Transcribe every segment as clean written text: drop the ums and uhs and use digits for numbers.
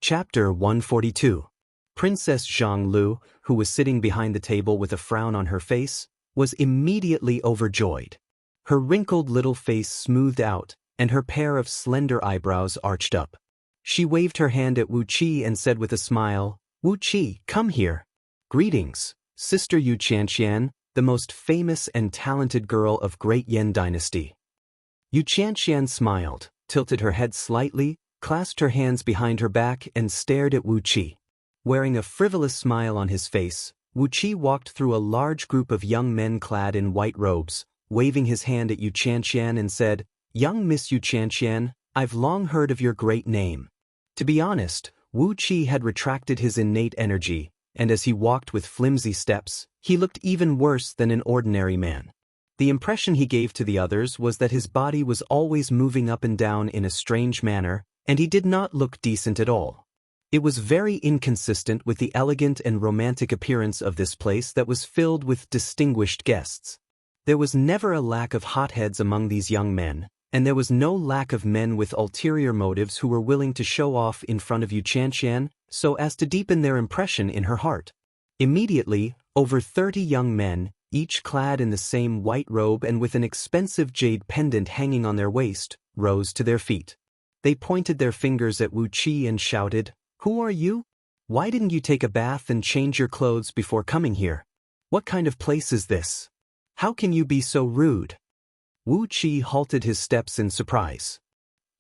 Chapter 142. Princess Zhang, who was sitting behind the table with a frown on her face, was immediately overjoyed. Her wrinkled little face smoothed out, and her pair of slender eyebrows arched up. She waved her hand at Wu Qi and said with a smile, "Wu Qi, come here." "Greetings, Sister Yu Qianqian, the most famous and talented girl of Great Yan Dynasty." Yu Qianqian smiled, tilted her head slightly, clasped her hands behind her back and stared at Wu Qi. Wearing a frivolous smile on his face, Wu Qi walked through a large group of young men clad in white robes, waving his hand at Yu Qianqian and said, "Young Miss Yu Qianqian, I've long heard of your great name." To be honest, Wu Qi had retracted his innate energy, and as he walked with flimsy steps, he looked even worse than an ordinary man. The impression he gave to the others was that his body was always moving up and down in a strange manner, and he did not look decent at all. It was very inconsistent with the elegant and romantic appearance of this place that was filled with distinguished guests. There was never a lack of hotheads among these young men, and there was no lack of men with ulterior motives who were willing to show off in front of Yu Qianqian so as to deepen their impression in her heart. Immediately, over 30 young men, each clad in the same white robe and with an expensive jade pendant hanging on their waist, rose to their feet. They pointed their fingers at Wu Qi and shouted, "Who are you? Why didn't you take a bath and change your clothes before coming here? What kind of place is this? How can you be so rude?" Wu Qi halted his steps in surprise.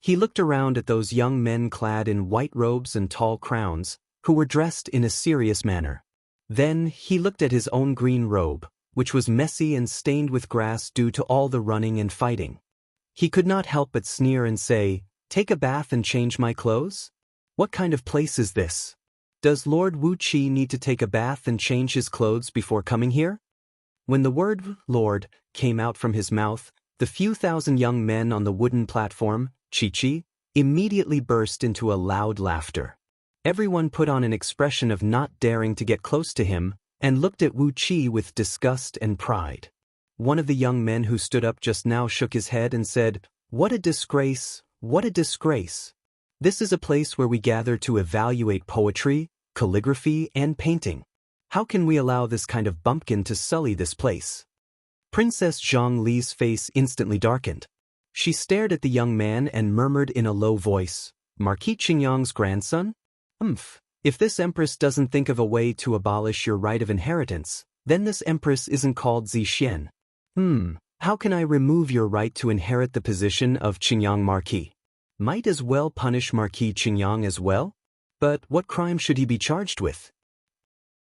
He looked around at those young men clad in white robes and tall crowns, who were dressed in a serious manner. Then he looked at his own green robe, which was messy and stained with grass due to all the running and fighting. He could not help but sneer and say, "Take a bath and change my clothes? What kind of place is this? Does Lord Wu Qi need to take a bath and change his clothes before coming here?" When the word "Lord" came out from his mouth, the few thousand young men on the wooden platform, Chi-Chi, immediately burst into a loud laughter. Everyone put on an expression of not daring to get close to him, and looked at Wu Qi with disgust and pride. One of the young men who stood up just now shook his head and said, "What a disgrace! What a disgrace! This is a place where we gather to evaluate poetry, calligraphy, and painting. How can we allow this kind of bumpkin to sully this place?" Princess Zhang's face instantly darkened. She stared at the young man and murmured in a low voice, "Marquis Qingyang's grandson? If this empress doesn't think of a way to abolish your right of inheritance, then this empress isn't called Zixian. How can I remove your right to inherit the position of Qingyang Marquis? Might as well punish Marquis Qingyang as well? But what crime should he be charged with?"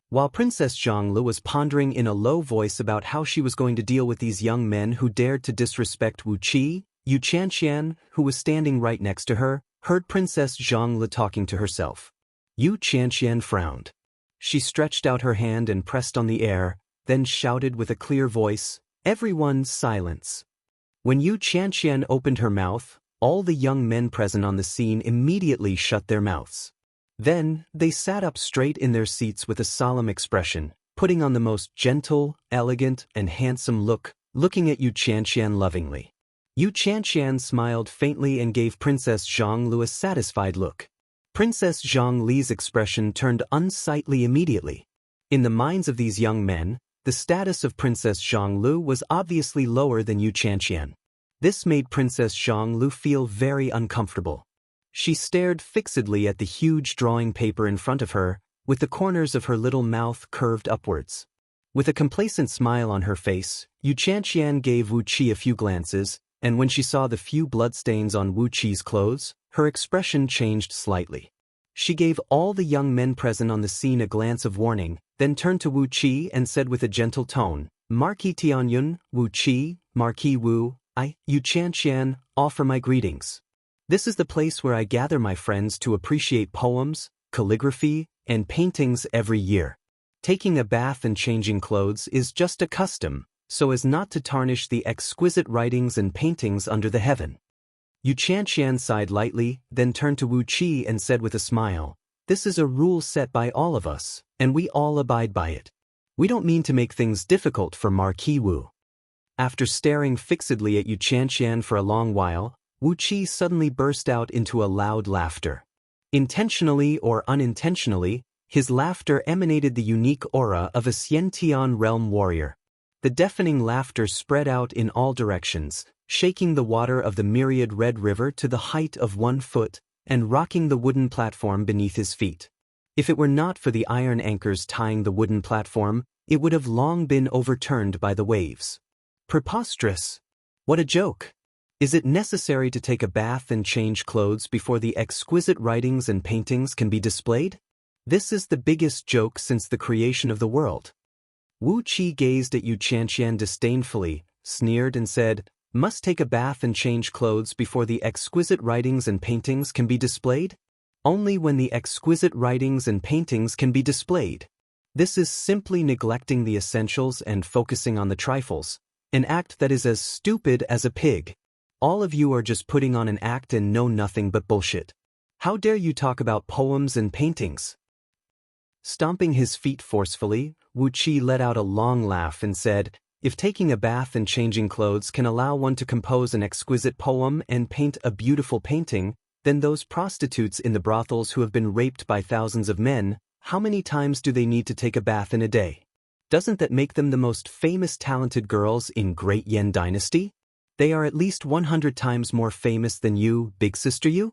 While Princess Zhang was pondering in a low voice about how she was going to deal with these young men who dared to disrespect Wu Qi, Yu Qianqian, who was standing right next to her, heard Princess Zhang talking to herself. Yu Qianqian frowned. She stretched out her hand and pressed on the air, then shouted with a clear voice, "Everyone silence." When Yu Qianqian opened her mouth, all the young men present on the scene immediately shut their mouths. Then, they sat up straight in their seats with a solemn expression, putting on the most gentle, elegant, and handsome look, looking at Yu Qianqian lovingly. Yu Qianqian smiled faintly and gave Princess Zhang a satisfied look. Princess Zhang's expression turned unsightly immediately. In the minds of these young men, the status of Princess Zhang was obviously lower than Yu Qianqian. This made Princess Zhang feel very uncomfortable. She stared fixedly at the huge drawing paper in front of her, with the corners of her little mouth curved upwards. With a complacent smile on her face, Yu Qianqian gave Wu Qi a few glances, and when she saw the few bloodstains on Wu Qi's clothes, her expression changed slightly. She gave all the young men present on the scene a glance of warning, then turned to Wu Qi and said with a gentle tone, "Marquis Tianyun, Wu Qi, Marquis Wu, I, Yu Qianqian, offer my greetings. This is the place where I gather my friends to appreciate poems, calligraphy, and paintings every year. Taking a bath and changing clothes is just a custom, so as not to tarnish the exquisite writings and paintings under the heaven." Yu Qianqian sighed lightly, then turned to Wu Qi and said with a smile, "This is a rule set by all of us, and we all abide by it. We don't mean to make things difficult for Marquis Wu." After staring fixedly at Yu Qianqian for a long while, Wu Qi suddenly burst out into a loud laughter. Intentionally or unintentionally, his laughter emanated the unique aura of a Xiantian realm warrior. The deafening laughter spread out in all directions, shaking the water of the myriad red river to the height of 1 foot, and rocking the wooden platform beneath his feet. If it were not for the iron anchors tying the wooden platform, it would have long been overturned by the waves. Preposterous! What a joke! Is it necessary to take a bath and change clothes before the exquisite writings and paintings can be displayed? This is the biggest joke since the creation of the world. Wu Qi gazed at Yu Qianqian disdainfully, sneered and said, "Must take a bath and change clothes before the exquisite writings and paintings can be displayed? Only when the exquisite writings and paintings can be displayed. This is simply neglecting the essentials and focusing on the trifles, an act that is as stupid as a pig. All of you are just putting on an act and know nothing but bullshit. How dare you talk about poems and paintings?" Stomping his feet forcefully, Wu Qi let out a long laugh and said, "If taking a bath and changing clothes can allow one to compose an exquisite poem and paint a beautiful painting, then those prostitutes in the brothels who have been raped by thousands of men, how many times do they need to take a bath in a day? Doesn't that make them the most famous talented girls in Great Yan Dynasty? They are at least 100 times more famous than you, big sister you?"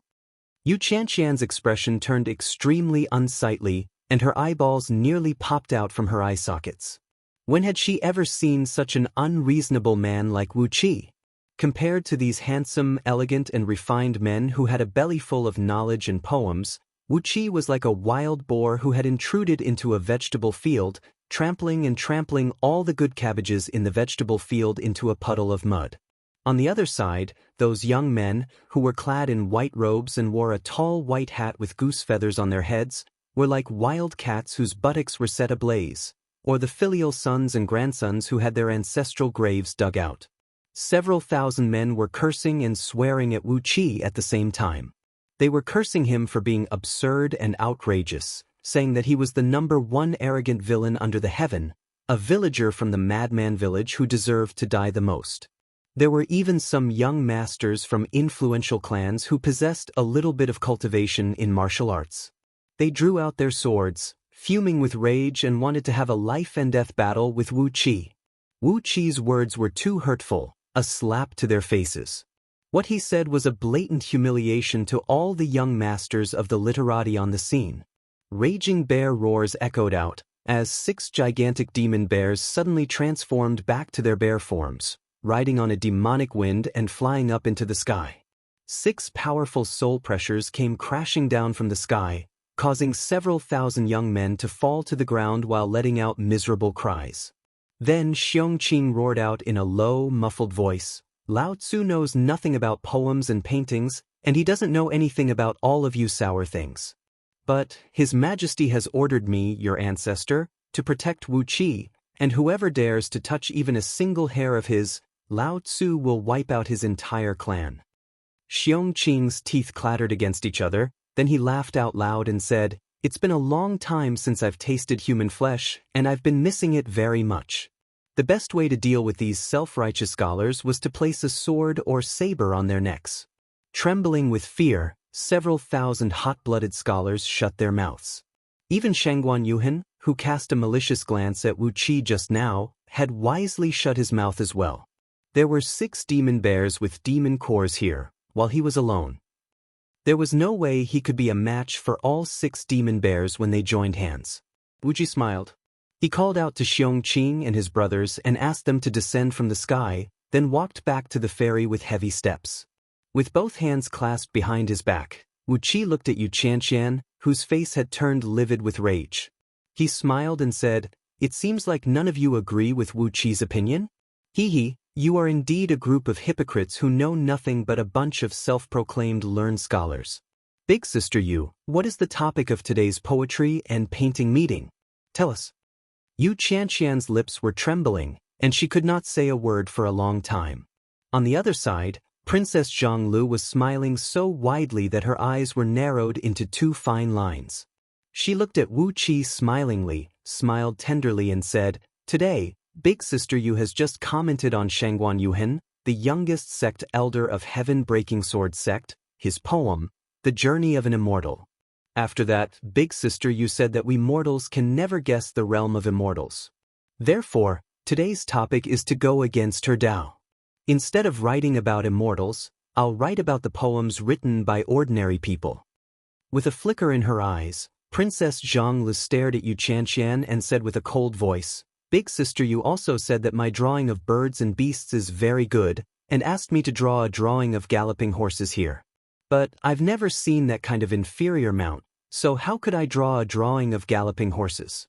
Yu Qianqian's expression turned extremely unsightly, and her eyeballs nearly popped out from her eye sockets. When had she ever seen such an unreasonable man like Wu Qi? Compared to these handsome, elegant and refined men who had a belly full of knowledge and poems, Wu Qi was like a wild boar who had intruded into a vegetable field, trampling and trampling all the good cabbages in the vegetable field into a puddle of mud. On the other side, those young men, who were clad in white robes and wore a tall white hat with goose feathers on their heads, were like wild cats whose buttocks were set ablaze, or the filial sons and grandsons who had their ancestral graves dug out. Several thousand men were cursing and swearing at Wu Qi at the same time. They were cursing him for being absurd and outrageous, saying that he was the #1 arrogant villain under the heaven, a villager from the madman village who deserved to die the most. There were even some young masters from influential clans who possessed a little bit of cultivation in martial arts. They drew out their swords, fuming with rage, and wanted to have a life-and-death battle with Wu Qi. Wu Qi's words were too hurtful, a slap to their faces. What he said was a blatant humiliation to all the young masters of the literati on the scene. Raging bear roars echoed out, as 6 gigantic demon bears suddenly transformed back to their bear forms, riding on a demonic wind and flying up into the sky. 6 powerful soul pressures came crashing down from the sky, causing several thousand young men to fall to the ground while letting out miserable cries. Then Xiongqing roared out in a low, muffled voice, "Lao Tzu knows nothing about poems and paintings, and he doesn't know anything about all of you sour things. But His Majesty has ordered me, your ancestor, to protect Wu Qi, and whoever dares to touch even a single hair of his, Lao Tzu will wipe out his entire clan." Xiongqing's teeth clattered against each other, then he laughed out loud and said, "It's been a long time since I've tasted human flesh, and I've been missing it very much." The best way to deal with these self-righteous scholars was to place a sword or saber on their necks. Trembling with fear, several thousand hot-blooded scholars shut their mouths. Even Shangguan Yuhan, who cast a malicious glance at Wu Qi just now, had wisely shut his mouth as well. There were 6 demon bears with demon cores here, while he was alone. There was no way he could be a match for all 6 demon bears when they joined hands. Wu Qi smiled. He called out to Xiongqing and his brothers and asked them to descend from the sky, then walked back to the ferry with heavy steps. With both hands clasped behind his back, Wu Qi looked at Yu Qianqian, whose face had turned livid with rage. He smiled and said, "It seems like none of you agree with Wu Qi's opinion? Hee, you are indeed a group of hypocrites who know nothing but a bunch of self-proclaimed learned scholars. Big sister Yu, what is the topic of today's poetry and painting meeting? Tell us." Yu Qianqian's lips were trembling, and she could not say a word for a long time. On the other side, Princess Zhonglu was smiling so widely that her eyes were narrowed into 2 fine lines. She looked at Wu Qi smilingly, smiled tenderly and said, "Today, Big Sister Yu has just commented on Shangguan Yuhan, the youngest sect elder of Heaven-Breaking Sword sect, his poem, The Journey of an Immortal. After that, big sister, you said that we mortals can never guess the realm of immortals. Therefore, today's topic is to go against her Tao. Instead of writing about immortals, I'll write about the poems written by ordinary people. With a flicker in her eyes, Princess Zhanglu stared at Yu Qianqian and said with a cold voice, "Big sister, you also said that my drawing of birds and beasts is very good, and asked me to draw a drawing of galloping horses here. But I've never seen that kind of inferior mount, so how could I draw a drawing of galloping horses?"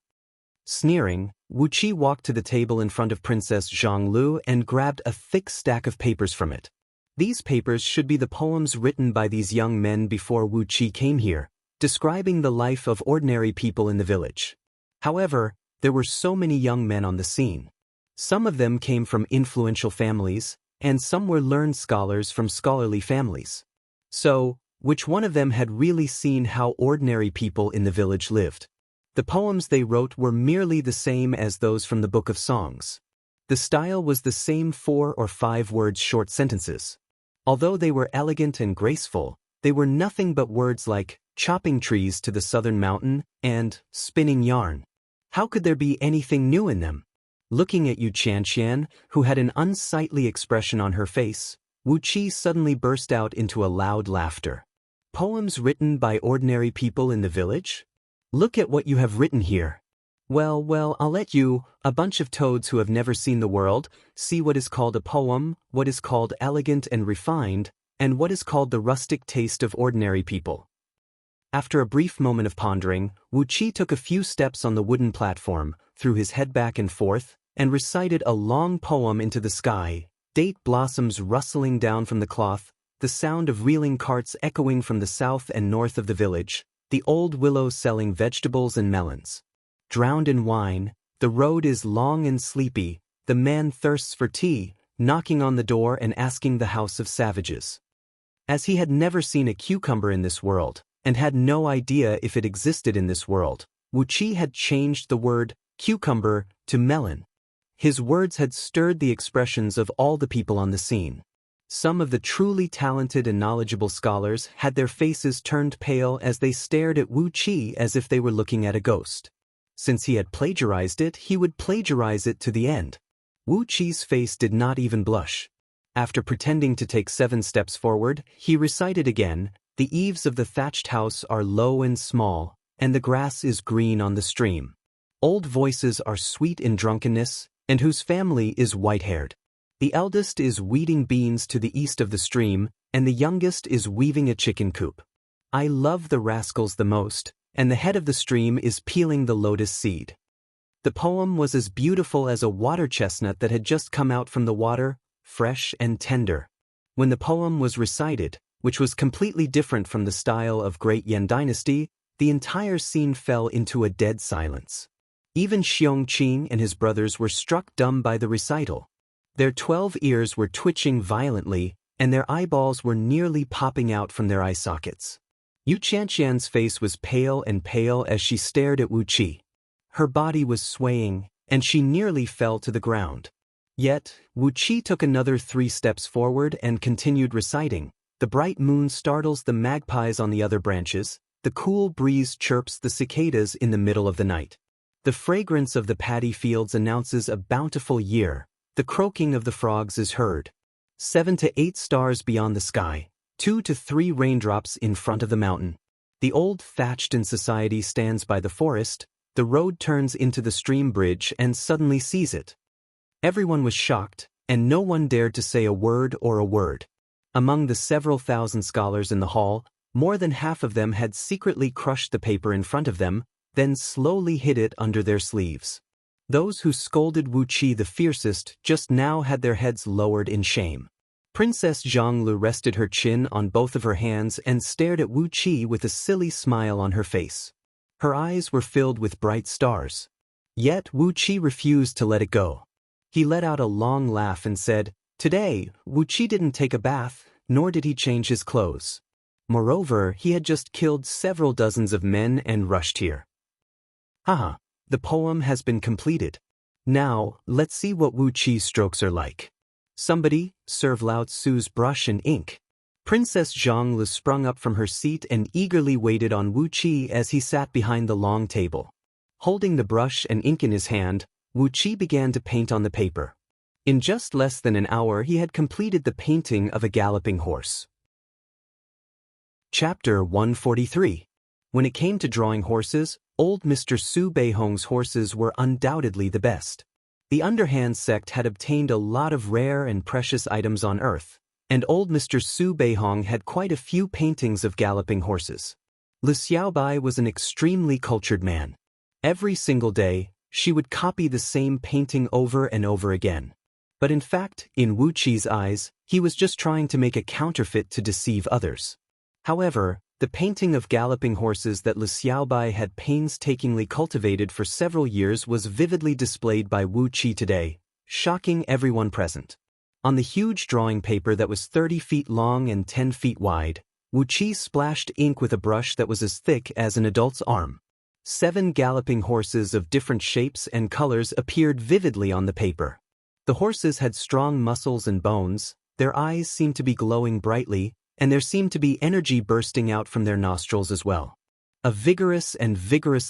Sneering, Wu Qi walked to the table in front of Princess Zhanglu and grabbed a thick stack of papers from it. These papers should be the poems written by these young men before Wu Qi came here, describing the life of ordinary people in the village. However, there were so many young men on the scene. Some of them came from influential families, and some were learned scholars from scholarly families. So, which one of them had really seen how ordinary people in the village lived? The poems they wrote were merely the same as those from the Book of Songs. The style was the same 4 or 5 words short sentences. Although they were elegant and graceful, they were nothing but words like chopping trees to the southern mountain and spinning yarn. How could there be anything new in them? Looking at Yu Qianqian, who had an unsightly expression on her face, Wu Qi suddenly burst out into a loud laughter. Poems written by ordinary people in the village? Look at what you have written here. Well, I'll let you, a bunch of toads who have never seen the world, see what is called a poem, what is called elegant and refined, and what is called the rustic taste of ordinary people. After a brief moment of pondering, Wu Qi took a few steps on the wooden platform, threw his head back and forth, and recited a long poem into the sky, date blossoms rustling down from the cloth, the sound of reeling carts echoing from the south and north of the village, the old willow selling vegetables and melons. Drowned in wine, the road is long and sleepy, the man thirsts for tea, knocking on the door and asking the house of savages. As he had never seen a cucumber in this world, and had no idea if it existed in this world, Wu Qi had changed the word cucumber to melon. His words had stirred the expressions of all the people on the scene. Some of the truly talented and knowledgeable scholars had their faces turned pale as they stared at Wu Qi as if they were looking at a ghost. Since he had plagiarized it, he would plagiarize it to the end. Wu Qi's face did not even blush. After pretending to take 7 steps forward, he recited again, "The eaves of the thatched house are low and small, and the grass is green on the stream. Old voices are sweet in drunkenness, and whose family is white-haired. The eldest is weeding beans to the east of the stream, and the youngest is weaving a chicken coop. I love the rascals the most, and the head of the stream is peeling the lotus seed." The poem was as beautiful as a water chestnut that had just come out from the water, fresh and tender. When the poem was recited, which was completely different from the style of Great Yan Dynasty, the entire scene fell into a dead silence. Even Xiongqing and his brothers were struck dumb by the recital. Their 12 ears were twitching violently, and their eyeballs were nearly popping out from their eye sockets. Yu Qianqian's face was pale and pale as she stared at Wu Qi. Her body was swaying, and she nearly fell to the ground. Yet, Wu Qi took another 3 steps forward and continued reciting. The bright moon startles the magpies on the other branches, the cool breeze chirps the cicadas in the middle of the night. The fragrance of the paddy fields announces a bountiful year, the croaking of the frogs is heard. 7 to 8 stars beyond the sky, 2 to 3 raindrops in front of the mountain. The old thatched-in society stands by the forest, the road turns into the stream bridge and suddenly sees it. Everyone was shocked, and no one dared to say a word or a word. Among the several thousand scholars in the hall, more than half of them had secretly crushed the paper in front of them, then slowly hid it under their sleeves. Those who scolded Wu Qi the fiercest just now had their heads lowered in shame. Princess Zhanglu rested her chin on both of her hands and stared at Wu Qi with a silly smile on her face. Her eyes were filled with bright stars. Yet Wu Qi refused to let it go. He let out a long laugh and said, "Today, Wu Qi didn't take a bath, nor did he change his clothes. Moreover, he had just killed several dozens of men and rushed here. Haha, the poem has been completed. Now, let's see what Wu Qi's strokes are like. Somebody, serve Lao Tzu's brush and ink." Princess Zhonglu sprung up from her seat and eagerly waited on Wu Qi as he sat behind the long table. Holding the brush and ink in his hand, Wu Qi began to paint on the paper. In just less than an hour he had completed the painting of a galloping horse. Chapter 143. When it came to drawing horses, old Mr. Su Beihong's horses were undoubtedly the best. The underhand sect had obtained a lot of rare and precious items on Earth, and old Mr. Su Beihong had quite a few paintings of galloping horses. Liu Xiaobai was an extremely cultured man. Every single day, she would copy the same painting over and over again. But in fact, in Wu Qi's eyes, he was just trying to make a counterfeit to deceive others. However, the painting of galloping horses that Liu Xiaobai had painstakingly cultivated for several years was vividly displayed by Wu Qi today, shocking everyone present. On the huge drawing paper that was 30 feet long and 10 feet wide, Wu Qi splashed ink with a brush that was as thick as an adult's arm. 7 galloping horses of different shapes and colors appeared vividly on the paper. The horses had strong muscles and bones, their eyes seemed to be glowing brightly, and there seemed to be energy bursting out from their nostrils as well. A vigorous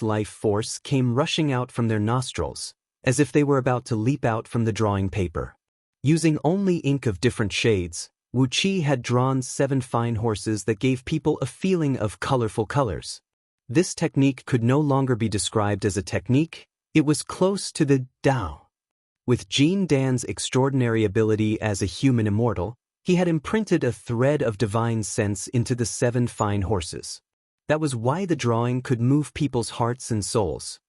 life force came rushing out from their nostrils, as if they were about to leap out from the drawing paper. Using only ink of different shades, Wu Qi had drawn 7 fine horses that gave people a feeling of colorful colors. This technique could no longer be described as a technique, it was close to the Tao. With Jean Dan's extraordinary ability as a human immortal, he had imprinted a thread of divine sense into the 7 fine horses. That was why the drawing could move people's hearts and souls.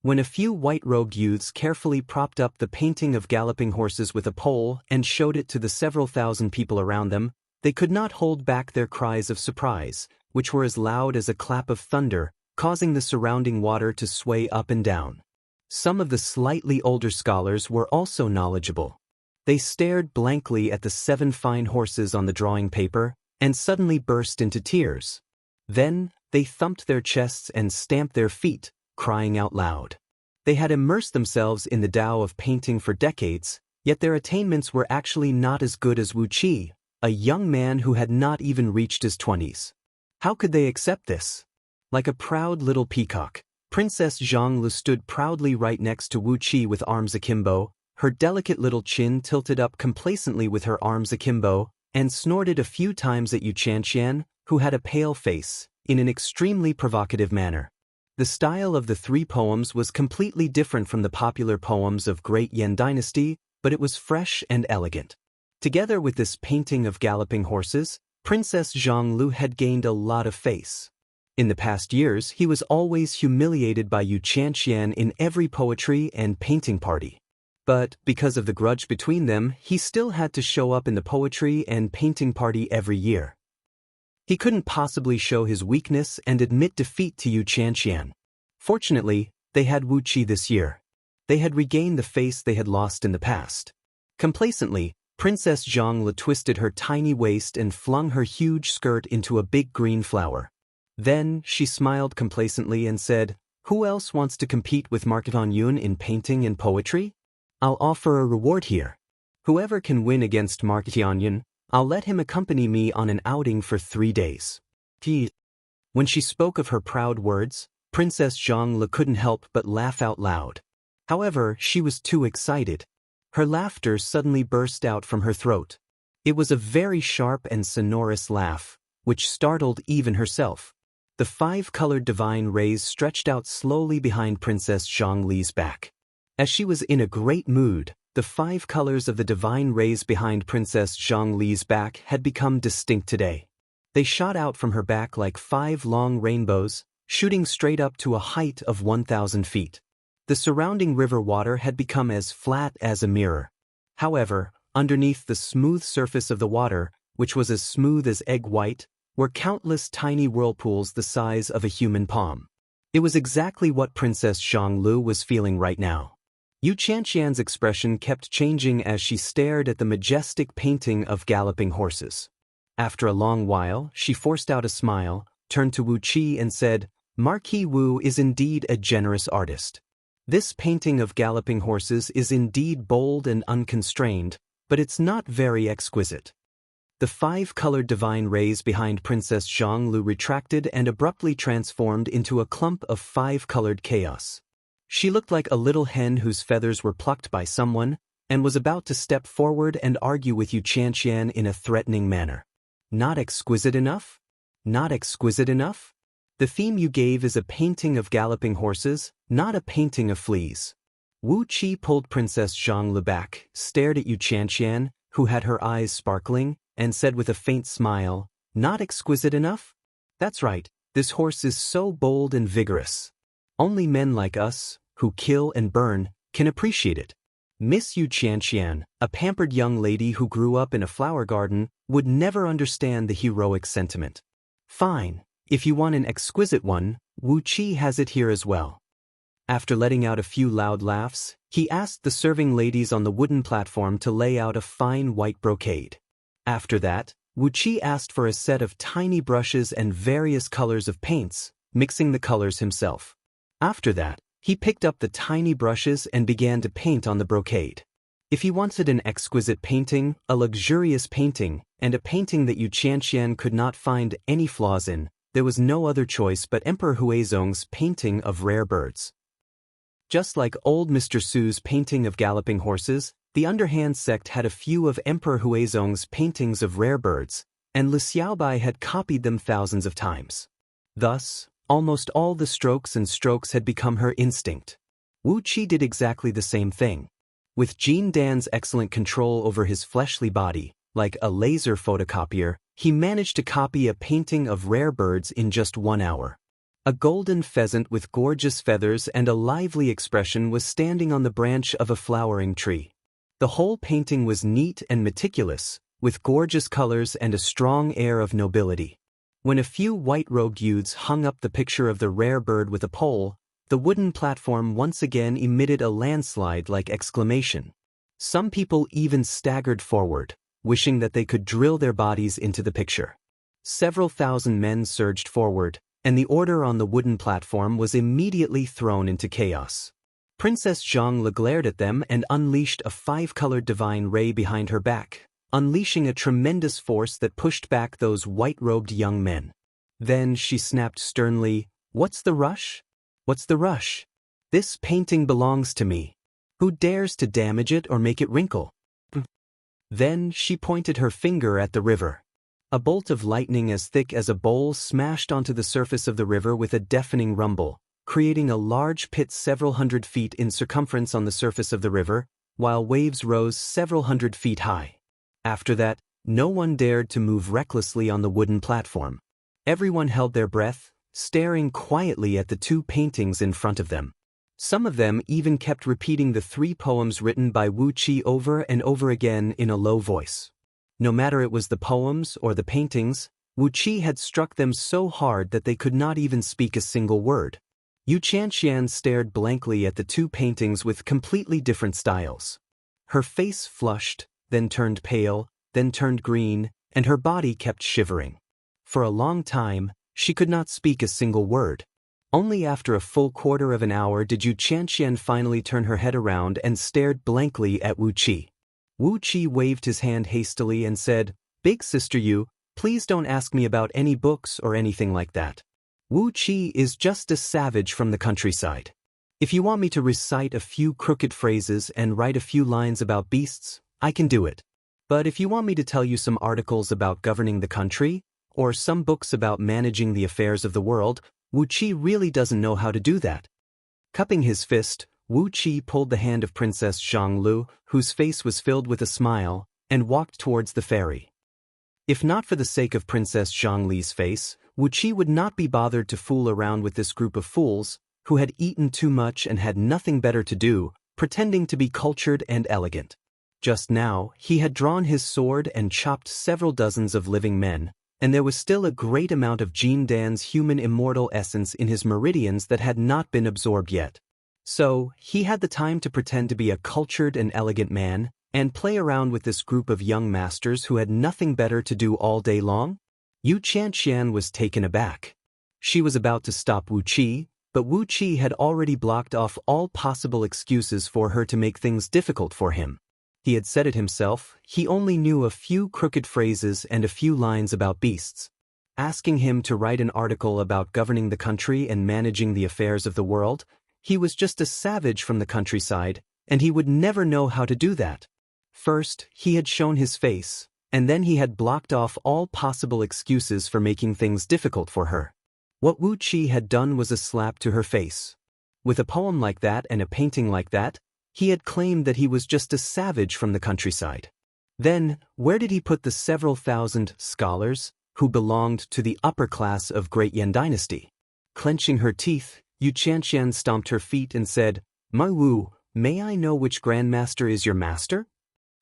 When a few white-robed youths carefully propped up the painting of galloping horses with a pole and showed it to the several thousand people around them, they could not hold back their cries of surprise, which were as loud as a clap of thunder, causing the surrounding water to sway up and down. Some of the slightly older scholars were also knowledgeable. They stared blankly at the 7 fine horses on the drawing paper and suddenly burst into tears. Then, they thumped their chests and stamped their feet, crying out loud. They had immersed themselves in the Tao of painting for decades, yet their attainments were actually not as good as Wu Qi, a young man who had not even reached his 20s. How could they accept this? Like a proud little peacock, Princess Zhonglu stood proudly right next to Wu Qi with arms akimbo, her delicate little chin tilted up complacently with her arms akimbo, and snorted a few times at Yu Chanxian, who had a pale face, in an extremely provocative manner. The style of the 3 poems was completely different from the popular poems of Great Yan Dynasty, but it was fresh and elegant. Together with this painting of galloping horses, Princess Zhonglu had gained a lot of face. In the past years, he was always humiliated by Yu Chanxian in every poetry and painting party. But, because of the grudge between them, he still had to show up in the poetry and painting party every year. He couldn't possibly show his weakness and admit defeat to Yu Chanxian. Fortunately, they had Wu Qi this year. They had regained the face they had lost in the past. Complacently, Princess Zhonglu twisted her tiny waist and flung her huge skirt into a big green flower. Then, she smiled complacently and said, "Who else wants to compete with Market On Yun in painting and poetry? I'll offer a reward here. Whoever can win against Market On Yun, I'll let him accompany me on an outing for 3 days." When she spoke of her proud words, Princess Zhonglu couldn't help but laugh out loud. However, she was too excited. Her laughter suddenly burst out from her throat. It was a very sharp and sonorous laugh, which startled even herself. The 5-colored divine rays stretched out slowly behind Princess Zhonglu's back. As she was in a great mood, the 5 colors of the divine rays behind Princess Zhonglu's back had become distinct today. They shot out from her back like 5 long rainbows, shooting straight up to a height of 1,000 feet. The surrounding river water had become as flat as a mirror. However, underneath the smooth surface of the water, which was as smooth as egg white, were countless tiny whirlpools the size of a human palm. It was exactly what Princess Zhonglu was feeling right now. Yu Chanxian's expression kept changing as she stared at the majestic painting of galloping horses. After a long while, she forced out a smile, turned to Wu Qi and said, "Marquis Wu is indeed a generous artist. This painting of galloping horses is indeed bold and unconstrained, but it's not very exquisite." the 5-colored divine rays behind Princess Zhonglu retracted and abruptly transformed into a clump of 5-colored chaos. She looked like a little hen whose feathers were plucked by someone, and was about to step forward and argue with Yu Qianqian in a threatening manner. Not exquisite enough? Not exquisite enough? The theme you gave is a painting of galloping horses, not a painting of fleas. Wu Qi pulled Princess Zhonglu back, stared at Yu Qianqian, who had her eyes sparkling, and said with a faint smile, "Not exquisite enough? That's right, this horse is so bold and vigorous. Only men like us, who kill and burn, can appreciate it." Miss Yu Qianqian, a pampered young lady who grew up in a flower garden, would never understand the heroic sentiment. "Fine, if you want an exquisite one, Wu Qi has it here as well." After letting out a few loud laughs, he asked the serving ladies on the wooden platform to lay out a fine white brocade. After that, Wu Qi asked for a set of tiny brushes and various colors of paints, mixing the colors himself. After that, he picked up the tiny brushes and began to paint on the brocade. If he wanted an exquisite painting, a luxurious painting, and a painting that Yu Qianqian could not find any flaws in, there was no other choice but Emperor Huizong's painting of rare birds. Just like old Mr. Su's painting of galloping horses, the underhand sect had a few of Emperor Huizong's paintings of rare birds, and Lu Xiaobai had copied them thousands of times. Thus, almost all the strokes had become her instinct. Wu Qi did exactly the same thing. With Jin Dan's excellent control over his fleshly body, like a laser photocopier, he managed to copy a painting of rare birds in just 1 hour. A golden pheasant with gorgeous feathers and a lively expression was standing on the branch of a flowering tree. The whole painting was neat and meticulous, with gorgeous colors and a strong air of nobility. When a few white-robed youths hung up the picture of the rare bird with a pole, the wooden platform once again emitted a landslide-like exclamation. Some people even staggered forward, wishing that they could drill their bodies into the picture. Several thousand men surged forward, and the order on the wooden platform was immediately thrown into chaos. Princess Zhonglu glared at them and unleashed a 5-colored divine ray behind her back, unleashing a tremendous force that pushed back those white-robed young men. Then she snapped sternly, "What's the rush? What's the rush? This painting belongs to me. Who dares to damage it or make it wrinkle?" Then she pointed her finger at the river. A bolt of lightning as thick as a bowl smashed onto the surface of the river with a deafening rumble, creating a large pit several hundred feet in circumference on the surface of the river, while waves rose several hundred feet high. After that, no one dared to move recklessly on the wooden platform. Everyone held their breath, staring quietly at the 2 paintings in front of them. Some of them even kept repeating the 3 poems written by Wu Qi over and over again in a low voice. No matter it was the poems or the paintings, Wu Qi had struck them so hard that they could not even speak a single word. Yu Qianqian stared blankly at the 2 paintings with completely different styles. Her face flushed, then turned pale, then turned green, and her body kept shivering. For a long time, she could not speak a single word. Only after a full quarter of an hour did Yu Qianqian finally turn her head around and stared blankly at Wu Qi. Wu Qi waved his hand hastily and said, "Big sister Yu, please don't ask me about any books or anything like that. Wu Qi is just a savage from the countryside. If you want me to recite a few crooked phrases and write a few lines about beasts, I can do it. But if you want me to tell you some articles about governing the country, or some books about managing the affairs of the world, Wu Qi really doesn't know how to do that." Cupping his fist, Wu Qi pulled the hand of Princess Zhonglu, whose face was filled with a smile, and walked towards the ferry. If not for the sake of Princess Zhonglu's face, Wu Qi would not be bothered to fool around with this group of fools, who had eaten too much and had nothing better to do, pretending to be cultured and elegant. Just now, he had drawn his sword and chopped several dozens of living men, and there was still a great amount of Jin Dan's human immortal essence in his meridians that had not been absorbed yet. So, he had the time to pretend to be a cultured and elegant man, and play around with this group of young masters who had nothing better to do all day long? Yu Qianqian was taken aback. She was about to stop Wu Qi, but Wu Qi had already blocked off all possible excuses for her to make things difficult for him. He had said it himself, he only knew a few crooked phrases and a few lines about beasts. Asking him to write an article about governing the country and managing the affairs of the world, he was just a savage from the countryside, and he would never know how to do that. First, he had shown his face, and then he had blocked off all possible excuses for making things difficult for her. What Wu Qi had done was a slap to her face. With a poem like that and a painting like that, he had claimed that he was just a savage from the countryside. Then, where did he put the several thousand scholars who belonged to the upper class of Great Yan Dynasty? Clenching her teeth, Yu Qianxian stomped her feet and said, "My Wu, may I know which grandmaster is your master?"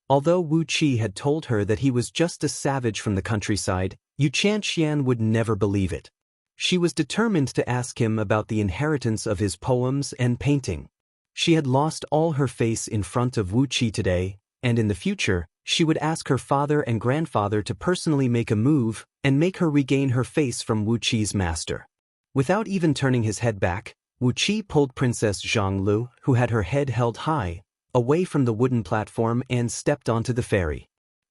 Although Wu Qi had told her that he was just a savage from the countryside, Yu Qianxian would never believe it. She was determined to ask him about the inheritance of his poems and painting. She had lost all her face in front of Wu Qi today, and in the future, she would ask her father and grandfather to personally make a move and make her regain her face from Wu Qi's master. Without even turning his head back, Wu Qi pulled Princess Zhonglu, who had her head held high, away from the wooden platform and stepped onto the ferry.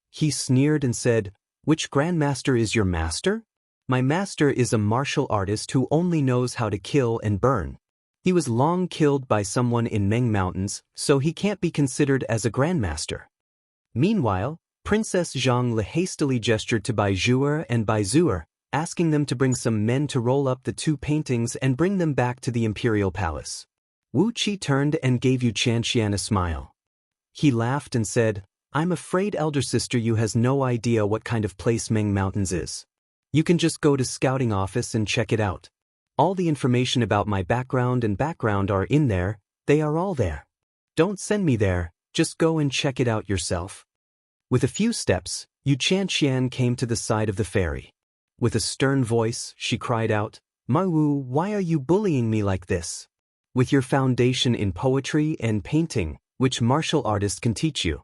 He sneered and said, "Which grandmaster is your master?" "My master is a martial artist who only knows how to kill and burn. He was long killed by someone in Meng Mountains, so he can't be considered as a grandmaster." Meanwhile, Princess Zhongli hastily gestured to Bai Zhuer and Bai Zuer, asking them to bring some men to roll up the two paintings and bring them back to the imperial palace. Wu Qi turned and gave Yu Qianxian a smile. He laughed and said, "I'm afraid, elder sister, you has no idea what kind of place Meng Mountains is. You can just go to scouting office and check it out. All the information about my background are in there, they are all there. Don't send me there, just go and check it out yourself." With a few steps, Yu Qianxian came to the side of the ferry. With a stern voice, she cried out, "My Wu, why are you bullying me like this? With your foundation in poetry and painting, which martial artist can teach you?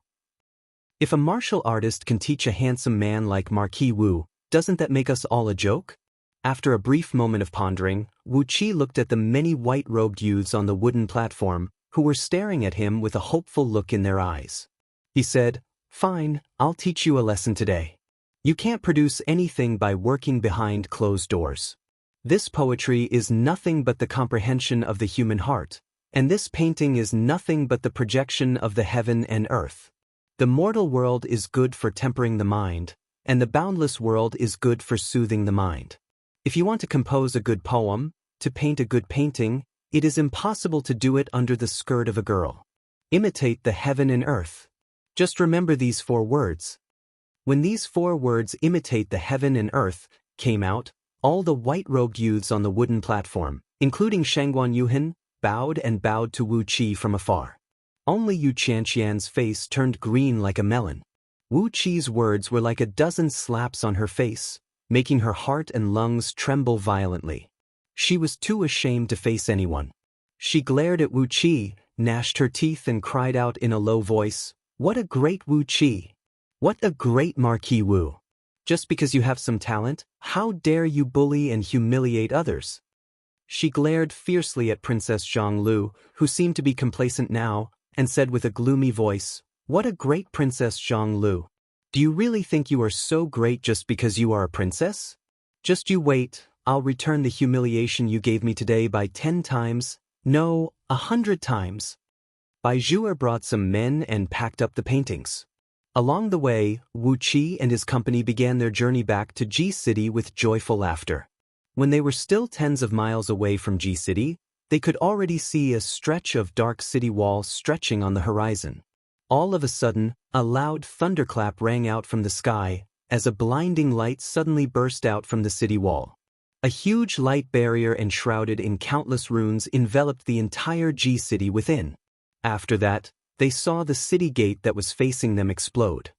If a martial artist can teach a handsome man like Marquis Wu, doesn't that make us all a joke?" After a brief moment of pondering, Wu Qi looked at the many white-robed youths on the wooden platform, who were staring at him with a hopeful look in their eyes. He said, "Fine, I'll teach you a lesson today. You can't produce anything by working behind closed doors. This poetry is nothing but the comprehension of the human heart, and this painting is nothing but the projection of the heaven and earth. The mortal world is good for tempering the mind, and the boundless world is good for soothing the mind. If you want to compose a good poem, to paint a good painting, it is impossible to do it under the skirt of a girl. Imitate the heaven and earth. Just remember these 4 words." When these 4 words, "imitate the heaven and earth," came out, all the white-robed youths on the wooden platform, including Shangguan Yuhan, bowed to Wu Qi from afar. Only Yu Qianxian's face turned green like a melon. Wu Qi's words were like a dozen slaps on her face, making her heart and lungs tremble violently. She was too ashamed to face anyone. She glared at Wu Qi, gnashed her teeth and cried out in a low voice, "What a great Wu Qi! What a great Marquis Wu! Just because you have some talent, how dare you bully and humiliate others?" She glared fiercely at Princess Zhonglu, who seemed to be complacent now, and said with a gloomy voice, "What a great Princess Zhonglu! Do you really think you are so great just because you are a princess? Just you wait, I'll return the humiliation you gave me today by 10 times, no, 100 times." Bai Zhuer brought some men and packed up the paintings. Along the way, Wu Qi and his company began their journey back to Ji City with joyful laughter. When they were still tens of miles away from Ji City, they could already see a stretch of dark city wall stretching on the horizon. All of a sudden, a loud thunderclap rang out from the sky, as a blinding light suddenly burst out from the city wall. A huge light barrier enshrouded in countless runes enveloped the entire Ji City within. After that, they saw the city gate that was facing them explode.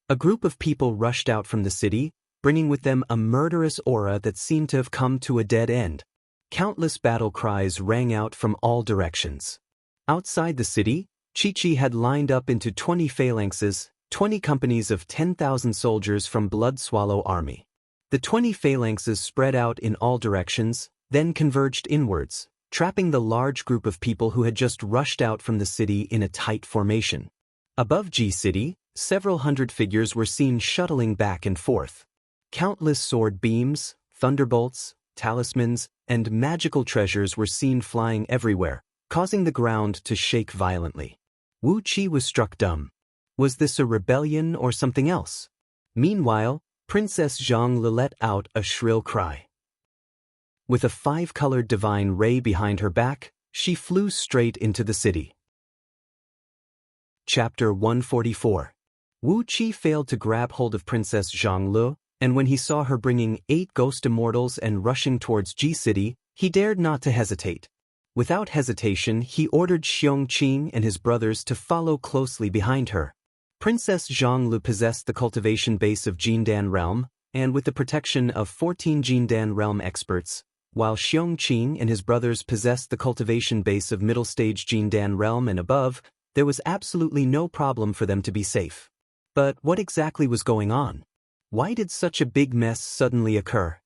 A group of people rushed out from the city, bringing with them a murderous aura that seemed to have come to a dead end. Countless battle cries rang out from all directions. Outside the city, Chi-Chi had lined up into 20 phalanxes, 20 companies of 10,000 soldiers from Blood Swallow Army. The 20 phalanxes spread out in all directions, then converged inwards, trapping the large group of people who had just rushed out from the city in a tight formation. Above G-City, several hundred figures were seen shuttling back and forth. Countless sword beams, thunderbolts, talismans, and magical treasures were seen flying everywhere, causing the ground to shake violently. Wu Qi was struck dumb. Was this a rebellion or something else? Meanwhile, Princess Zhang Lu let out a shrill cry. With a 5-colored divine ray behind her back, she flew straight into the city. Chapter 144. Wu Qi failed to grab hold of Princess Zhang Lu, and when he saw her bringing 8 ghost immortals and rushing towards G-City, he dared not to hesitate. Without hesitation, he ordered Xiong Qing and his brothers to follow closely behind her. Princess Zhang Lu possessed the cultivation base of Jindan realm, and with the protection of 14 Jindan realm experts, while Xiong Qing and his brothers possessed the cultivation base of middle stage Jindan realm and above, there was absolutely no problem for them to be safe. But what exactly was going on? Why did such a big mess suddenly occur?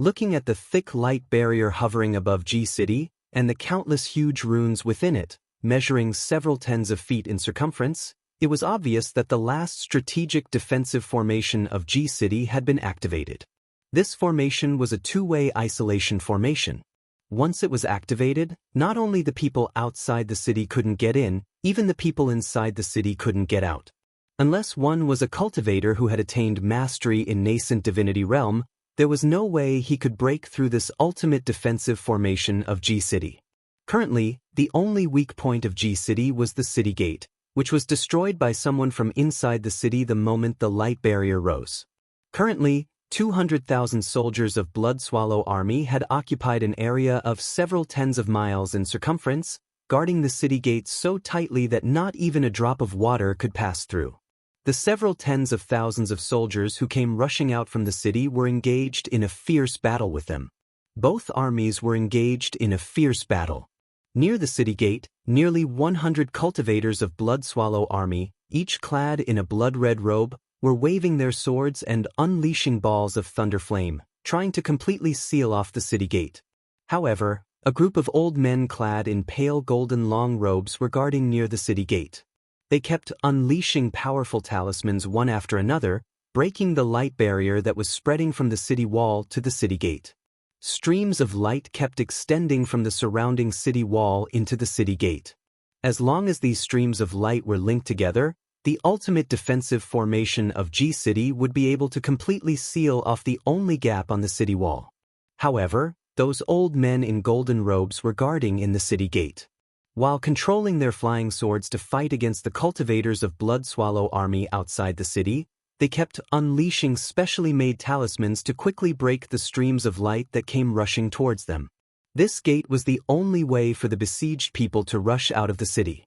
Looking at the thick light barrier hovering above G-City, and the countless huge runes within it, measuring several tens of feet in circumference, it was obvious that the last strategic defensive formation of G-City had been activated. This formation was a two-way isolation formation. Once it was activated, not only the people outside the city couldn't get in, even the people inside the city couldn't get out. Unless one was a cultivator who had attained mastery in nascent divinity realm, there was no way he could break through this ultimate defensive formation of G-City. Currently, the only weak point of G-City was the city gate, which was destroyed by someone from inside the city the moment the light barrier rose. Currently, 200,000 soldiers of Blood Swallow Army had occupied an area of several tens of miles in circumference, guarding the city gate so tightly that not even a drop of water could pass through. The several tens of thousands of soldiers who came rushing out from the city were engaged in a fierce battle with them. Both armies were engaged in a fierce battle. Near the city gate, nearly 100 cultivators of Blood Swallow Army, each clad in a blood-red robe, were waving their swords and unleashing balls of thunder flame, trying to completely seal off the city gate. However, a group of old men clad in pale golden long robes were guarding near the city gate. They kept unleashing powerful talismans one after another, breaking the light barrier that was spreading from the city wall to the city gate. Streams of light kept extending from the surrounding city wall into the city gate. As long as these streams of light were linked together, the ultimate defensive formation of G-City would be able to completely seal off the only gap on the city wall. However, those old men in golden robes were guarding in the city gate. While controlling their flying swords to fight against the cultivators of Blood Swallow Army outside the city, they kept unleashing specially made talismans to quickly break the streams of light that came rushing towards them. This gate was the only way for the besieged people to rush out of the city.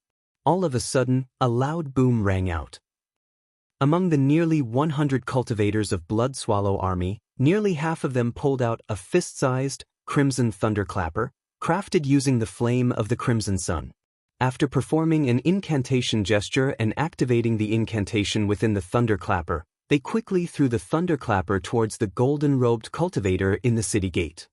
All of a sudden, a loud boom rang out. Among the nearly 100 cultivators of Blood Swallow Army, nearly half of them pulled out a fist-sized, crimson thunderclapper, crafted using the flame of the crimson sun. After performing an incantation gesture and activating the incantation within the thunderclapper, they quickly threw the thunderclapper towards the golden-robed cultivator in the city gate.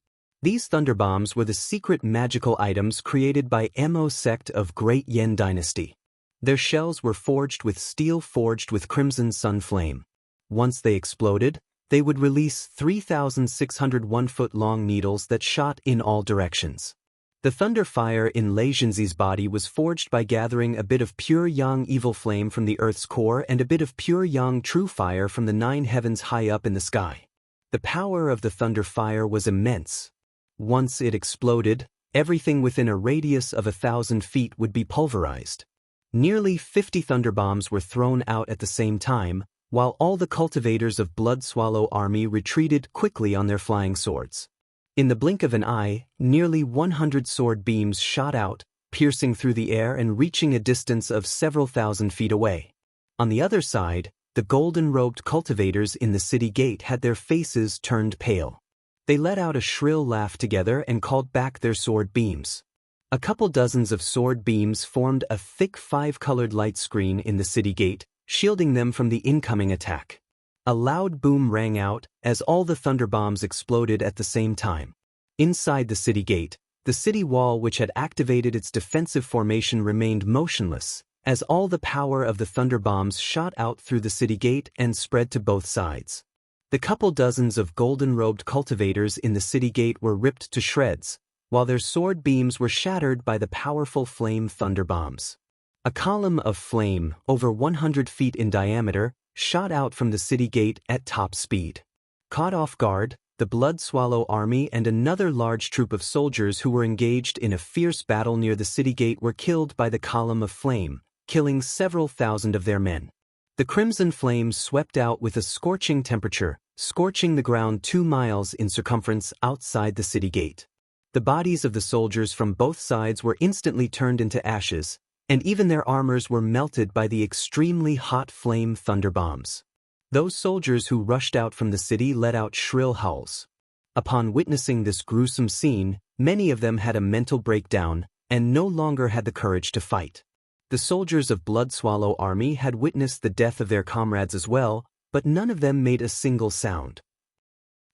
These thunderbombs were the secret magical items created by Mo sect of Great Yen Dynasty. Their shells were forged with steel forged with crimson sun flame. Once they exploded, they would release 3,600 1-foot-long needles that shot in all directions. The thunder fire in Lei Jinzi's body was forged by gathering a bit of pure yang evil flame from the earth's core and a bit of pure yang true fire from the 9 heavens high up in the sky. The power of the thunder fire was immense. Once it exploded, everything within a radius of 1,000 feet would be pulverized. Nearly 50 thunder bombs were thrown out at the same time, while all the cultivators of Blood Swallow Army retreated quickly on their flying swords. In the blink of an eye, nearly 100 sword beams shot out, piercing through the air and reaching a distance of several thousand feet away. On the other side, the golden-robed cultivators in the city gate had their faces turned pale. They let out a shrill laugh together and called back their sword beams. A couple dozens of sword beams formed a thick 5-colored light screen in the city gate, shielding them from the incoming attack. A loud boom rang out as all the thunder bombs exploded at the same time. Inside the city gate, the city wall which had activated its defensive formation remained motionless, as all the power of the thunder bombs shot out through the city gate and spread to both sides. The couple dozens of golden-robed cultivators in the city gate were ripped to shreds, while their sword beams were shattered by the powerful flame thunder bombs. A column of flame, over 100 feet in diameter, shot out from the city gate at top speed. Caught off guard, the Blood Swallow army and another large troop of soldiers who were engaged in a fierce battle near the city gate were killed by the column of flame, killing several thousand of their men. The crimson flames swept out with a scorching temperature, scorching the ground 2 miles in circumference outside the city gate. The bodies of the soldiers from both sides were instantly turned into ashes, and even their armors were melted by the extremely hot flame thunder bombs. Those soldiers who rushed out from the city let out shrill howls. Upon witnessing this gruesome scene, many of them had a mental breakdown and no longer had the courage to fight. The soldiers of Blood Swallow army had witnessed the death of their comrades as well, but none of them made a single sound.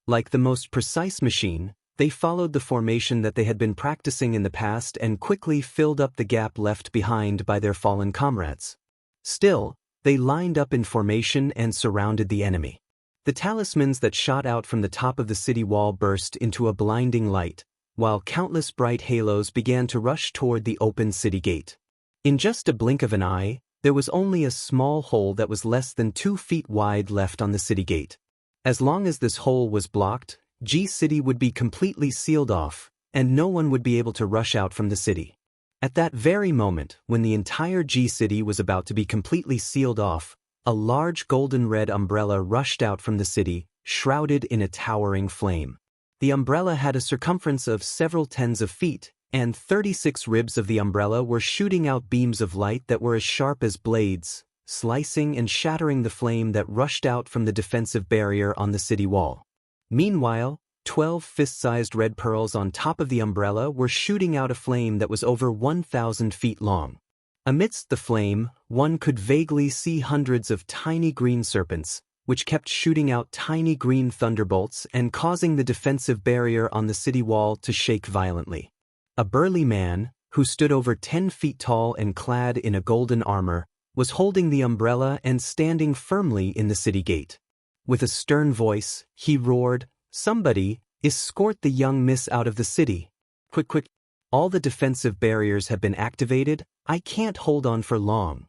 Like the most precise machine, they followed the formation that they had been practicing in the past and quickly filled up the gap left behind by their fallen comrades. Still, they lined up in formation and surrounded the enemy. The talismans that shot out from the top of the city wall burst into a blinding light, while countless bright halos began to rush toward the open city gate. In just a blink of an eye, there was only a small hole that was less than 2 feet wide left on the city gate. As long as this hole was blocked, G-City would be completely sealed off, and no one would be able to rush out from the city. At that very moment, when the entire G-City was about to be completely sealed off, a large golden-red umbrella rushed out from the city, shrouded in a towering flame. The umbrella had a circumference of several tens of feet, and 36 ribs of the umbrella were shooting out beams of light that were as sharp as blades, slicing and shattering the flame that rushed out from the defensive barrier on the city wall. Meanwhile, 12 fist-sized red pearls on top of the umbrella were shooting out a flame that was over 1,000 feet long. Amidst the flame, one could vaguely see hundreds of tiny green serpents, which kept shooting out tiny green thunderbolts and causing the defensive barrier on the city wall to shake violently. A burly man, who stood over 10 feet tall and clad in a golden armor, was holding the umbrella and standing firmly in the city gate. With a stern voice, he roared, "Somebody, escort the young miss out of the city. Quick, quick. All the defensive barriers have been activated, I can't hold on for long."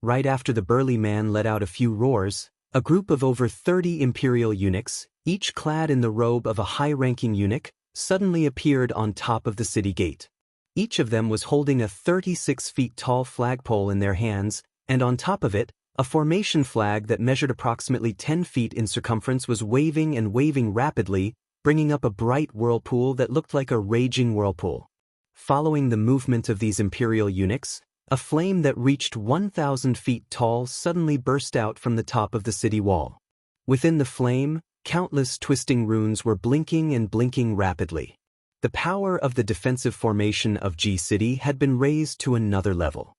Right after the burly man let out a few roars, a group of over 30 imperial eunuchs, each clad in the robe of a high-ranking eunuch, suddenly appeared on top of the city gate. Each of them was holding a 36 feet tall flagpole in their hands, and on top of it, a formation flag that measured approximately 10 feet in circumference was waving and waving rapidly, bringing up a bright whirlpool that looked like a raging whirlpool. Following the movement of these imperial eunuchs, a flame that reached 1,000 feet tall suddenly burst out from the top of the city wall. Within the flame, countless twisting runes were blinking and blinking rapidly. The power of the defensive formation of G-City had been raised to another level.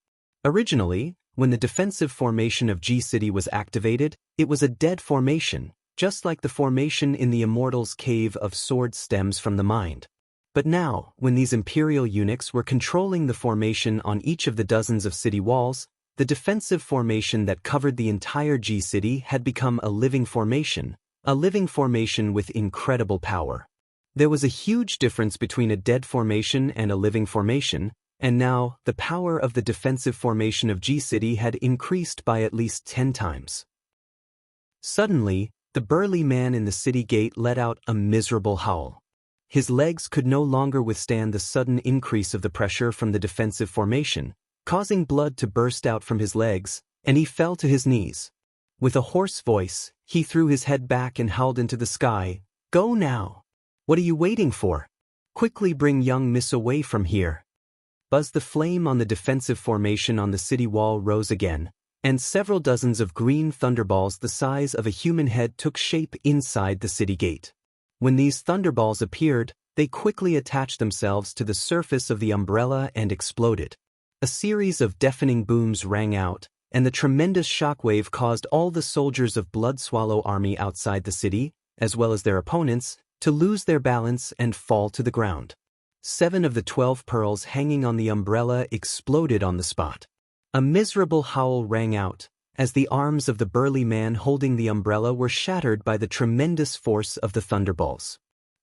Originally, when the defensive formation of G-City was activated, it was a dead formation, just like the formation in the Immortals' Cave of Sword stems from the mind. But now, when these imperial eunuchs were controlling the formation on each of the dozens of city walls, the defensive formation that covered the entire G-City had become a living formation with incredible power. There was a huge difference between a dead formation and a living formation, and now, the power of the defensive formation of G-City had increased by at least 10 times. Suddenly, the burly man in the city gate let out a miserable howl. His legs could no longer withstand the sudden increase of the pressure from the defensive formation, causing blood to burst out from his legs, and he fell to his knees. With a hoarse voice, he threw his head back and howled into the sky, "Go now! What are you waiting for? Quickly bring young miss away from here." Buzz, the flame on the defensive formation on the city wall rose again, and several dozens of green thunderballs the size of a human head took shape inside the city gate. When these thunderballs appeared, they quickly attached themselves to the surface of the umbrella and exploded. A series of deafening booms rang out, and the tremendous shockwave caused all the soldiers of Blood Swallow army outside the city, as well as their opponents, to lose their balance and fall to the ground. 7 of the 12 pearls hanging on the umbrella exploded on the spot. A miserable howl rang out, as the arms of the burly man holding the umbrella were shattered by the tremendous force of the thunderbolts.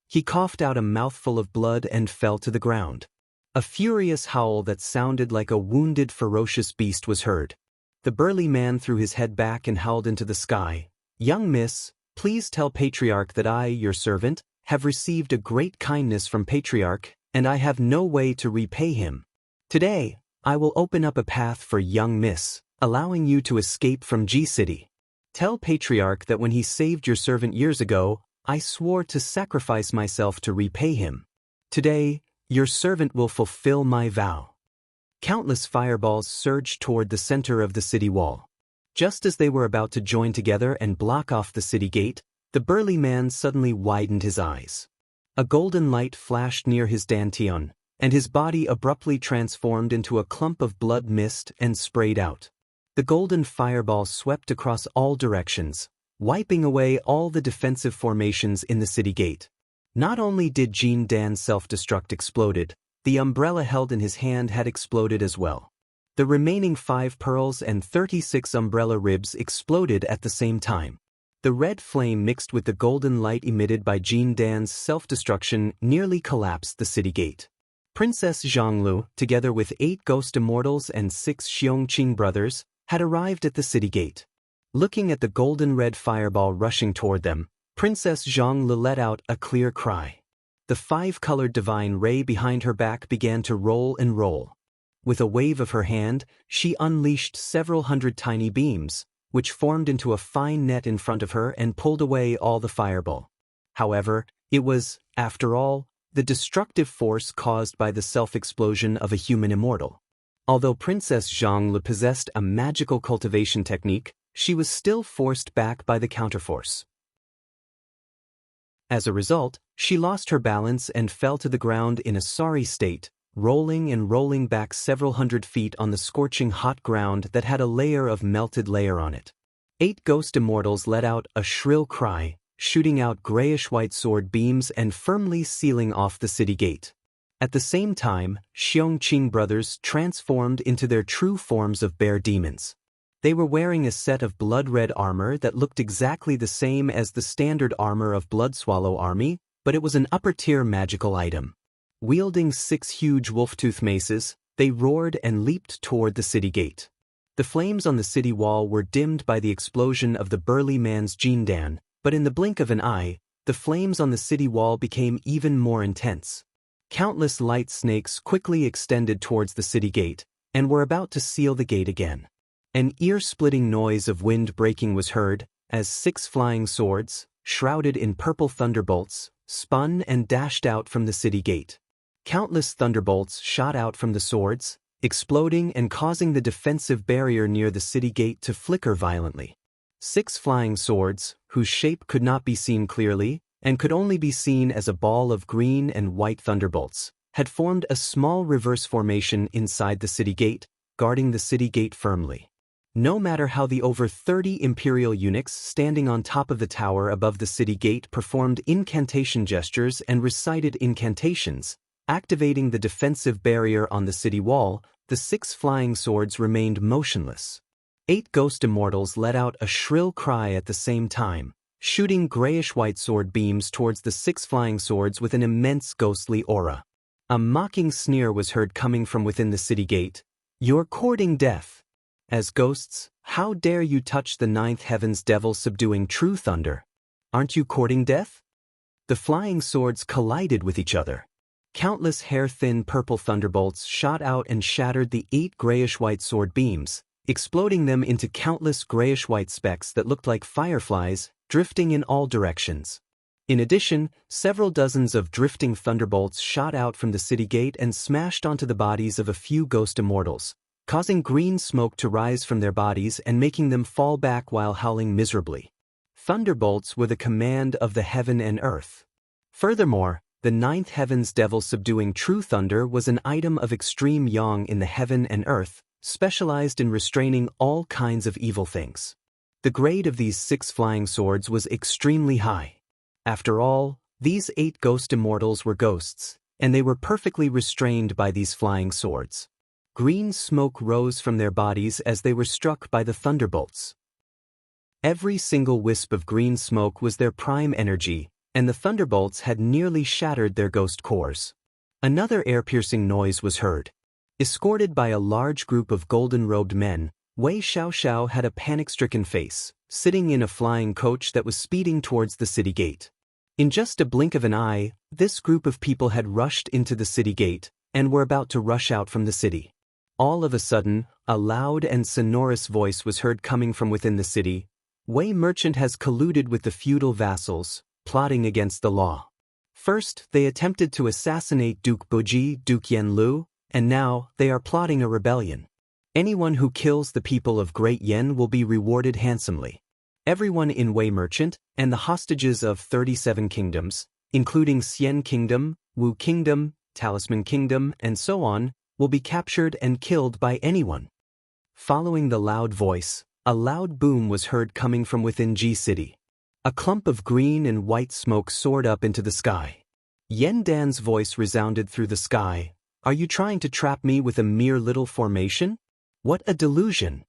He coughed out a mouthful of blood and fell to the ground. A furious howl that sounded like a wounded ferocious beast was heard. The burly man threw his head back and howled into the sky. "Young miss, please tell Patriarch that I, your servant, have received a great kindness from Patriarch, and I have no way to repay him. Today, I will open up a path for young miss, allowing you to escape from G-City. Tell Patriarch that when he saved your servant years ago, I swore to sacrifice myself to repay him. Today, your servant will fulfill my vow." Countless fireballs surged toward the center of the city wall. Just as they were about to join together and block off the city gate, the burly man suddenly widened his eyes. A golden light flashed near his dantian, and his body abruptly transformed into a clump of blood mist and sprayed out. The golden fireball swept across all directions, wiping away all the defensive formations in the city gate. Not only did Jean Dan's self-destruct exploded, the umbrella held in his hand had exploded as well. The remaining 5 pearls and 36 umbrella ribs exploded at the same time. The red flame mixed with the golden light emitted by Jean Dan's self-destruction nearly collapsed the city gate. Princess Zhonglu, together with 8 ghost immortals and 6 Xiongqing brothers, had arrived at the city gate. Looking at the golden red fireball rushing toward them, Princess Zhonglu let out a clear cry. The 5-colored divine ray behind her back began to roll and roll. With a wave of her hand, she unleashed several hundred tiny beams, which formed into a fine net in front of her and pulled away all the fireball. However, it was, after all, the destructive force caused by the self-explosion of a human immortal. Although Princess Zhonglu possessed a magical cultivation technique, she was still forced back by the counterforce. As a result, she lost her balance and fell to the ground in a sorry state, rolling and rolling back several hundred feet on the scorching hot ground that had a layer of melted layer on it. 8 ghost immortals let out a shrill cry, shooting out grayish-white sword beams and firmly sealing off the city gate. At the same time, Xiongqing brothers transformed into their true forms of bear demons. They were wearing a set of blood-red armor that looked exactly the same as the standard armor of Bloodswallow Army, but it was an upper-tier magical item. Wielding 6 huge wolf-tooth maces, they roared and leaped toward the city gate. The flames on the city wall were dimmed by the explosion of the burly man's Jindan, but in the blink of an eye, the flames on the city wall became even more intense. Countless light snakes quickly extended towards the city gate, and were about to seal the gate again. An ear-splitting noise of wind breaking was heard, as 6 flying swords, shrouded in purple thunderbolts, spun and dashed out from the city gate. Countless thunderbolts shot out from the swords, exploding and causing the defensive barrier near the city gate to flicker violently. 6 flying swords, whose shape could not be seen clearly, and could only be seen as a ball of green and white thunderbolts, had formed a small reverse formation inside the city gate, guarding the city gate firmly. No matter how the over 30 imperial eunuchs standing on top of the tower above the city gate performed incantation gestures and recited incantations, activating the defensive barrier on the city wall, the 6 flying swords remained motionless. 8 ghost immortals let out a shrill cry at the same time, shooting grayish-white sword beams towards the 6 flying swords with an immense ghostly aura. A mocking sneer was heard coming from within the city gate. "You're courting death. As ghosts, how dare you touch the 9th heaven's devil-subduing true thunder? Aren't you courting death?" The flying swords collided with each other. Countless hair-thin purple thunderbolts shot out and shattered the 8 grayish-white sword beams, exploding them into countless grayish-white specks that looked like fireflies, drifting in all directions. In addition, several dozens of drifting thunderbolts shot out from the city gate and smashed onto the bodies of a few ghost immortals, causing green smoke to rise from their bodies and making them fall back while howling miserably. Thunderbolts were the command of the heaven and earth. Furthermore, the 9th heaven's devil-subduing true thunder was an item of extreme yang in the heaven and earth, specialized in restraining all kinds of evil things. The grade of these 6 flying swords was extremely high. After all, these 8 ghost immortals were ghosts, and they were perfectly restrained by these flying swords. Green smoke rose from their bodies as they were struck by the thunderbolts. Every single wisp of green smoke was their prime energy, and the thunderbolts had nearly shattered their ghost cores. Another air-piercing noise was heard. Escorted by a large group of golden-robed men, Wei Xiaoxiao had a panic-stricken face, sitting in a flying coach that was speeding towards the city gate. In just a blink of an eye, this group of people had rushed into the city gate, and were about to rush out from the city. All of a sudden, a loud and sonorous voice was heard coming from within the city. Wei merchant has colluded with the feudal vassals, plotting against the law. First, they attempted to assassinate Duke Buji, Duke Yanlu, and now they are plotting a rebellion. Anyone who kills the people of Great Yen will be rewarded handsomely. Everyone in Wei Merchant, and the hostages of 37 kingdoms, including Xian Kingdom, Wu Kingdom, Talisman Kingdom, and so on, will be captured and killed by anyone. Following the loud voice, a loud boom was heard coming from within Ji City. A clump of green and white smoke soared up into the sky. Yen Dan's voice resounded through the sky. Are you trying to trap me with a mere little formation? What a delusion!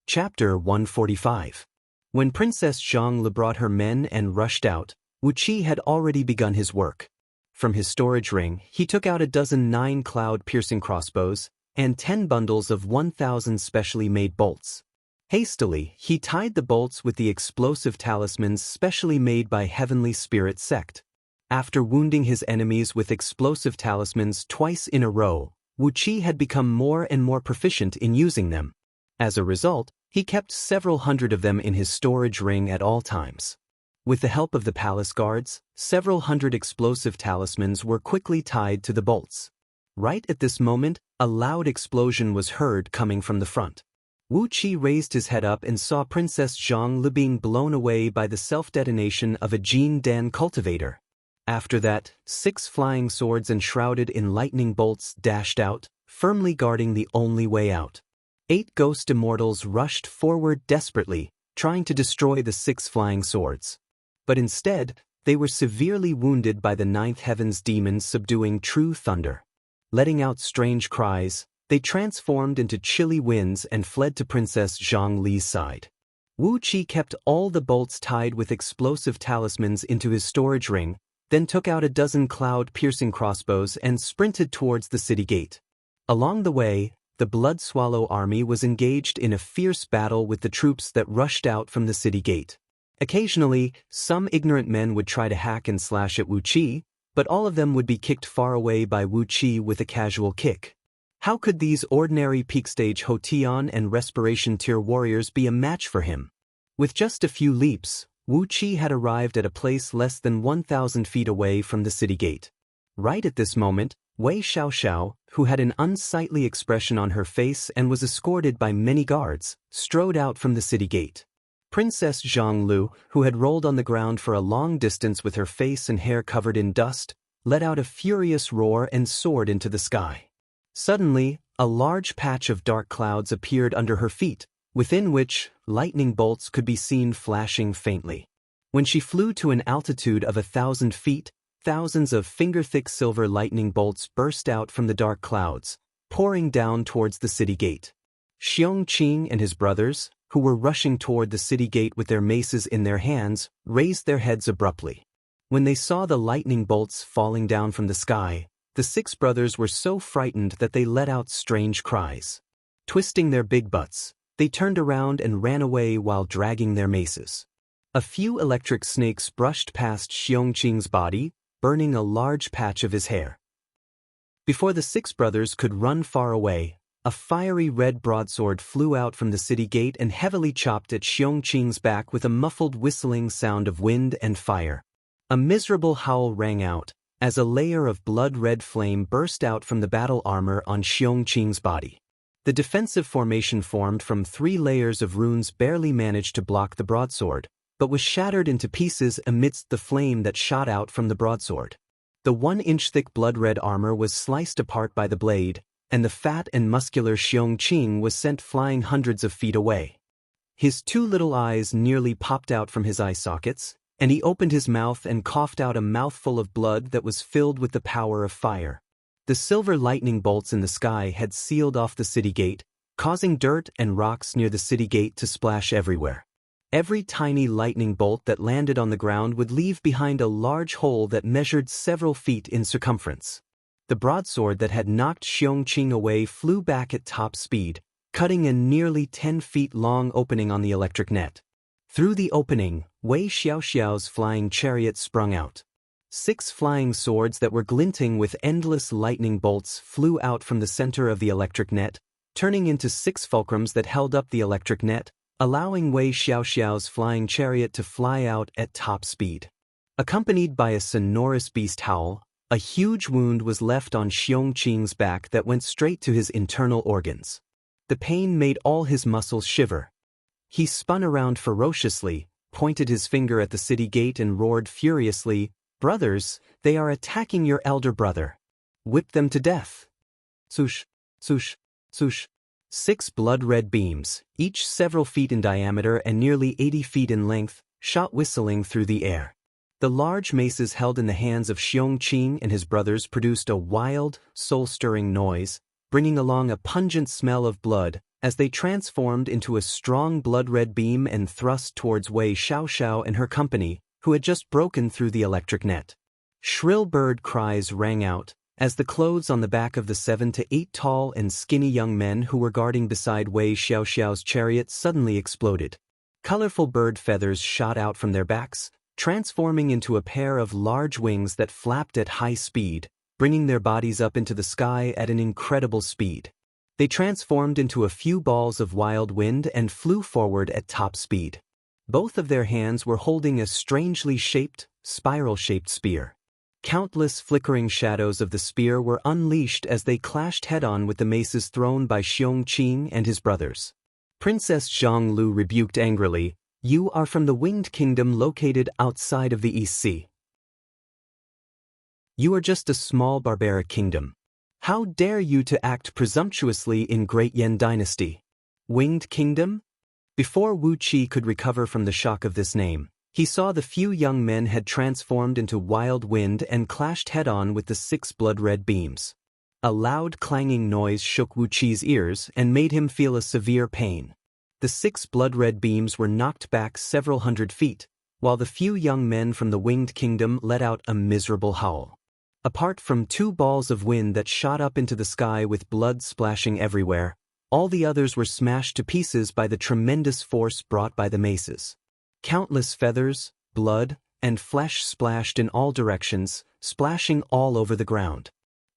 Chapter 145. When Princess Zhang brought her men and rushed out, Wu Qi had already begun his work. From his storage ring, he took out a dozen 9 cloud-piercing crossbows and 10 bundles of 1,000 specially made bolts. Hastily, he tied the bolts with the explosive talismans specially made by Heavenly Spirit Sect. After wounding his enemies with explosive talismans twice in a row, Wu Qi had become more and more proficient in using them. As a result, he kept several hundred of them in his storage ring at all times. With the help of the palace guards, several hundred explosive talismans were quickly tied to the bolts. Right at this moment, a loud explosion was heard coming from the front. Wu Qi raised his head up and saw Princess Zhang being blown away by the self-detonation of a Jin Dan cultivator. After that, 6 flying swords enshrouded in lightning bolts dashed out, firmly guarding the only way out. 8 ghost immortals rushed forward desperately, trying to destroy the 6 flying swords. But instead, they were severely wounded by the 9th heaven's demons subduing true thunder. Letting out strange cries, they transformed into chilly winds and fled to Princess Zhang's side. Wu Qi kept all the bolts tied with explosive talismans into his storage ring, then took out a dozen cloud-piercing crossbows and sprinted towards the city gate. Along the way, the Blood Swallow army was engaged in a fierce battle with the troops that rushed out from the city gate. Occasionally, some ignorant men would try to hack and slash at Wu Qi, but all of them would be kicked far away by Wu Qi with a casual kick. How could these ordinary peak-stage Hotian and Respiration Tier warriors be a match for him? With just a few leaps, Wu Qi had arrived at a place less than 1,000 feet away from the city gate. Right at this moment, Wei Xiaoxiao, who had an unsightly expression on her face and was escorted by many guards, strode out from the city gate. Princess Zhang, who had rolled on the ground for a long distance with her face and hair covered in dust, let out a furious roar and soared into the sky. Suddenly, a large patch of dark clouds appeared under her feet, within which lightning bolts could be seen flashing faintly. When she flew to an altitude of 1,000 feet, thousands of finger-thick silver lightning bolts burst out from the dark clouds, pouring down towards the city gate. Xiong Qing and his brothers, who were rushing toward the city gate with their maces in their hands, raised their heads abruptly. When they saw the lightning bolts falling down from the sky, the 6 brothers were so frightened that they let out strange cries. Twisting their big butts, they turned around and ran away while dragging their maces. A few electric snakes brushed past Xiong Qing's body, burning a large patch of his hair. Before the 6 brothers could run far away, a fiery red broadsword flew out from the city gate and heavily chopped at Xiong Qing's back with a muffled whistling sound of wind and fire. A miserable howl rang out, as a layer of blood-red flame burst out from the battle armor on Xiong Qing's body. The defensive formation formed from 3 layers of runes barely managed to block the broadsword, but was shattered into pieces amidst the flame that shot out from the broadsword. The 1-inch-thick blood-red armor was sliced apart by the blade, and the fat and muscular Xiong Qing was sent flying hundreds of feet away. His 2 little eyes nearly popped out from his eye sockets, and he opened his mouth and coughed out a mouthful of blood that was filled with the power of fire. The silver lightning bolts in the sky had sealed off the city gate, causing dirt and rocks near the city gate to splash everywhere. Every tiny lightning bolt that landed on the ground would leave behind a large hole that measured several feet in circumference. The broadsword that had knocked Xiongqing away flew back at top speed, cutting a nearly 10 feet long opening on the electric net. Through the opening, Wei Xiaoxiao's flying chariot sprung out. 6 flying swords that were glinting with endless lightning bolts flew out from the center of the electric net, turning into 6 fulcrums that held up the electric net, allowing Wei Xiaoxiao's flying chariot to fly out at top speed. Accompanied by a sonorous beast howl, a huge wound was left on Xiongqing's back that went straight to his internal organs. The pain made all his muscles shiver. He spun around ferociously, pointed his finger at the city gate and roared furiously, "Brothers, they are attacking your elder brother. Whip them to death." Swoosh, swoosh, swoosh. 6 blood-red beams, each several feet in diameter and nearly 80 feet in length, shot whistling through the air. The large maces held in the hands of Xiongqing and his brothers produced a wild, soul-stirring noise, bringing along a pungent smell of blood as they transformed into a strong blood-red beam and thrust towards Wei Xiaoxiao and her company, who had just broken through the electric net. Shrill bird cries rang out as the clothes on the back of the 7 to 8 tall and skinny young men who were guarding beside Wei Xiaoxiao's chariot suddenly exploded. Colorful bird feathers shot out from their backs, transforming into a pair of large wings that flapped at high speed, bringing their bodies up into the sky at an incredible speed. They transformed into a few balls of wild wind and flew forward at top speed. Both of their hands were holding a strangely shaped, spiral-shaped spear. Countless flickering shadows of the spear were unleashed as they clashed head-on with the maces thrown by Xiongqing and his brothers. Princess Zhang rebuked angrily, "You are from the Winged Kingdom located outside of the East Sea. You are just a small barbaric kingdom. How dare you to act presumptuously in Great Yan Dynasty? Winged Kingdom?" Before Wu Qi could recover from the shock of this name, he saw the few young men had transformed into wild wind and clashed head-on with the 6 blood-red beams. A loud clanging noise shook Wu Qi's ears and made him feel a severe pain. The 6 blood-red beams were knocked back several hundred feet, while the few young men from the Winged Kingdom let out a miserable howl. Apart from 2 balls of wind that shot up into the sky with blood splashing everywhere, all the others were smashed to pieces by the tremendous force brought by the maces. Countless feathers, blood, and flesh splashed in all directions, splashing all over the ground.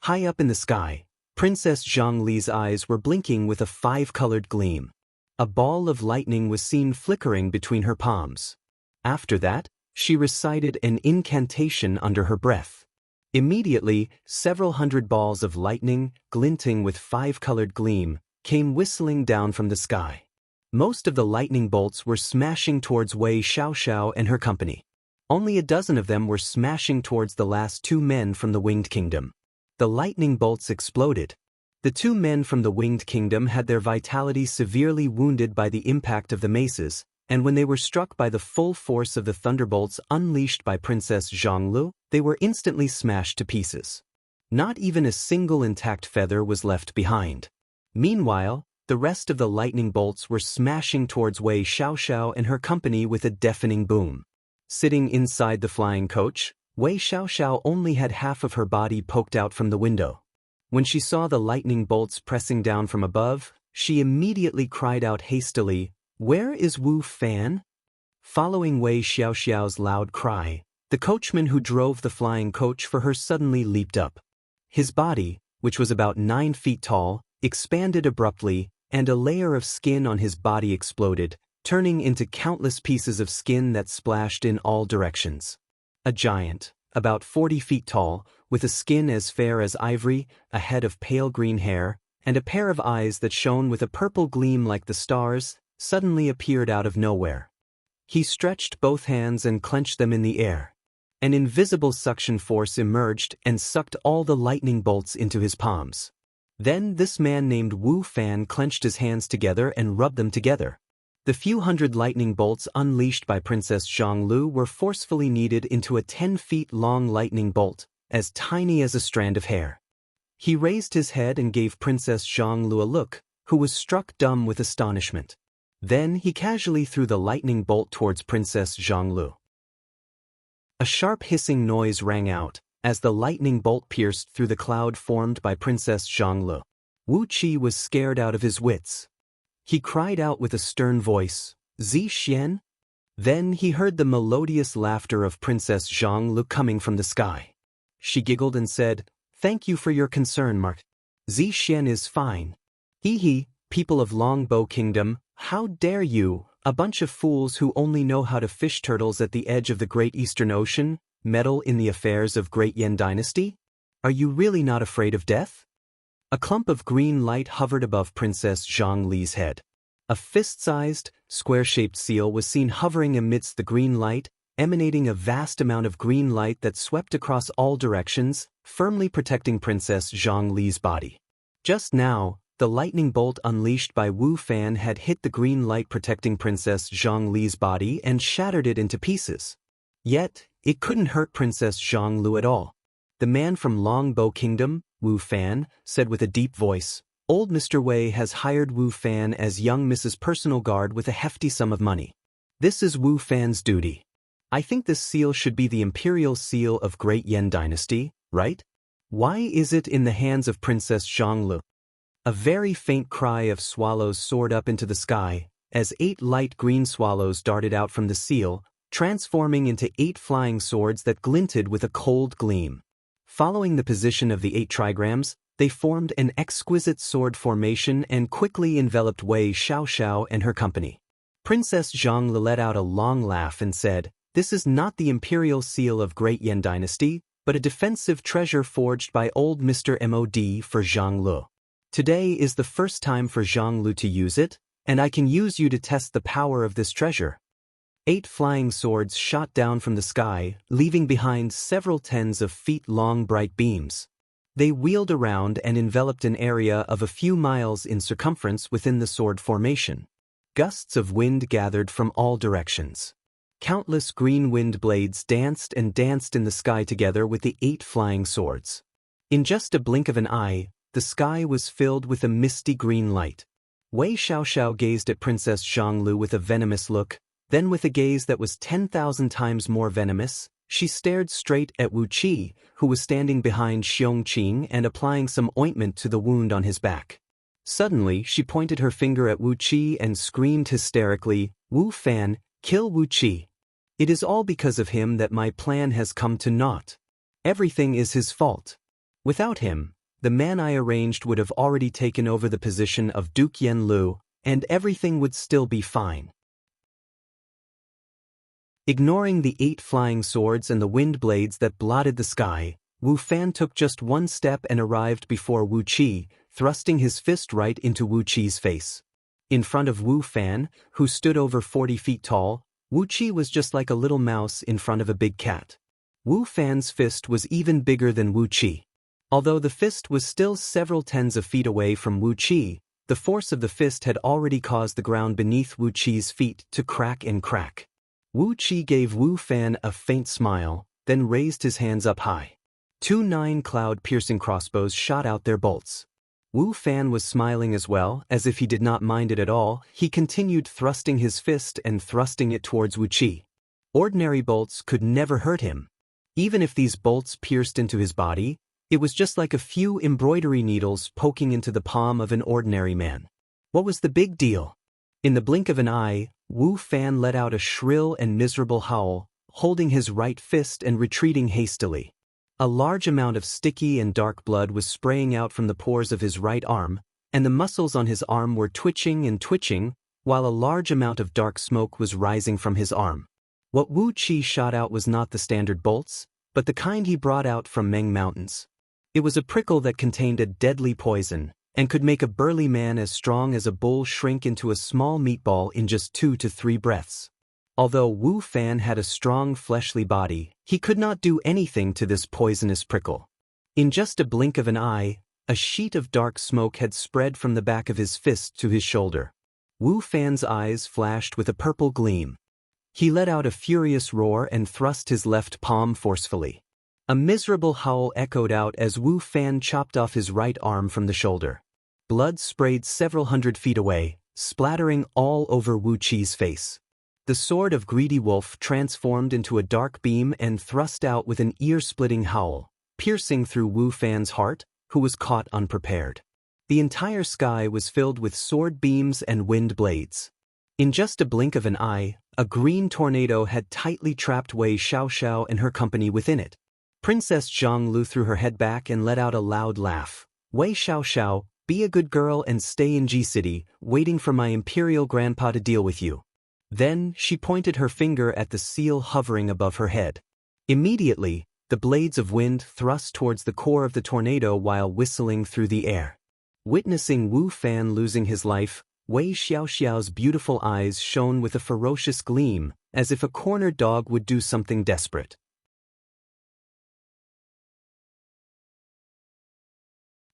High up in the sky, Princess Zhongli's eyes were blinking with a 5-colored gleam. A ball of lightning was seen flickering between her palms. After that, she recited an incantation under her breath. Immediately, several hundred balls of lightning, glinting with 5-colored gleam, came whistling down from the sky. Most of the lightning bolts were smashing towards Wei Xiaoxiao and her company. Only a dozen of them were smashing towards the last 2 men from the Winged Kingdom. The lightning bolts exploded. The 2 men from the Winged Kingdom had their vitality severely wounded by the impact of the maces, and when they were struck by the full force of the thunderbolts unleashed by Princess Zhanglu, they were instantly smashed to pieces. Not even a single intact feather was left behind. Meanwhile, the rest of the lightning bolts were smashing towards Wei Xiaoxiao and her company with a deafening boom. Sitting inside the flying coach, Wei Xiaoxiao only had half of her body poked out from the window. When she saw the lightning bolts pressing down from above, she immediately cried out hastily, "Where is Wu Fan?" Following Wei Xiaoxiao's loud cry, the coachman who drove the flying coach for her suddenly leaped up. His body, which was about 9 feet tall, expanded abruptly, and a layer of skin on his body exploded, turning into countless pieces of skin that splashed in all directions. A giant, about 40 feet tall, with a skin as fair as ivory, a head of pale green hair, and a pair of eyes that shone with a purple gleam like the stars, suddenly appeared out of nowhere. He stretched both hands and clenched them in the air. An invisible suction force emerged and sucked all the lightning bolts into his palms. Then this man named Wu Fan clenched his hands together and rubbed them together. The few hundred lightning bolts unleashed by Princess Zhonglu were forcefully kneaded into a 10-feet-long lightning bolt, as tiny as a strand of hair. He raised his head and gave Princess Zhonglu a look, who was struck dumb with astonishment. Then he casually threw the lightning bolt towards Princess Zhonglu. A sharp hissing noise rang out, as the lightning bolt pierced through the cloud formed by Princess Zhonglu. Wu Qi was scared out of his wits. He cried out with a stern voice, "Zi Xian?" Then he heard the melodious laughter of Princess Zhonglu coming from the sky. She giggled and said, "Thank you for your concern, Mark. Zi Xian is fine." Hee, people of Longbow Kingdom, how dare you, a bunch of fools who only know how to fish turtles at the edge of the Great Eastern Ocean, meddle in the affairs of Great Yan Dynasty? Are you really not afraid of death? A clump of green light hovered above Princess Zhongli's head. A fist-sized, square-shaped seal was seen hovering amidst the green light, emanating a vast amount of green light that swept across all directions, firmly protecting Princess Zhongli's body. Just now, the lightning bolt unleashed by Wu Fan had hit the green light protecting Princess Zhongli's body and shattered it into pieces. Yet, it couldn't hurt Princess Zhonglu at all. The man from Longbow Kingdom, Wu Fan, said with a deep voice, "Old Mr. Wei has hired Wu Fan as young Mrs. Personal Guard with a hefty sum of money. This is Wu Fan's duty. I think this seal should be the imperial seal of Great Yan Dynasty, right? Why is it in the hands of Princess Zhonglu?" A very faint cry of swallows soared up into the sky, as 8 light green swallows darted out from the seal, transforming into 8 flying swords that glinted with a cold gleam. Following the position of the 8 trigrams, they formed an exquisite sword formation and quickly enveloped Wei Xiaoxiao and her company. Princess Zhonglu let out a long laugh and said, "This is not the imperial seal of Great Yan Dynasty, but a defensive treasure forged by old Mr. Mod for Zhonglu. Today is the first time for Zhonglu to use it, and I can use you to test the power of this treasure." 8 flying swords shot down from the sky, leaving behind several tens of feet-long bright beams. They wheeled around and enveloped an area of a few miles in circumference within the sword formation. Gusts of wind gathered from all directions. Countless green wind blades danced and danced in the sky together with the 8 flying swords. In just a blink of an eye, the sky was filled with a misty green light. Wei Xiaoxiao gazed at Princess Zhonglu with a venomous look. Then with a gaze that was 10,000 times more venomous, she stared straight at Wu Qi, who was standing behind Xiong Qing and applying some ointment to the wound on his back. Suddenly, she pointed her finger at Wu Qi and screamed hysterically, "Wu Fan, kill Wu Qi. It is all because of him that my plan has come to naught. Everything is his fault. Without him, the man I arranged would have already taken over the position of Duke Yanlu, and everything would still be fine." Ignoring the 8 flying swords and the wind blades that blotted the sky, Wu Fan took just one step and arrived before Wu Qi, thrusting his fist right into Wu Qi's face. In front of Wu Fan, who stood over 40 feet tall, Wu Qi was just like a little mouse in front of a big cat. Wu Fan's fist was even bigger than Wu Qi. Although the fist was still several tens of feet away from Wu Qi, the force of the fist had already caused the ground beneath Wu Qi's feet to crack and crack. Wu Qi gave Wu Fan a faint smile, then raised his hands up high. 2 9-cloud-piercing crossbows shot out their bolts. Wu Fan was smiling as well, as if he did not mind it at all. He continued thrusting his fist and thrusting it towards Wu Qi. Ordinary bolts could never hurt him. Even if these bolts pierced into his body, it was just like a few embroidery needles poking into the palm of an ordinary man. What was the big deal? In the blink of an eye, Wu Fan let out a shrill and miserable howl, holding his right fist and retreating hastily. A large amount of sticky and dark blood was spraying out from the pores of his right arm, and the muscles on his arm were twitching and twitching, while a large amount of dark smoke was rising from his arm. What Wu Qi shot out was not the standard bolts, but the kind he brought out from Meng Mountains. It was a prickle that contained a deadly poison, and could make a burly man as strong as a bull shrink into a small meatball in just 2 to 3 breaths. Although Wu Fan had a strong fleshly body, he could not do anything to this poisonous prickle. In just a blink of an eye, a sheet of dark smoke had spread from the back of his fist to his shoulder. Wu Fan's eyes flashed with a purple gleam. He let out a furious roar and thrust his left palm forcefully. A miserable howl echoed out as Wu Fan chopped off his right arm from the shoulder. Blood sprayed several hundred feet away, splattering all over Wu Qi's face. The sword of Greedy Wolf transformed into a dark beam and thrust out with an ear-splitting howl, piercing through Wu Fan's heart, who was caught unprepared. The entire sky was filled with sword beams and wind blades. In just a blink of an eye, a green tornado had tightly trapped Wei Xiaoxiao and her company within it. Princess Zhang threw her head back and let out a loud laugh. Wei Xiaoxiao, be a good girl and stay in Ji City, waiting for my imperial grandpa to deal with you. Then, she pointed her finger at the seal hovering above her head. Immediately, the blades of wind thrust towards the core of the tornado while whistling through the air. Witnessing Wu Fan losing his life, Wei Xiaoxiao's beautiful eyes shone with a ferocious gleam, as if a cornered dog would do something desperate.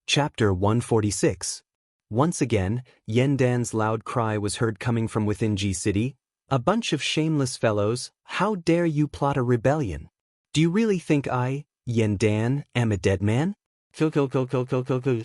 Chapter 146. Once again, Yan Dan's loud cry was heard coming from within Ji City. A bunch of shameless fellows, how dare you plot a rebellion? Do you really think I, Yan Dan, am a dead man? Kill, kill, kill, kill, kill, kill, kill.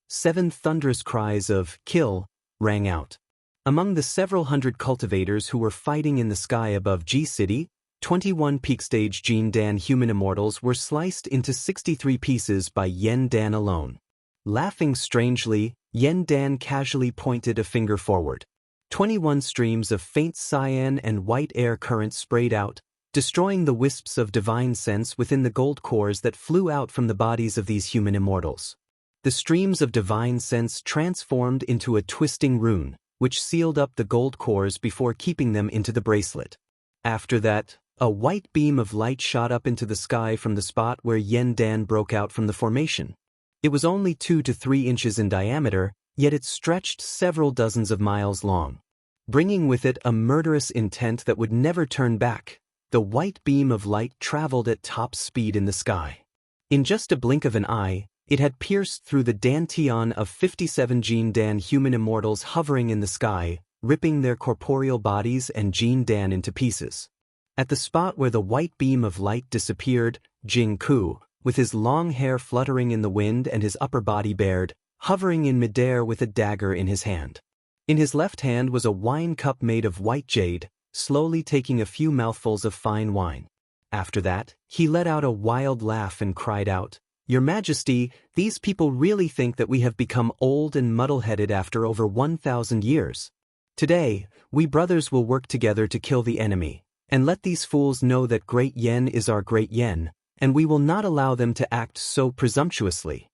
7 thunderous cries of kill rang out. Among the several hundred cultivators who were fighting in the sky above Ji City, 21 peak-stage Jin Dan human immortals were sliced into 63 pieces by Yan Dan alone. Laughing strangely, Yan Dan casually pointed a finger forward. 21 streams of faint cyan and white air currents sprayed out, destroying the wisps of divine sense within the gold cores that flew out from the bodies of these human immortals. The streams of divine sense transformed into a twisting rune, which sealed up the gold cores before keeping them into the bracelet. After that, a white beam of light shot up into the sky from the spot where Yan Dan broke out from the formation. It was only 2 to 3 inches in diameter, yet it stretched several dozens of miles long. Bringing with it a murderous intent that would never turn back, the white beam of light traveled at top speed in the sky. In just a blink of an eye, it had pierced through the dantian of 57 Jin Dan human immortals hovering in the sky, ripping their corporeal bodies and Jin Dan into pieces. At the spot where the white beam of light disappeared, Jing Ku, with his long hair fluttering in the wind and his upper body bared, hovering in midair with a dagger in his hand. In his left hand was a wine cup made of white jade, slowly taking a few mouthfuls of fine wine. After that, he let out a wild laugh and cried out, "Your Majesty, these people really think that we have become old and muddle-headed after over 1,000 years. Today, we brothers will work together to kill the enemy, and let these fools know that Great Yen is our Great Yen, and we will not allow them to act so presumptuously."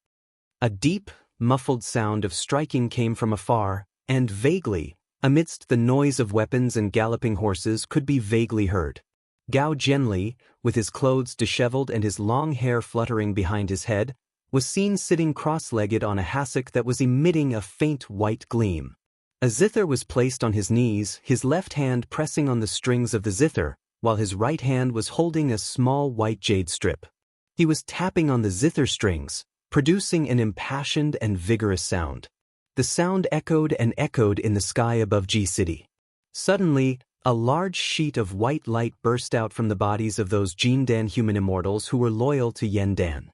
A deep, muffled sound of striking came from afar, and vaguely, amidst the noise of weapons and galloping horses, could be vaguely heard. Gao Jianli, with his clothes disheveled and his long hair fluttering behind his head, was seen sitting cross-legged on a hassock that was emitting a faint white gleam. A zither was placed on his knees, his left hand pressing on the strings of the zither, while his right hand was holding a small white jade strip. He was tapping on the zither strings, producing an impassioned and vigorous sound. The sound echoed and echoed in the sky above Ji City. Suddenly, a large sheet of white light burst out from the bodies of those Jin Dan human immortals who were loyal to Yan Dan.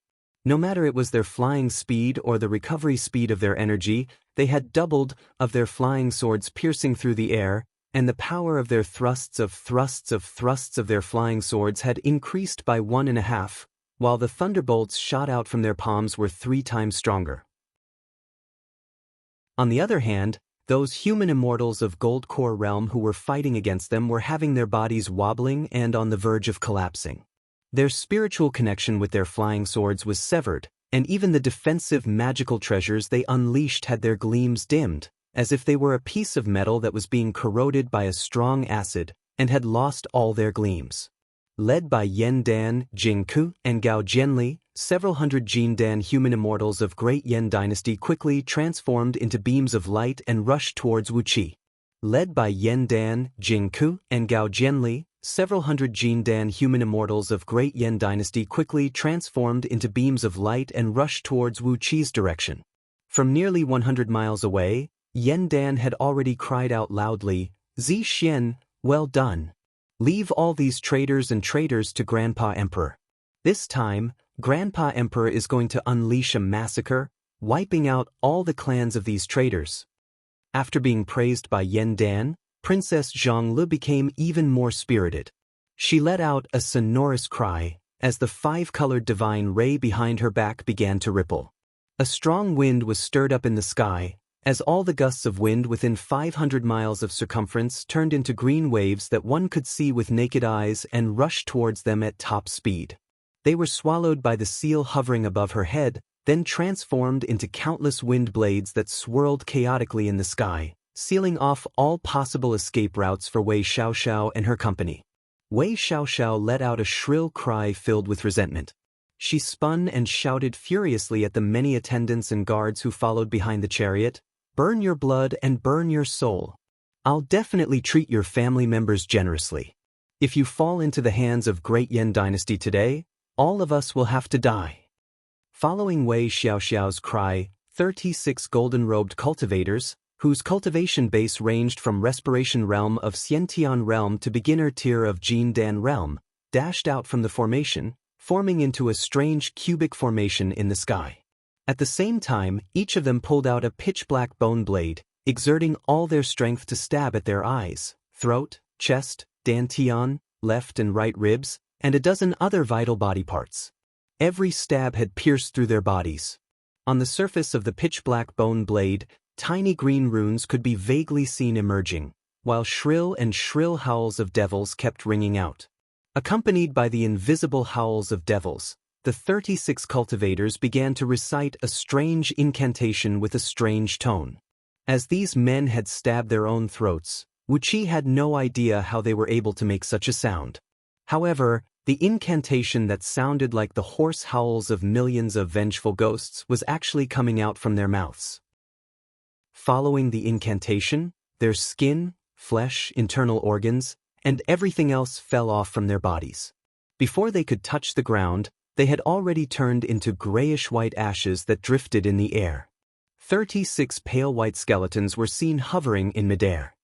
No matter it was their flying speed or the recovery speed of their energy, they had doubled of their flying swords piercing through the air, and the power of their thrusts of their flying swords had increased by 1.5, while the thunderbolts shot out from their palms were 3 times stronger. On the other hand, those human immortals of Gold Core Realm who were fighting against them were having their bodies wobbling and on the verge of collapsing. Their spiritual connection with their flying swords was severed, and even the defensive magical treasures they unleashed had their gleams dimmed, as if they were a piece of metal that was being corroded by a strong acid and had lost all their gleams. Led by Yan Dan, Jing Ku, and Gao Jianli, several hundred Jin Dan human immortals of Great Yen Dynasty quickly transformed into beams of light and rushed towards Wu Qi. Led by Yan Dan, Jing Ku, and Gao Jianli, several hundred Jin Dan human immortals of Great Yen Dynasty quickly transformed into beams of light and rushed towards Wu Qi's direction. From nearly 100 miles away, Yen Dan had already cried out loudly, "Zi Xian, well done. Leave all these traitors and traitors to Grandpa Emperor. This time, Grandpa Emperor is going to unleash a massacre, wiping out all the clans of these traitors." After being praised by Yen Dan, Princess Zhongli became even more spirited. She let out a sonorous cry as the five-colored divine ray behind her back began to ripple. A strong wind was stirred up in the sky, as all the gusts of wind within 500 miles of circumference turned into green waves that one could see with naked eyes and rushed towards them at top speed. They were swallowed by the seal hovering above her head, then transformed into countless wind blades that swirled chaotically in the sky, sealing off all possible escape routes for Wei Xiaoxiao and her company. Wei Xiaoxiao let out a shrill cry filled with resentment. She spun and shouted furiously at the many attendants and guards who followed behind the chariot, "Burn your blood and burn your soul. I'll definitely treat your family members generously. If you fall into the hands of Great Yen Dynasty today, all of us will have to die." Following Wei Xiaoxiao's cry, 36 golden-robed cultivators, whose cultivation base ranged from Respiration Realm of Xiantian Realm to beginner tier of Jin Dan Realm, dashed out from the formation, forming into a strange cubic formation in the sky. At the same time, each of them pulled out a pitch-black bone blade, exerting all their strength to stab at their eyes, throat, chest, dantian, left and right ribs, and a dozen other vital body parts. Every stab had pierced through their bodies. On the surface of the pitch-black bone blade, tiny green runes could be vaguely seen emerging, while shrill howls of devils kept ringing out. Accompanied by the invisible howls of devils, the 36 cultivators began to recite a strange incantation with a strange tone. As these men had stabbed their own throats, Wuqi had no idea how they were able to make such a sound. However, the incantation that sounded like the hoarse howls of millions of vengeful ghosts was actually coming out from their mouths. Following the incantation, their skin, flesh, internal organs, and everything else fell off from their bodies. Before they could touch the ground, they had already turned into grayish-white ashes that drifted in the air. 36 pale white skeletons were seen hovering in midair.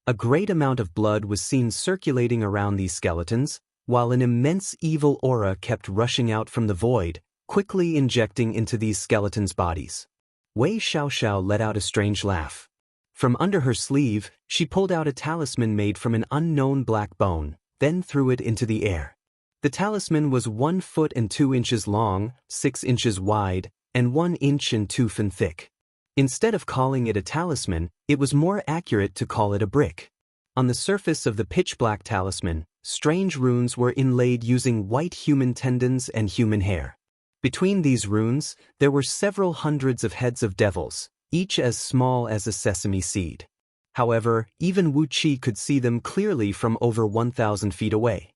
A great amount of blood was seen circulating around these skeletons, while an immense evil aura kept rushing out from the void, quickly injecting into these skeletons' bodies. Wei Xiaoxiao let out a strange laugh. From under her sleeve, she pulled out a talisman made from an unknown black bone, then threw it into the air. The talisman was 1 foot and 2 inches long, 6 inches wide, and 1 inch and 2 feet thick. Instead of calling it a talisman, it was more accurate to call it a brick. On the surface of the pitch-black talisman, strange runes were inlaid using white human tendons and human hair. Between these runes, there were several hundreds of heads of devils, each as small as a sesame seed. However, even Wuqi could see them clearly from over 1,000 feet away.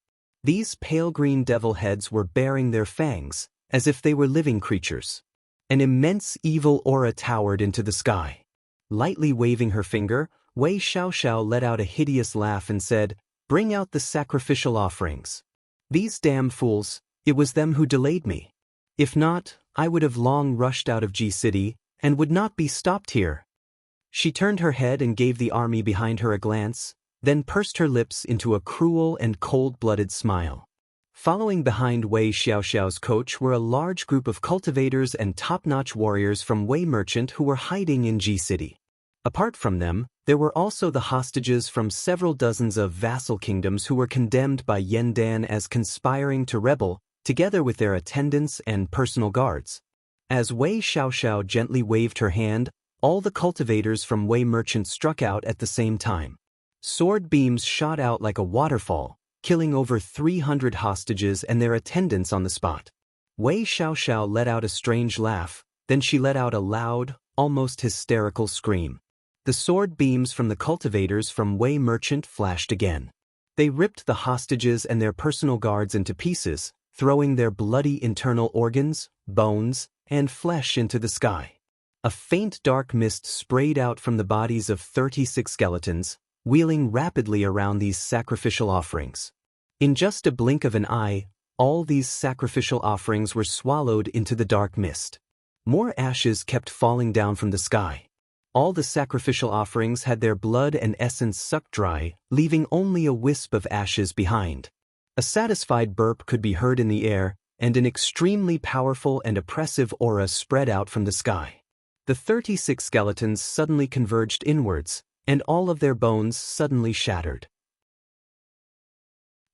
These pale green devil heads were baring their fangs, as if they were living creatures. An immense evil aura towered into the sky. Lightly waving her finger, Wei Xiaoxiao let out a hideous laugh and said, "Bring out the sacrificial offerings. These damn fools, it was them who delayed me. If not, I would have long rushed out of G City, and would not be stopped here." She turned her head and gave the army behind her a glance, then pursed her lips into a cruel and cold-blooded smile. Following behind Wei Xiaoxiao's coach were a large group of cultivators and top-notch warriors from Wei Merchant who were hiding in G City. Apart from them, there were also the hostages from several dozens of vassal kingdoms who were condemned by Yen Dan as conspiring to rebel, together with their attendants and personal guards. As Wei Xiaoxiao gently waved her hand, all the cultivators from Wei Merchant struck out at the same time. Sword beams shot out like a waterfall, killing over 300 hostages and their attendants on the spot. Wei Xiaoxiao let out a strange laugh, then she let out a loud, almost hysterical scream. The sword beams from the cultivators from Wei Merchant flashed again. They ripped the hostages and their personal guards into pieces, throwing their bloody internal organs, bones, and flesh into the sky. A faint dark mist sprayed out from the bodies of 36 skeletons, wheeling rapidly around these sacrificial offerings. In just a blink of an eye, all these sacrificial offerings were swallowed into the dark mist. More ashes kept falling down from the sky. All the sacrificial offerings had their blood and essence sucked dry, leaving only a wisp of ashes behind. A satisfied burp could be heard in the air, and an extremely powerful and oppressive aura spread out from the sky. The 36 skeletons suddenly converged inwards, and all of their bones suddenly shattered.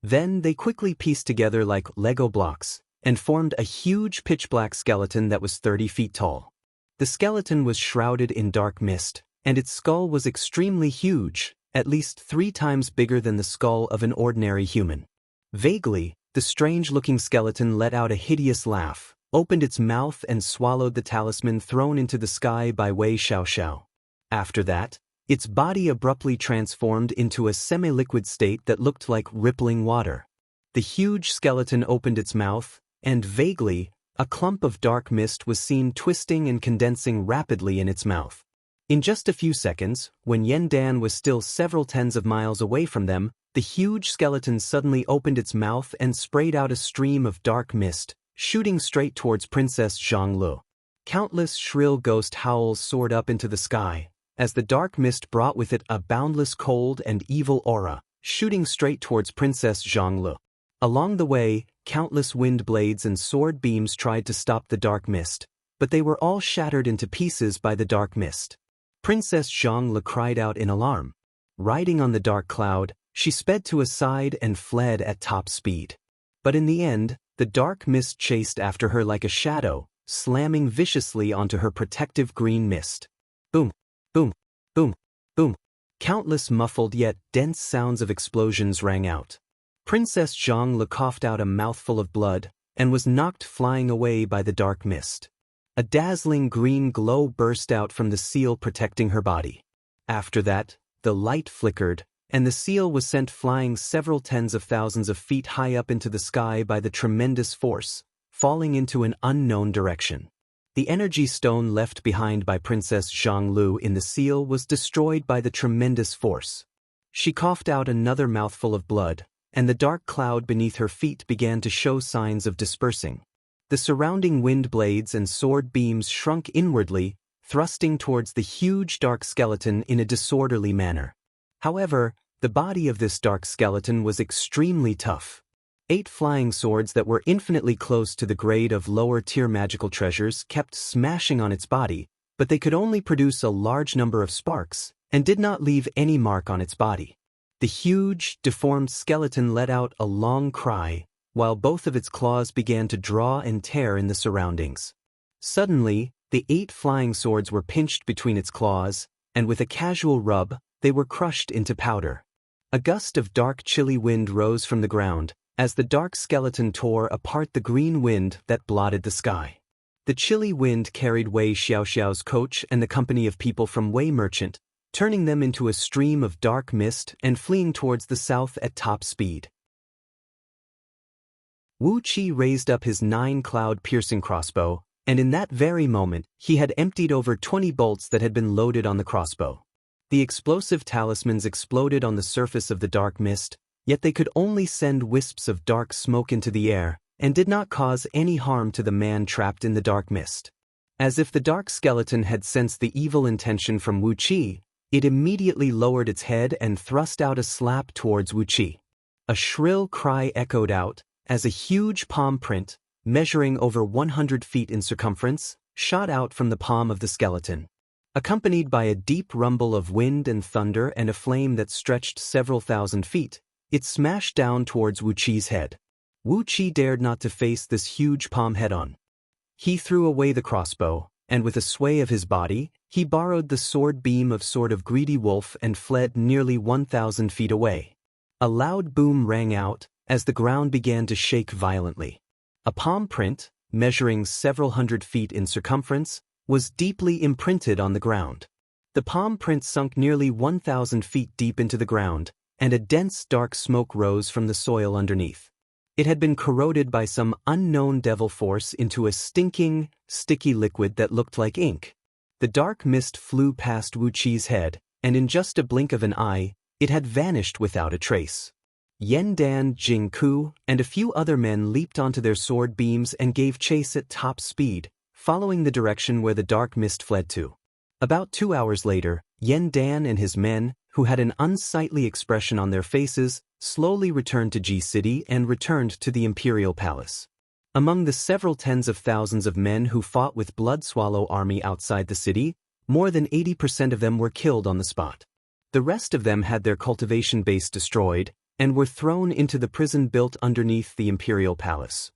Then they quickly pieced together like Lego blocks, and formed a huge pitch-black skeleton that was 30 feet tall. The skeleton was shrouded in dark mist, and its skull was extremely huge, at least 3 times bigger than the skull of an ordinary human. Vaguely, the strange-looking skeleton let out a hideous laugh, opened its mouth and swallowed the talisman thrown into the sky by Wei Xiaoxiao. After that, its body abruptly transformed into a semi-liquid state that looked like rippling water. The huge skeleton opened its mouth, and vaguely, a clump of dark mist was seen twisting and condensing rapidly in its mouth. In just a few seconds, when Yen Dan was still several tens of miles away from them, the huge skeleton suddenly opened its mouth and sprayed out a stream of dark mist, shooting straight towards Princess Zhanglu. Countless shrill ghost howls soared up into the sky, as the dark mist brought with it a boundless cold and evil aura, shooting straight towards Princess Zhanglu. Along the way, countless wind blades and sword beams tried to stop the dark mist, but they were all shattered into pieces by the dark mist. Princess Zhanglu cried out in alarm. Riding on the dark cloud, she sped to a side and fled at top speed. But in the end, the dark mist chased after her like a shadow, slamming viciously onto her protective green mist. Boom, boom, boom, boom. Countless muffled yet dense sounds of explosions rang out. Princess Zhanglu coughed out a mouthful of blood and was knocked flying away by the dark mist. A dazzling green glow burst out from the seal protecting her body. After that, the light flickered, and the seal was sent flying several tens of thousands of feet high up into the sky by the tremendous force, falling into an unknown direction. The energy stone left behind by Princess Zhanglu in the seal was destroyed by the tremendous force. She coughed out another mouthful of blood, and the dark cloud beneath her feet began to show signs of dispersing. The surrounding wind blades and sword beams shrunk inwardly, thrusting towards the huge dark skeleton in a disorderly manner. However, the body of this dark skeleton was extremely tough. 8 flying swords that were infinitely close to the grade of lower-tier magical treasures kept smashing on its body, but they could only produce a large number of sparks, and did not leave any mark on its body. The huge, deformed skeleton let out a long cry, while both of its claws began to draw and tear in the surroundings. Suddenly, the 8 flying swords were pinched between its claws, and with a casual rub, they were crushed into powder. A gust of dark chilly wind rose from the ground, as the dark skeleton tore apart the green wind that blotted the sky. The chilly wind carried Wei Xiaoxiao's coach and the company of people from Wei Merchant, turning them into a stream of dark mist and fleeing towards the south at top speed. Wu Qi raised up his 9-cloud piercing crossbow, and in that very moment, he had emptied over 20 bolts that had been loaded on the crossbow. The explosive talismans exploded on the surface of the dark mist, yet they could only send wisps of dark smoke into the air, and did not cause any harm to the man trapped in the dark mist. As if the dark skeleton had sensed the evil intention from Wu Qi, it immediately lowered its head and thrust out a slap towards Wu Qi. A shrill cry echoed out, as a huge palm print, measuring over 100 feet in circumference, shot out from the palm of the skeleton. Accompanied by a deep rumble of wind and thunder and a flame that stretched several thousand feet, it smashed down towards Wu Qi's head. Wu Qi dared not to face this huge palm head-on. He threw away the crossbow, and with a sway of his body, he borrowed the sword beam of Sword of Greedy Wolf and fled nearly 1,000 feet away. A loud boom rang out, as the ground began to shake violently. A palm print, measuring several hundred feet in circumference, was deeply imprinted on the ground. The palm print sunk nearly 1,000 feet deep into the ground, and a dense dark smoke rose from the soil underneath. It had been corroded by some unknown devil force into a stinking, sticky liquid that looked like ink. The dark mist flew past Wu Qi's head, and in just a blink of an eye, it had vanished without a trace. Yen Dan, Jing Ku, and a few other men leaped onto their sword beams and gave chase at top speed, following the direction where the dark mist fled to. About 2 hours later, Yen Dan and his men, who had an unsightly expression on their faces, slowly returned to Ji City and returned to the imperial palace. Among the several tens of thousands of men who fought with Blood Swallow army outside the city, more than 80% of them were killed on the spot. The rest of them had their cultivation base destroyed and were thrown into the prison built underneath the imperial palace.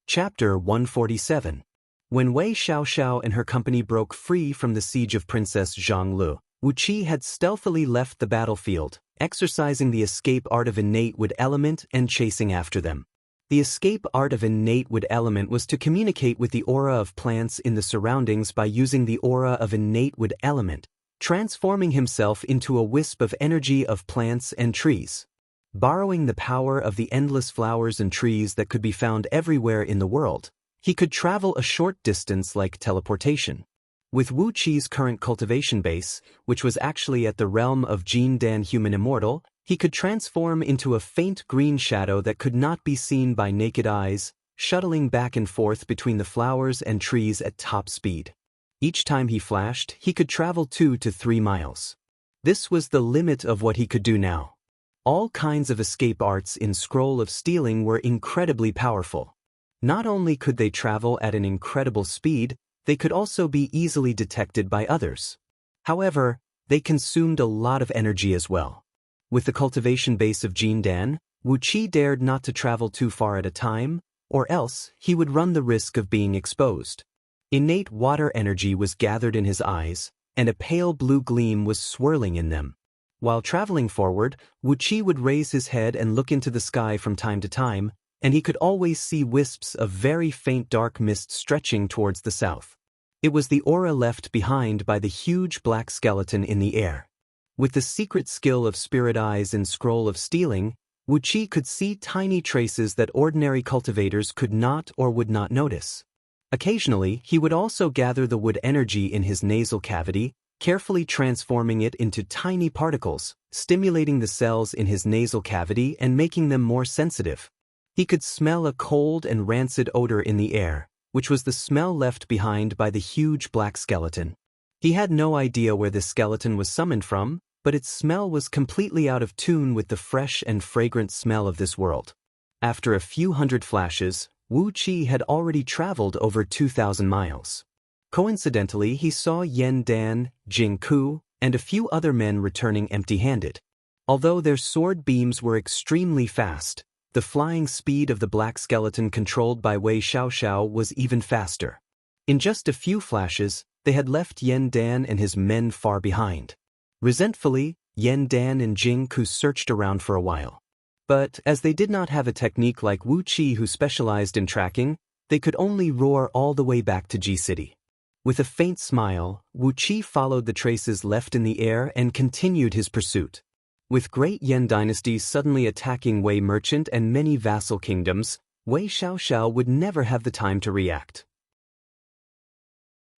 Chapter 147. When Wei Xiaoxiao and her company broke free from the siege of Princess Zhang, Wu Qi had stealthily left the battlefield, exercising the escape art of innate wood element and chasing after them. The escape art of innate wood element was to communicate with the aura of plants in the surroundings by using the aura of innate wood element, transforming himself into a wisp of energy of plants and trees. Borrowing the power of the endless flowers and trees that could be found everywhere in the world, he could travel a short distance like teleportation. With Wu Qi's current cultivation base, which was actually at the realm of Jin Dan Human Immortal, he could transform into a faint green shadow that could not be seen by naked eyes, shuttling back and forth between the flowers and trees at top speed. Each time he flashed, he could travel 2 to 3 miles. This was the limit of what he could do now. All kinds of escape arts in Scroll of Stealing were incredibly powerful. Not only could they travel at an incredible speed, they could also be easily detected by others. However, they consumed a lot of energy as well. With the cultivation base of Jin Dan, Wu Qi dared not to travel too far at a time, or else he would run the risk of being exposed. Innate water energy was gathered in his eyes, and a pale blue gleam was swirling in them. While traveling forward, Wu Qi would raise his head and look into the sky from time to time, and he could always see wisps of very faint dark mist stretching towards the south. It was the aura left behind by the huge black skeleton in the air. With the secret skill of Spirit Eyes in Scroll of Stealing, Wu Qi could see tiny traces that ordinary cultivators could not or would not notice. Occasionally, he would also gather the wood energy in his nasal cavity, carefully transforming it into tiny particles, stimulating the cells in his nasal cavity and making them more sensitive. He could smell a cold and rancid odor in the air, which was the smell left behind by the huge black skeleton. He had no idea where this skeleton was summoned from, but its smell was completely out of tune with the fresh and fragrant smell of this world. After a few hundred flashes, Wu Qi had already traveled over 2,000 miles. Coincidentally, he saw Yen Dan, Jing Ku, and a few other men returning empty-handed. Although their sword beams were extremely fast, the flying speed of the black skeleton controlled by Wei Xiaoxiao was even faster. In just a few flashes, they had left Yen Dan and his men far behind. Resentfully, Yen Dan and Jing Ku searched around for a while. But as they did not have a technique like Wu Qi who specialized in tracking, they could only roar all the way back to Ji City. With a faint smile, Wu Qi followed the traces left in the air and continued his pursuit. With great Yen dynasties suddenly attacking Wei merchant and many vassal kingdoms, Wei Xiaoxiao would never have the time to react.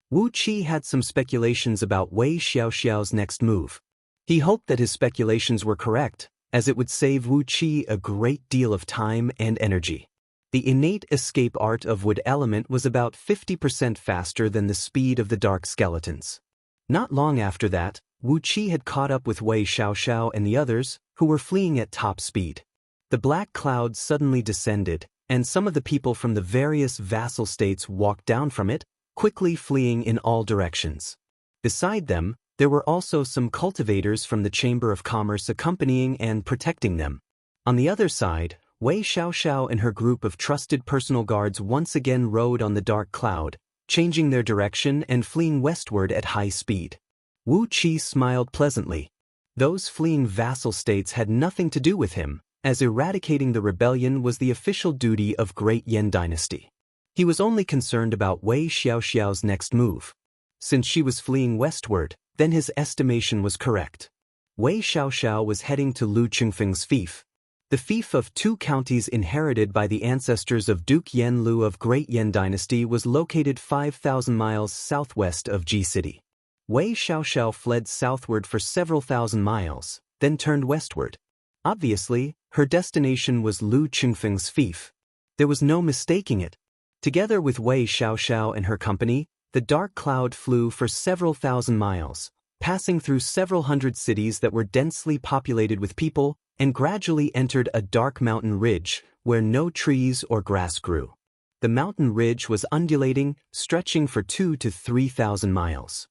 Wu Qi had some speculations about Wei Xiaoxiao's next move. He hoped that his speculations were correct, as it would save Wu Qi a great deal of time and energy. The innate escape art of wood element was about 50% faster than the speed of the dark skeletons. Not long after that, Wu Qi had caught up with Wei Xiaoxiao and the others, who were fleeing at top speed. The black cloud suddenly descended, and some of the people from the various vassal states walked down from it, quickly fleeing in all directions. Beside them, there were also some cultivators from the Chamber of Commerce accompanying and protecting them. On the other side, Wei Xiaoxiao and her group of trusted personal guards once again rode on the dark cloud, changing their direction and fleeing westward at high speed. Wu Qi smiled pleasantly. Those fleeing vassal states had nothing to do with him, as eradicating the rebellion was the official duty of Great Yen Dynasty. He was only concerned about Wei Xiaoxiao's next move. Since she was fleeing westward, then his estimation was correct. Wei Xiaoxiao was heading to Lu Qingfeng's fief. The fief of 2 counties inherited by the ancestors of Duke Yen Lu of Great Yen Dynasty was located 5,000 miles southwest of Ji City. Wei Xiaoxiao fled southward for several thousand miles, then turned westward. Obviously, her destination was Lu Qingfeng's fief. There was no mistaking it. Together with Wei Xiaoxiao and her company, the dark cloud flew for several thousand miles, passing through several hundred cities that were densely populated with people, and gradually entered a dark mountain ridge where no trees or grass grew. The mountain ridge was undulating, stretching for 2,000 to 3,000 miles.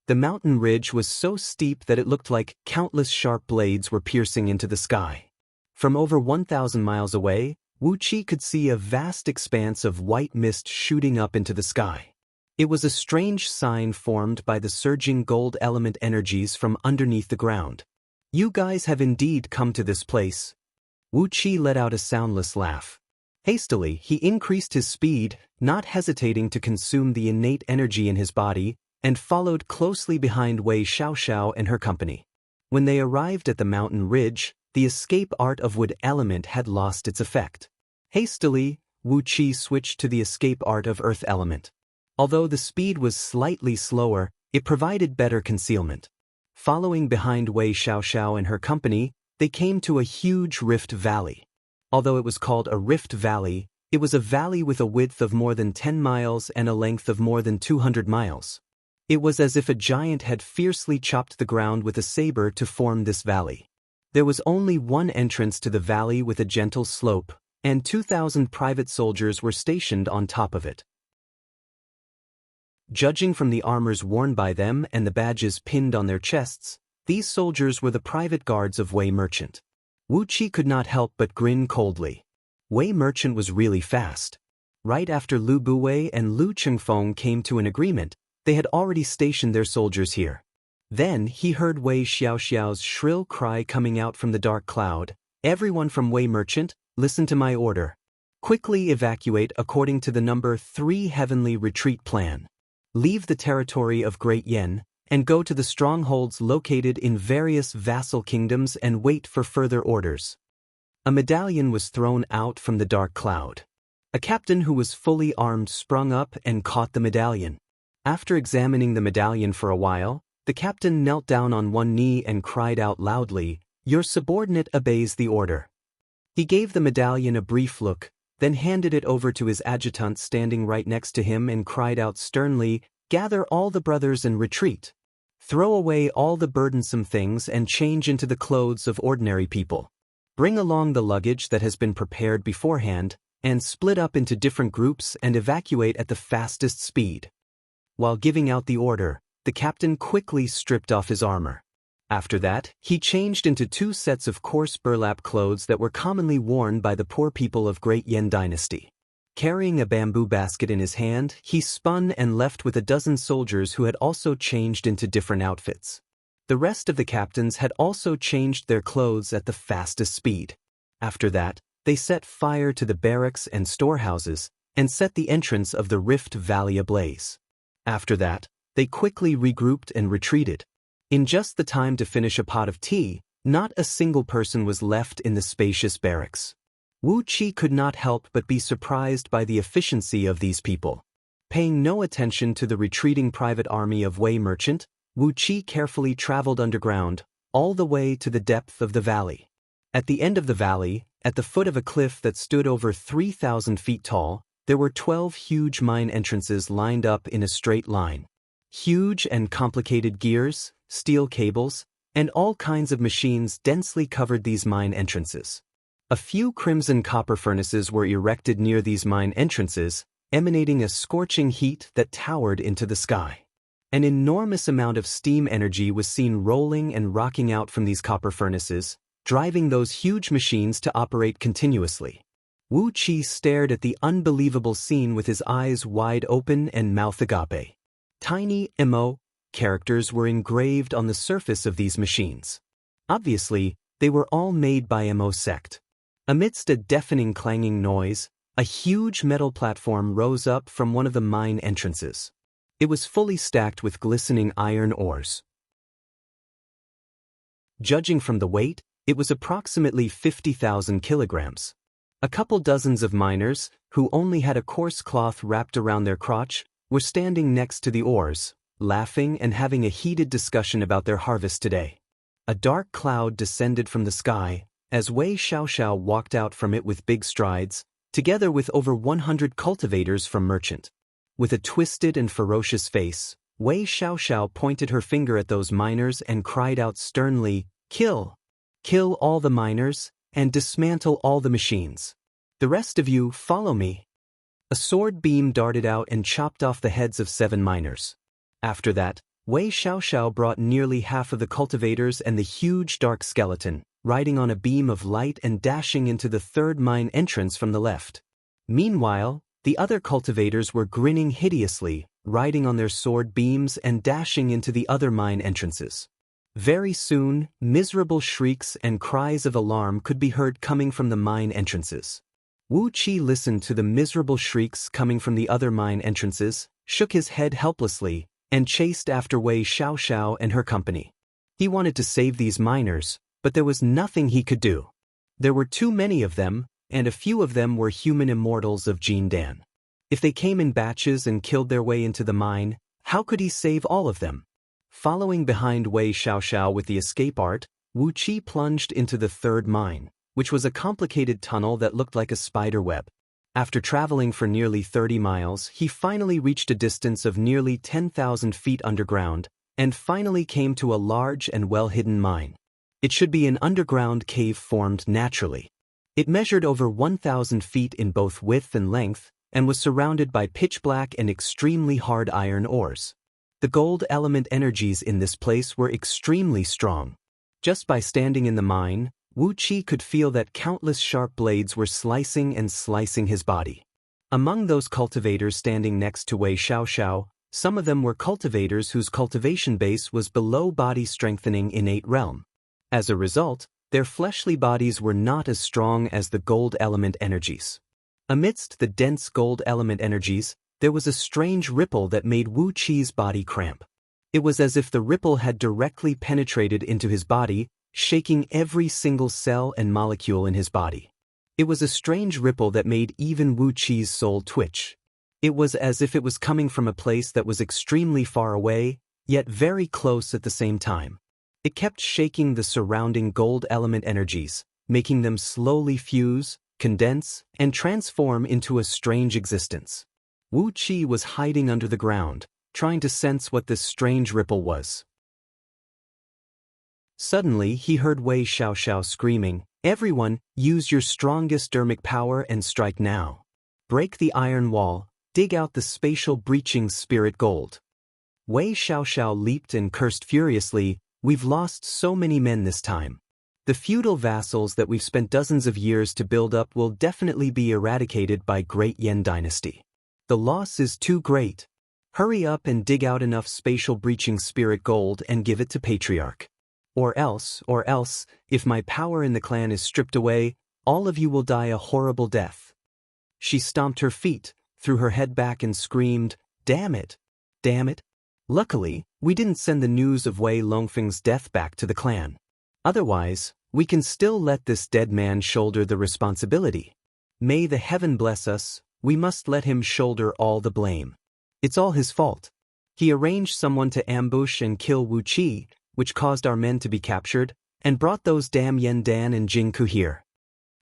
The mountain ridge was so steep that it looked like countless sharp blades were piercing into the sky. From over 1,000 miles away, Wu Qi could see a vast expanse of white mist shooting up into the sky. It was a strange sign formed by the surging gold element energies from underneath the ground. You guys have indeed come to this place. Wu Qi let out a soundless laugh. Hastily, he increased his speed, not hesitating to consume the innate energy in his body, and followed closely behind Wei Xiaoxiao and her company. When they arrived at the mountain ridge, the escape art of wood element had lost its effect. Hastily, Wu Qi switched to the escape art of earth element. Although the speed was slightly slower, it provided better concealment. Following behind Wei Xiaoxiao and her company, they came to a huge rift valley. Although it was called a rift valley, it was a valley with a width of more than 10 miles and a length of more than 200 miles. It was as if a giant had fiercely chopped the ground with a saber to form this valley. There was only one entrance to the valley with a gentle slope, and 2,000 private soldiers were stationed on top of it. Judging from the armors worn by them and the badges pinned on their chests, these soldiers were the private guards of Wei Merchant. Wu Qi could not help but grin coldly. Wei Merchant was really fast. Right after Lu Buwei and Lu Chengfeng came to an agreement, they had already stationed their soldiers here. Then he heard Wei Xiaoxiao's shrill cry coming out from the dark cloud. Everyone from Wei Merchant, listen to my order. Quickly evacuate according to the number 3 heavenly retreat plan. Leave the territory of Great Yen, and go to the strongholds located in various vassal kingdoms and wait for further orders. A medallion was thrown out from the dark cloud. A captain who was fully armed sprung up and caught the medallion. After examining the medallion for a while, the captain knelt down on one knee and cried out loudly, "Your subordinate obeys the order." He gave the medallion a brief look, then handed it over to his adjutant standing right next to him and cried out sternly, "Gather all the brothers and retreat. Throw away all the burdensome things and change into the clothes of ordinary people. Bring along the luggage that has been prepared beforehand, and split up into different groups and evacuate at the fastest speed." While giving out the order, the captain quickly stripped off his armor. After that, he changed into 2 sets of coarse burlap clothes that were commonly worn by the poor people of Great Yen Dynasty. Carrying a bamboo basket in his hand, he spun and left with a dozen soldiers who had also changed into different outfits. The rest of the captains had also changed their clothes at the fastest speed. After that, they set fire to the barracks and storehouses, and set the entrance of the Rift Valley ablaze. After that, they quickly regrouped and retreated. In just the time to finish a pot of tea, not a single person was left in the spacious barracks. Wu Qi could not help but be surprised by the efficiency of these people. Paying no attention to the retreating private army of Wei Merchant, Wu Qi carefully traveled underground, all the way to the depth of the valley. At the end of the valley, at the foot of a cliff that stood over 3,000 feet tall, there were 12 huge mine entrances lined up in a straight line. Huge and complicated gears, steel cables, and all kinds of machines densely covered these mine entrances. A few crimson copper furnaces were erected near these mine entrances, emanating a scorching heat that towered into the sky. An enormous amount of steam energy was seen rolling and rocking out from these copper furnaces, driving those huge machines to operate continuously. Wu Qi stared at the unbelievable scene with his eyes wide open and mouth agape. Tiny emo characters were engraved on the surface of these machines. Obviously, they were all made by Mo sect. Amidst a deafening clanging noise, a huge metal platform rose up from one of the mine entrances. It was fully stacked with glistening iron ores. Judging from the weight, it was approximately 50,000 kilograms. A couple dozens of miners, who only had a coarse cloth wrapped around their crotch, were standing next to the ores, laughing and having a heated discussion about their harvest today. A dark cloud descended from the sky. As Wei Xiaoxiao walked out from it with big strides, together with over 100 cultivators from Merchant. With a twisted and ferocious face, Wei Xiaoxiao pointed her finger at those miners and cried out sternly, "Kill! Kill all the miners, and dismantle all the machines. The rest of you, follow me." A sword beam darted out and chopped off the heads of 7 miners. After that, Wei Xiaoxiao brought nearly half of the cultivators and the huge dark skeleton, riding on a beam of light and dashing into the 3rd mine entrance from the left. Meanwhile, the other cultivators were grinning hideously, riding on their sword beams and dashing into the other mine entrances. Very soon, miserable shrieks and cries of alarm could be heard coming from the mine entrances. Wu Qi listened to the miserable shrieks coming from the other mine entrances, shook his head helplessly, and chased after Wei Xiaoxiao and her company. He wanted to save these miners, but there was nothing he could do. There were too many of them, and a few of them were human immortals of Jindan. If they came in batches and killed their way into the mine, how could he save all of them? Following behind Wei Xiaoxiao with the escape art, Wu Qi plunged into the 3rd mine, which was a complicated tunnel that looked like a spider web. After traveling for nearly 30 miles, he finally reached a distance of nearly 10,000 feet underground, and finally came to a large and well-hidden mine. It should be an underground cave formed naturally. It measured over 1,000 feet in both width and length, and was surrounded by pitch-black and extremely hard iron ores. The gold element energies in this place were extremely strong. Just by standing in the mine, Wu Qi could feel that countless sharp blades were slicing and slicing his body. Among those cultivators standing next to Wei Xiaoxiao, some of them were cultivators whose cultivation base was below body strengthening innate realm. As a result, their fleshly bodies were not as strong as the gold element energies. Amidst the dense gold element energies, there was a strange ripple that made Wu Qi's body cramp. It was as if the ripple had directly penetrated into his body, shaking every single cell and molecule in his body. It was a strange ripple that made even Wu Qi's soul twitch. It was as if it was coming from a place that was extremely far away, yet very close at the same time. It kept shaking the surrounding gold element energies, making them slowly fuse, condense, and transform into a strange existence. Wu Qi was hiding under the ground, trying to sense what this strange ripple was. Suddenly, he heard Wei Xiaoxiao screaming, "Everyone, use your strongest dermic power and strike now. Break the iron wall, dig out the spatial breaching spirit gold." Wei Xiaoxiao leaped and cursed furiously, "We've lost so many men this time. The feudal vassals that we've spent dozens of years to build up will definitely be eradicated by Great Yan Dynasty. The loss is too great. Hurry up and dig out enough spatial breaching spirit gold and give it to Patriarch. Or else, if my power in the clan is stripped away, all of you will die a horrible death." She stomped her feet, threw her head back and screamed, "Damn it! Damn it!" Luckily, we didn't send the news of Wei Longfeng's death back to the clan. Otherwise, we can still let this dead man shoulder the responsibility. May the heaven bless us, we must let him shoulder all the blame. It's all his fault. He arranged someone to ambush and kill Wu Qi, which caused our men to be captured, and brought those damn Yandan and Jingku here.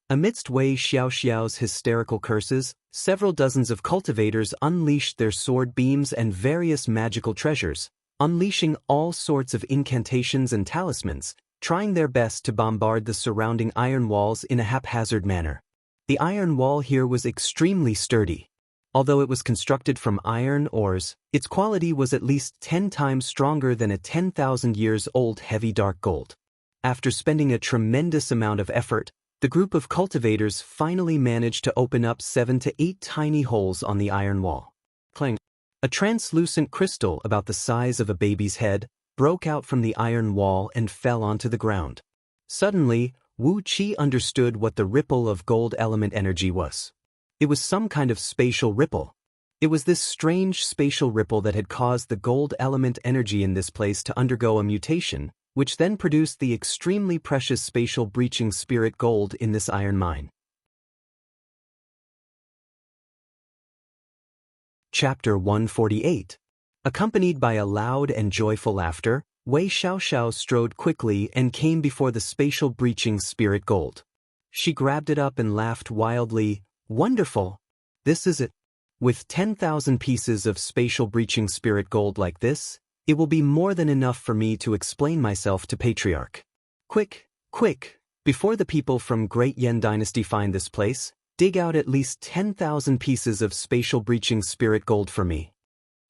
Amidst Wei Xiaoxiao's hysterical curses, several dozens of cultivators unleashed their sword beams and various magical treasures, unleashing all sorts of incantations and talismans, trying their best to bombard the surrounding iron walls in a haphazard manner. The iron wall here was extremely sturdy. Although it was constructed from iron ores, its quality was at least 10 times stronger than a 10,000 years old heavy dark gold. After spending a tremendous amount of effort, the group of cultivators finally managed to open up 7 to 8 tiny holes on the iron wall. Clang! A translucent crystal about the size of a baby's head broke out from the iron wall and fell onto the ground. Suddenly, Wu Qi understood what the ripple of gold element energy was. It was some kind of spatial ripple. It was this strange spatial ripple that had caused the gold element energy in this place to undergo a mutation, which then produced the extremely precious spatial breaching spirit gold in this iron mine. Chapter 148. Accompanied by a loud and joyful laughter, Wei Xiaoxiao strode quickly and came before the spatial breaching spirit gold. She grabbed it up and laughed wildly, Wonderful! This is it. With 10,000 pieces of spatial breaching spirit gold like this, it will be more than enough for me to explain myself to Patriarch. Quick, quick, before the people from Great Yen Dynasty find this place, dig out at least 10,000 pieces of spatial breaching spirit gold for me.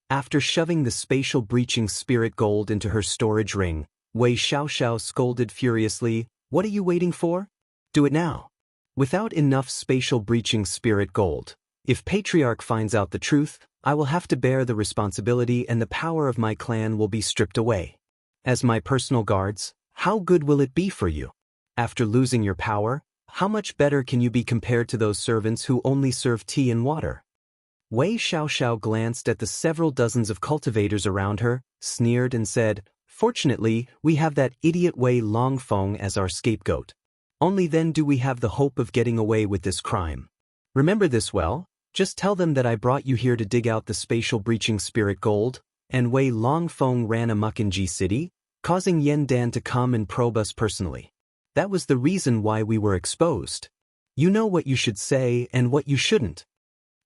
After shoving the spatial breaching spirit gold into her storage ring, Wei Xiaoxiao scolded furiously, "What are you waiting for? Do it now." Without enough spatial breaching spirit gold, if Patriarch finds out the truth, I will have to bear the responsibility and the power of my clan will be stripped away. As my personal guards, how good will it be for you? After losing your power, how much better can you be compared to those servants who only serve tea and water? Wei Xiaoxiao glanced at the several dozens of cultivators around her, sneered and said, "Fortunately, we have that idiot Wei Longfeng as our scapegoat. Only then do we have the hope of getting away with this crime. Remember this well, just tell them that I brought you here to dig out the spatial breaching spirit gold," and Wei Longfeng ran amok in Ji City, causing Yen Dan to come and probe us personally. That was the reason why we were exposed. You know what you should say and what you shouldn't.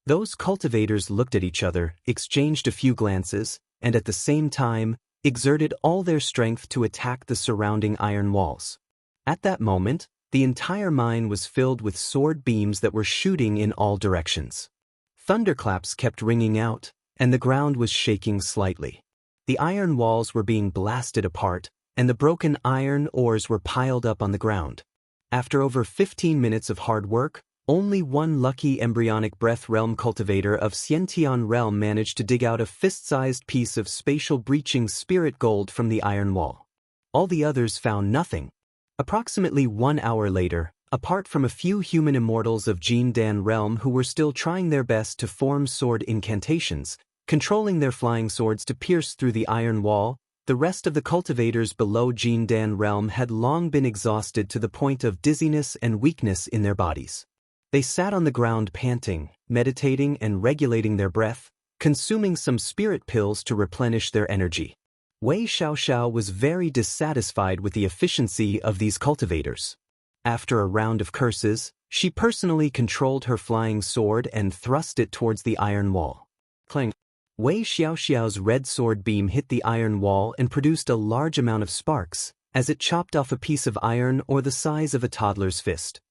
Those cultivators looked at each other, exchanged a few glances, and at the same time, exerted all their strength to attack the surrounding iron walls. At that moment, the entire mine was filled with sword beams that were shooting in all directions. Thunderclaps kept ringing out, and the ground was shaking slightly. The iron walls were being blasted apart, and the broken iron ores were piled up on the ground. After over 15 minutes of hard work, only one lucky embryonic breath realm cultivator of Xiantian realm managed to dig out a fist-sized piece of spatial breaching spirit gold from the iron wall. All the others found nothing. Approximately 1 hour later, apart from a few human immortals of Jin Dan realm who were still trying their best to form sword incantations, controlling their flying swords to pierce through the iron wall, the rest of the cultivators below Jin Dan realm had long been exhausted to the point of dizziness and weakness in their bodies. They sat on the ground panting, meditating and regulating their breath, consuming some spirit pills to replenish their energy. Wei Xiaoxiao was very dissatisfied with the efficiency of these cultivators. After a round of curses, she personally controlled her flying sword and thrust it towards the iron wall. Clang! Wei Xiaoxiao's red sword beam hit the iron wall and produced a large amount of sparks, as it chopped off a piece of iron or the size of a toddler's fist.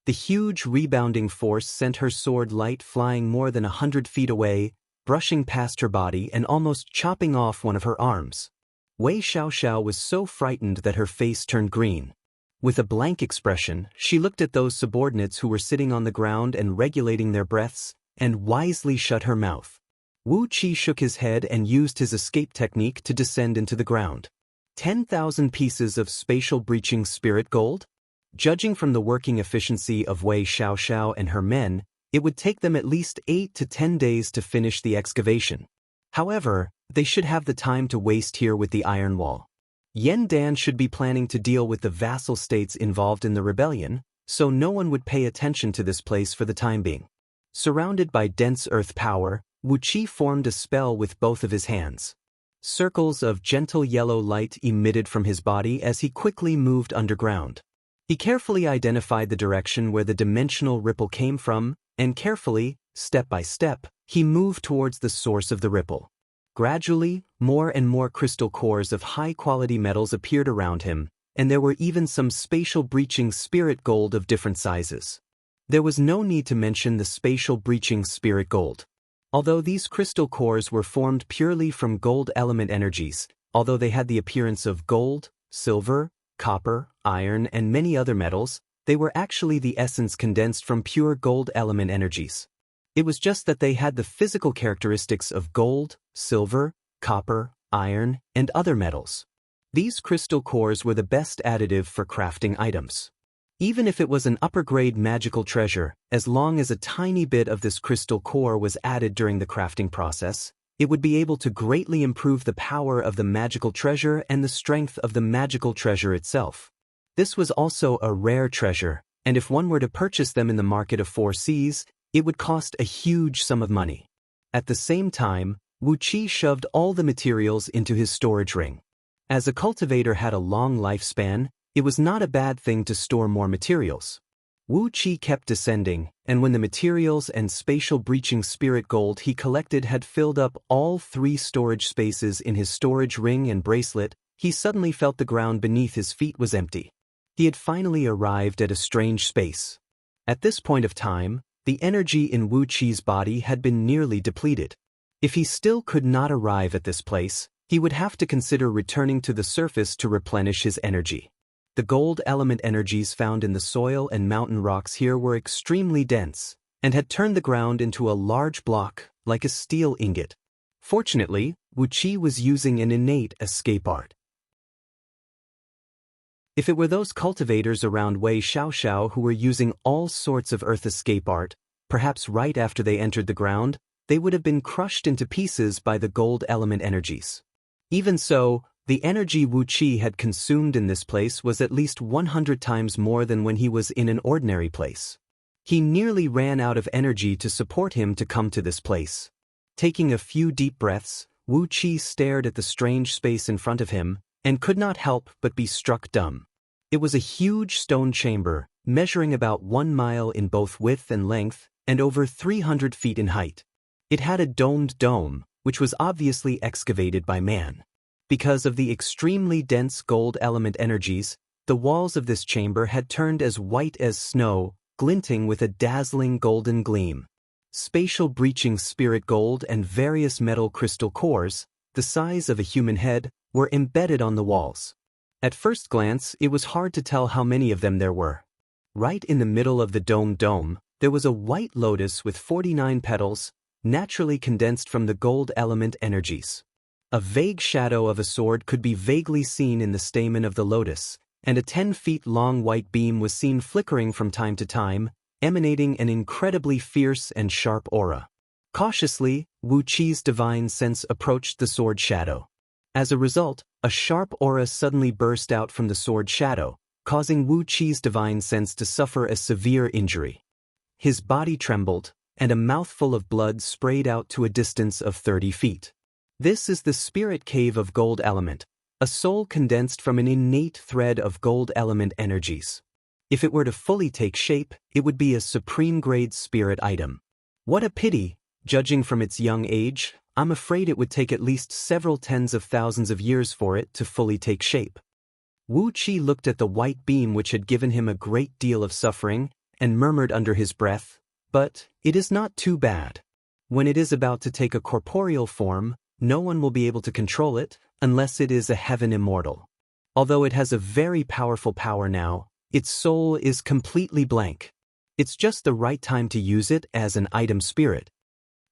The huge rebounding force sent her sword light flying more than 100 feet away, brushing past her body and almost chopping off one of her arms. Wei Xiaoxiao was so frightened that her face turned green. With a blank expression, she looked at those subordinates who were sitting on the ground and regulating their breaths, and wisely shut her mouth. Wu Qi shook his head and used his escape technique to descend into the ground. 10,000 pieces of spatial breaching spirit gold? Judging from the working efficiency of Wei Xiaoxiao and her men, it would take them at least 8 to 10 days to finish the excavation. However, they should have the time to waste here with the iron wall. Yen Dan should be planning to deal with the vassal states involved in the rebellion, so no one would pay attention to this place for the time being. Surrounded by dense earth power, Wu Qi formed a spell with both of his hands. Circles of gentle yellow light emitted from his body as he quickly moved underground. He carefully identified the direction where the dimensional ripple came from, and carefully, step by step, he moved towards the source of the ripple. Gradually, more and more crystal cores of high-quality metals appeared around him, and there were even some spatial breaching spirit gold of different sizes. There was no need to mention the spatial breaching spirit gold. Although these crystal cores were formed purely from gold element energies, although they had the appearance of gold, silver, copper, iron, and many other metals, they were actually the essence condensed from pure gold element energies. It was just that they had the physical characteristics of gold, silver, copper, iron, and other metals. These crystal cores were the best additive for crafting items. Even if it was an upper-grade magical treasure, as long as a tiny bit of this crystal core was added during the crafting process, it would be able to greatly improve the power of the magical treasure and the strength of the magical treasure itself. This was also a rare treasure, and if one were to purchase them in the market of 4 seas, it would cost a huge sum of money. At the same time, Wu Qi shoved all the materials into his storage ring. As a cultivator had a long lifespan, it was not a bad thing to store more materials. Wu Qi kept descending, and when the materials and spatial breaching spirit gold he collected had filled up all 3 storage spaces in his storage ring and bracelet, he suddenly felt the ground beneath his feet was empty. He had finally arrived at a strange space. At this point of time, the energy in Wu Qi's body had been nearly depleted. If he still could not arrive at this place, he would have to consider returning to the surface to replenish his energy. The gold element energies found in the soil and mountain rocks here were extremely dense, and had turned the ground into a large block, like a steel ingot. Fortunately, Wu Qi was using an innate escape art. If it were those cultivators around Wei Xiaoxiao who were using all sorts of earth escape art, perhaps right after they entered the ground, they would have been crushed into pieces by the gold element energies. Even so, the energy Wu Qi had consumed in this place was at least 100 times more than when he was in an ordinary place. He nearly ran out of energy to support him to come to this place. Taking a few deep breaths, Wu Qi stared at the strange space in front of him, and could not help but be struck dumb. It was a huge stone chamber, measuring about 1 mile in both width and length, and over 300 feet in height. It had a domed dome, which was obviously excavated by man. Because of the extremely dense gold element energies, the walls of this chamber had turned as white as snow, glinting with a dazzling golden gleam. Spatial breaching spirit gold and various metal crystal cores, the size of a human head, were embedded on the walls. At first glance, it was hard to tell how many of them there were. Right in the middle of the domed dome, there was a white lotus with 49 petals, naturally condensed from the gold element energies. A vague shadow of a sword could be vaguely seen in the stamen of the lotus, and a 10-feet-long white beam was seen flickering from time to time, emanating an incredibly fierce and sharp aura. Cautiously, Wu Qi's divine sense approached the sword shadow. As a result, a sharp aura suddenly burst out from the sword shadow, causing Wu Qi's divine sense to suffer a severe injury. His body trembled, and a mouthful of blood sprayed out to a distance of 30 feet. This is the spirit cave of gold element, a soul condensed from an innate thread of gold element energies. If it were to fully take shape, it would be a supreme-grade spirit item. What a pity, judging from its young age, I'm afraid it would take at least several tens of thousands of years for it to fully take shape. Wu Qi looked at the white beam which had given him a great deal of suffering, and murmured under his breath, "But it is not too bad. When it is about to take a corporeal form, no one will be able to control it, unless it is a heaven immortal. Although it has a very powerful power now, its soul is completely blank. It's just the right time to use it as an item spirit."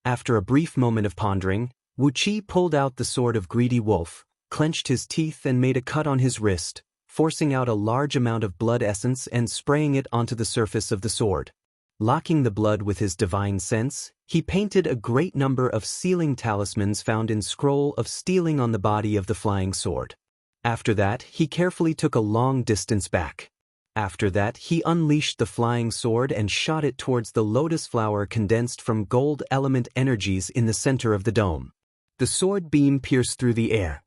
After a brief moment of pondering, Wu Qi pulled out the sword of Greedy Wolf, clenched his teeth and made a cut on his wrist, forcing out a large amount of blood essence and spraying it onto the surface of the sword. Locking the blood with his divine sense, he painted a great number of sealing talismans found in Scroll of Stealing on the body of the flying sword. After that, he carefully took a long distance back. After that, he unleashed the flying sword and shot it towards the lotus flower condensed from gold element energies in the center of the dome. The sword beam pierced through the air.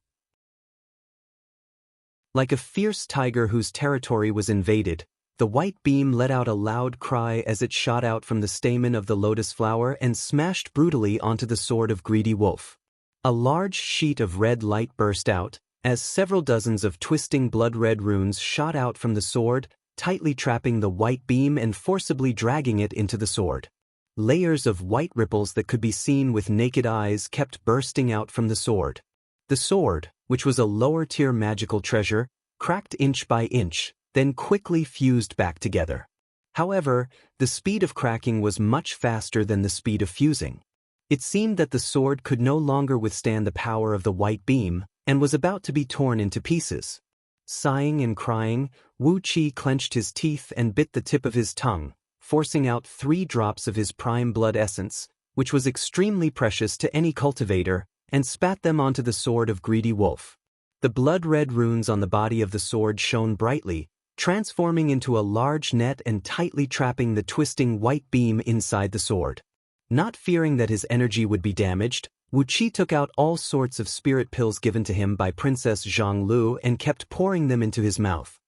Like a fierce tiger whose territory was invaded, the white beam let out a loud cry as it shot out from the stamen of the lotus flower and smashed brutally onto the sword of Greedy Wolf. A large sheet of red light burst out, as several dozens of twisting blood-red runes shot out from the sword, tightly trapping the white beam and forcibly dragging it into the sword. Layers of white ripples that could be seen with naked eyes kept bursting out from the sword. The sword, which was a lower-tier magical treasure, cracked inch by inch, then quickly fused back together. However, the speed of cracking was much faster than the speed of fusing. It seemed that the sword could no longer withstand the power of the white beam, and was about to be torn into pieces. Sighing and crying, Wu Qi clenched his teeth and bit the tip of his tongue, forcing out 3 drops of his prime blood essence, which was extremely precious to any cultivator, and spat them onto the sword of Greedy Wolf. The blood-red runes on the body of the sword shone brightly, transforming into a large net and tightly trapping the twisting white beam inside the sword. Not fearing that his energy would be damaged, Wu Qi took out all sorts of spirit pills given to him by Princess Zhang Lu and kept pouring them into his mouth.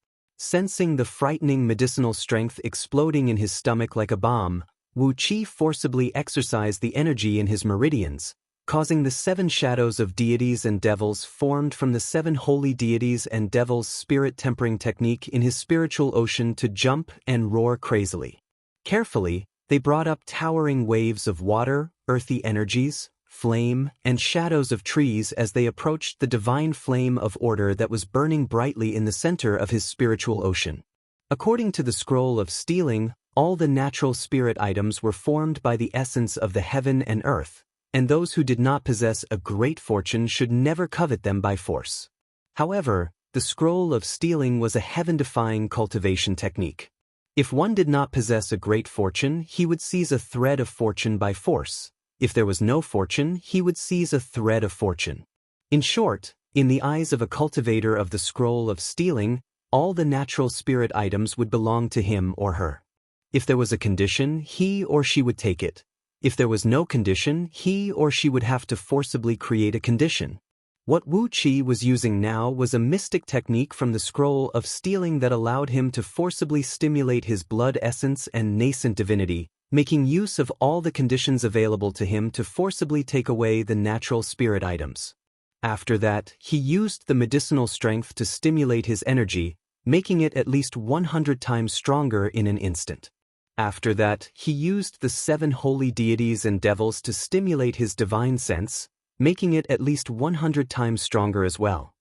Sensing the frightening medicinal strength exploding in his stomach like a bomb, Wu Qi forcibly exercised the energy in his meridians, causing the 7 shadows of deities and devils formed from the 7 holy deities and devils' spirit-tempering technique in his spiritual ocean to jump and roar crazily. Carefully, they brought up towering waves of water, earthy energies, flame, and shadows of trees as they approached the divine flame of order that was burning brightly in the center of his spiritual ocean. According to the scroll of stealing, all the natural spirit items were formed by the essence of the heaven and earth, and those who did not possess a great fortune should never covet them by force. However, the scroll of stealing was a heaven-defying cultivation technique. If one did not possess a great fortune, he would seize a thread of fortune by force. If there was no fortune, he would seize a thread of fortune. In short, in the eyes of a cultivator of the scroll of stealing, all the natural spirit items would belong to him or her. If there was a condition, he or she would take it. If there was no condition, he or she would have to forcibly create a condition. What Wu Qi was using now was a mystic technique from the scroll of stealing that allowed him to forcibly stimulate his blood essence and nascent divinity, making use of all the conditions available to him to forcibly take away the natural spirit items. After that, he used the medicinal strength to stimulate his energy, making it at least 100 times stronger in an instant. After that, he used the 7 holy deities and devils to stimulate his divine sense, making it at least 100 times stronger as well.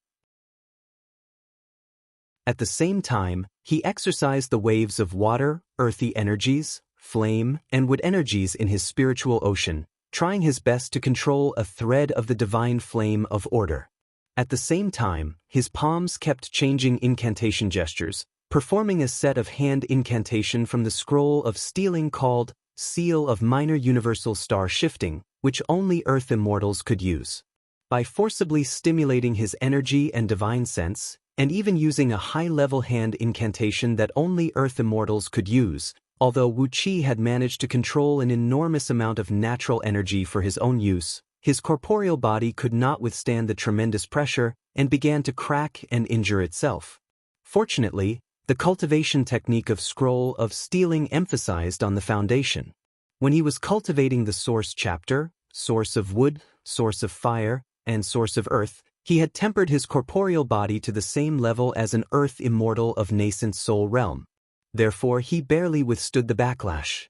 At the same time, he exercised the waves of water, earthy energies, flame, and wood energies in his spiritual ocean, trying his best to control a thread of the divine flame of order. At the same time, his palms kept changing incantation gestures, performing a set of hand incantation from the scroll of stealing called Seal of Minor Universal Star Shifting, which only Earth Immortals could use. By forcibly stimulating his energy and divine sense, and even using a high-level hand incantation that only Earth Immortals could use, although Wu Qi had managed to control an enormous amount of natural energy for his own use, his corporeal body could not withstand the tremendous pressure and began to crack and injure itself. Fortunately, the cultivation technique of scroll of stealing emphasized on the foundation. When he was cultivating the source chapter, source of wood, source of fire, and source of earth, he had tempered his corporeal body to the same level as an earth immortal of nascent soul realm. Therefore, he barely withstood the backlash.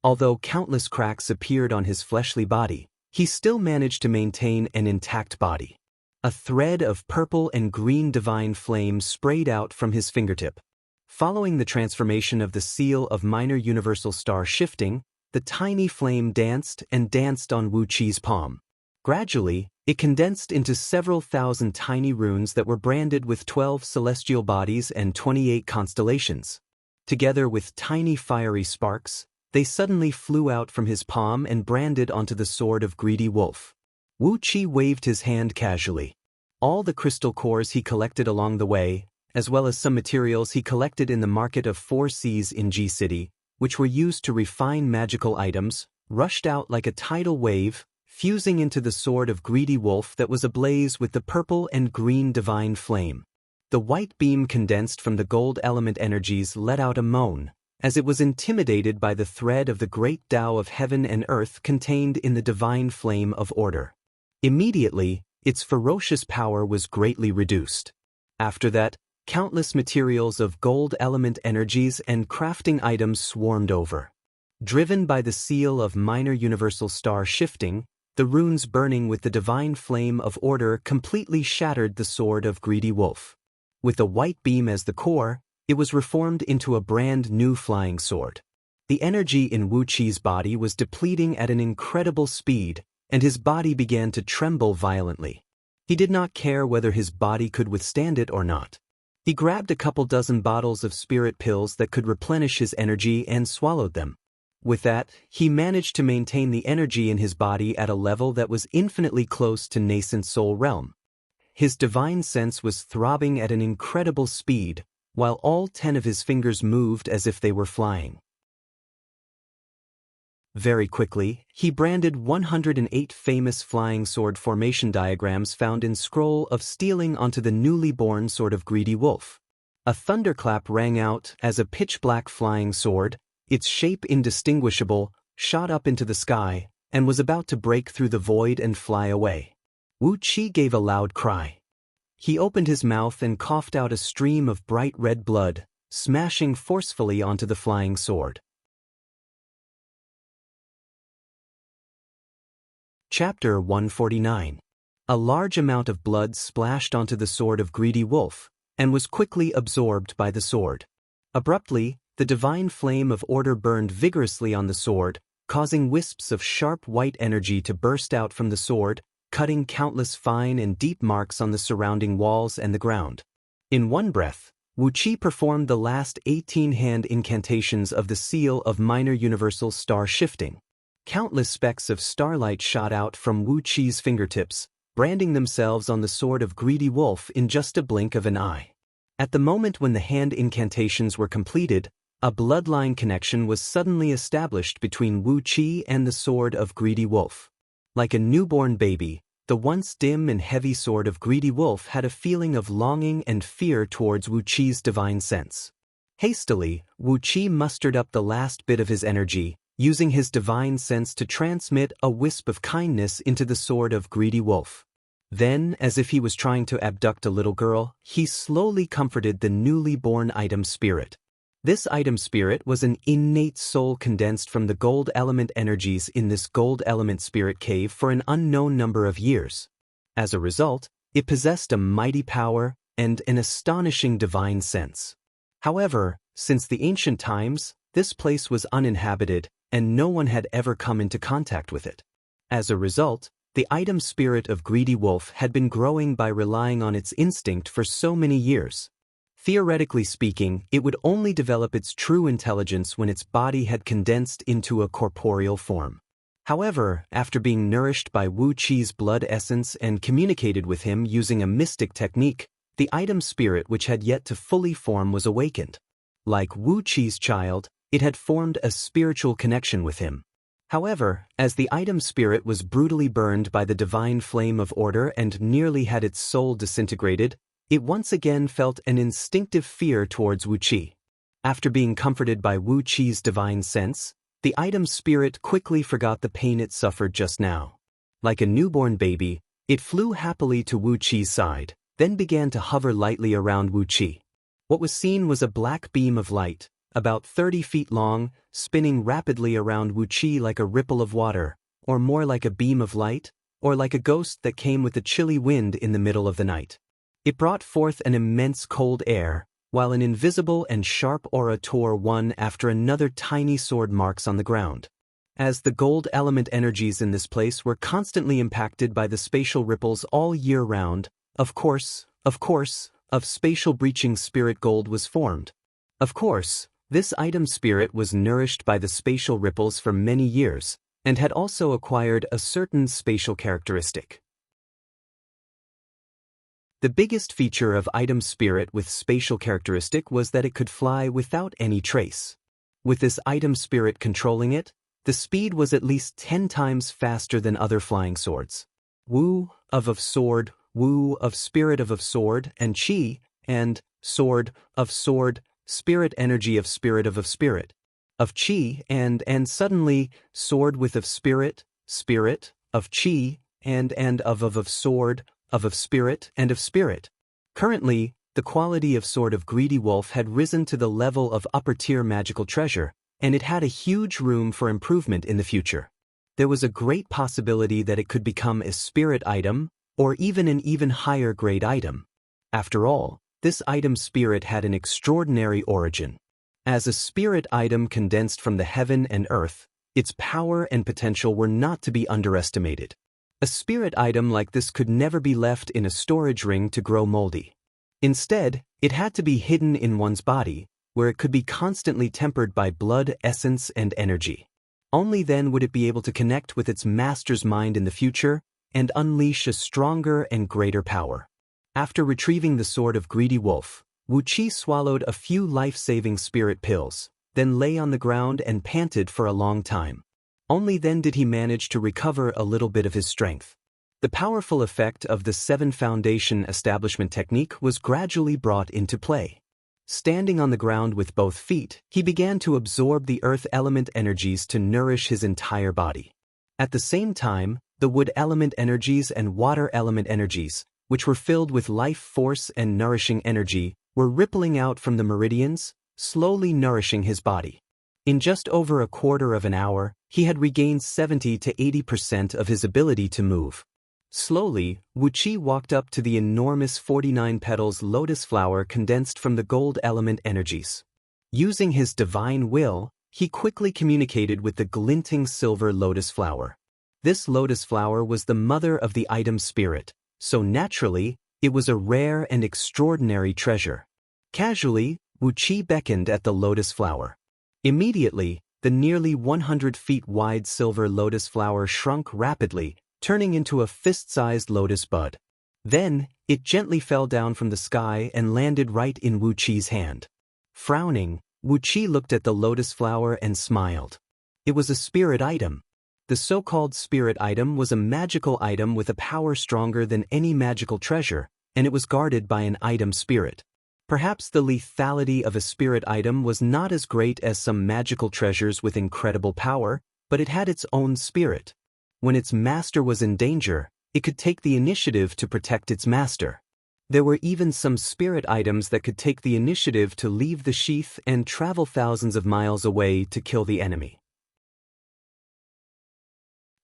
Although countless cracks appeared on his fleshly body, he still managed to maintain an intact body. A thread of purple and green divine flame sprayed out from his fingertip. Following the transformation of the seal of minor universal star shifting, the tiny flame danced and danced on Wu Qi's palm. Gradually, it condensed into several thousand tiny runes that were branded with 12 celestial bodies and 28 constellations. Together with tiny fiery sparks, they suddenly flew out from his palm and branded onto the sword of greedy wolf. Wu Qi waved his hand casually. All the crystal cores he collected along the way, as well as some materials he collected in the market of 4 Seas in G City, which were used to refine magical items, rushed out like a tidal wave, fusing into the sword of greedy wolf that was ablaze with the purple and green divine flame. The white beam condensed from the gold element energies let out a moan, as it was intimidated by the thread of the great Tao of heaven and earth contained in the divine flame of order. Immediately, its ferocious power was greatly reduced. After that, countless materials of gold element energies and crafting items swarmed over. Driven by the seal of minor universal star shifting, the runes burning with the divine flame of order completely shattered the sword of greedy wolf. With the white beam as the core, it was reformed into a brand new flying sword. The energy in Wu Qi's body was depleting at an incredible speed, and his body began to tremble violently. He did not care whether his body could withstand it or not. He grabbed a couple dozen bottles of spirit pills that could replenish his energy and swallowed them. With that, he managed to maintain the energy in his body at a level that was infinitely close to nascent soul realm. His divine sense was throbbing at an incredible speed, while all 10 of his fingers moved as if they were flying. Very quickly, he branded 108 famous flying sword formation diagrams found in Scroll of Stealing onto the newly born sword of greedy wolf. A thunderclap rang out as a pitch-black flying sword, its shape indistinguishable, shot up into the sky, and was about to break through the void and fly away. Wu Qi gave a loud cry. He opened his mouth and coughed out a stream of bright red blood, smashing forcefully onto the flying sword. Chapter 149. A large amount of blood splashed onto the sword of Greedy Wolf, and was quickly absorbed by the sword. Abruptly, the divine flame of order burned vigorously on the sword, causing wisps of sharp white energy to burst out from the sword, cutting countless fine and deep marks on the surrounding walls and the ground. In one breath, Wu Qi performed the last 18-hand incantations of the seal of minor universal star shifting. Countless specks of starlight shot out from Wu Qi's fingertips, branding themselves on the sword of Greedy Wolf in just a blink of an eye. At the moment when the hand incantations were completed, a bloodline connection was suddenly established between Wu Qi and the sword of Greedy Wolf. Like a newborn baby, the once dim and heavy sword of Greedy Wolf had a feeling of longing and fear towards Wu Qi's divine sense. Hastily, Wu Qi mustered up the last bit of his energy, using his divine sense to transmit a wisp of kindness into the sword of Greedy Wolf. Then, as if he was trying to abduct a little girl, he slowly comforted the newly born item spirit. This item spirit was an innate soul condensed from the gold element energies in this gold element spirit cave for an unknown number of years. As a result, it possessed a mighty power and an astonishing divine sense. However, since the ancient times, this place was uninhabited, and no one had ever come into contact with it. As a result, the item spirit of Greedy Wolf had been growing by relying on its instinct for so many years. Theoretically speaking, it would only develop its true intelligence when its body had condensed into a corporeal form. However, after being nourished by Wu Qi's blood essence and communicated with him using a mystic technique, the item spirit which had yet to fully form was awakened. Like Wu Qi's child, it had formed a spiritual connection with him. However, as the item spirit was brutally burned by the divine flame of order and nearly had its soul disintegrated, it once again felt an instinctive fear towards Wu Qi. After being comforted by Wu Qi's divine sense, the item spirit quickly forgot the pain it suffered just now. Like a newborn baby, it flew happily to Wu Qi's side, then began to hover lightly around Wu Qi. What was seen was a black beam of light, about 30 feet long, spinning rapidly around Wu Qi like a ripple of water, or more like a beam of light, or like a ghost that came with a chilly wind in the middle of the night. It brought forth an immense cold air, while an invisible and sharp aura tore one after another tiny sword marks on the ground. As the gold element energies in this place were constantly impacted by the spatial ripples all year round, of course, of spatial breaching spirit gold was formed. Of course, this item spirit was nourished by the spatial ripples for many years, and had also acquired a certain spatial characteristic. The biggest feature of item spirit with spatial characteristic was that it could fly without any trace. With this item spirit controlling it, the speed was at least 10 times faster than other flying swords. Wu of sword, Wu of sword, and Qi, and sword of sword, spirit energy of spirit, of Qi, and suddenly, sword with of spirit, of Qi, and of sword, of spirit, and of spirit. Currently, the quality of sword of Greedy Wolf had risen to the level of upper-tier magical treasure, and it had a huge room for improvement in the future. There was a great possibility that it could become a spirit item, or even an even higher grade item. After all, this item spirit had an extraordinary origin. As a spirit item condensed from the heaven and earth, its power and potential were not to be underestimated. A spirit item like this could never be left in a storage ring to grow moldy. Instead, it had to be hidden in one's body, where it could be constantly tempered by blood, essence, and energy. Only then would it be able to connect with its master's mind in the future and unleash a stronger and greater power. After retrieving the sword of Greedy Wolf, Wu Qi swallowed a few life-saving spirit pills, then lay on the ground and panted for a long time. Only then did he manage to recover a little bit of his strength. The powerful effect of the 7 foundation establishment technique was gradually brought into play. Standing on the ground with both feet, he began to absorb the earth element energies to nourish his entire body. At the same time, the wood element energies and water element energies, which were filled with life force and nourishing energy, were rippling out from the meridians, slowly nourishing his body. In just over a quarter of an hour, he had regained 70 to 80% of his ability to move. Slowly, Wu Qi walked up to the enormous 49 petals lotus flower condensed from the gold element energies. Using his divine will, he quickly communicated with the glinting silver lotus flower. This lotus flower was the mother of the item spirit, so naturally, it was a rare and extraordinary treasure. Casually, Wu Qi beckoned at the lotus flower. Immediately, the nearly 100 feet wide silver lotus flower shrunk rapidly, turning into a fist-sized lotus bud. Then, it gently fell down from the sky and landed right in Wu Qi's hand. Frowning, Wu Qi looked at the lotus flower and smiled. It was a spirit item. The so-called spirit item was a magical item with a power stronger than any magical treasure, and it was guarded by an item spirit. Perhaps the lethality of a spirit item was not as great as some magical treasures with incredible power, but it had its own spirit. When its master was in danger, it could take the initiative to protect its master. There were even some spirit items that could take the initiative to leave the sheath and travel thousands of miles away to kill the enemy.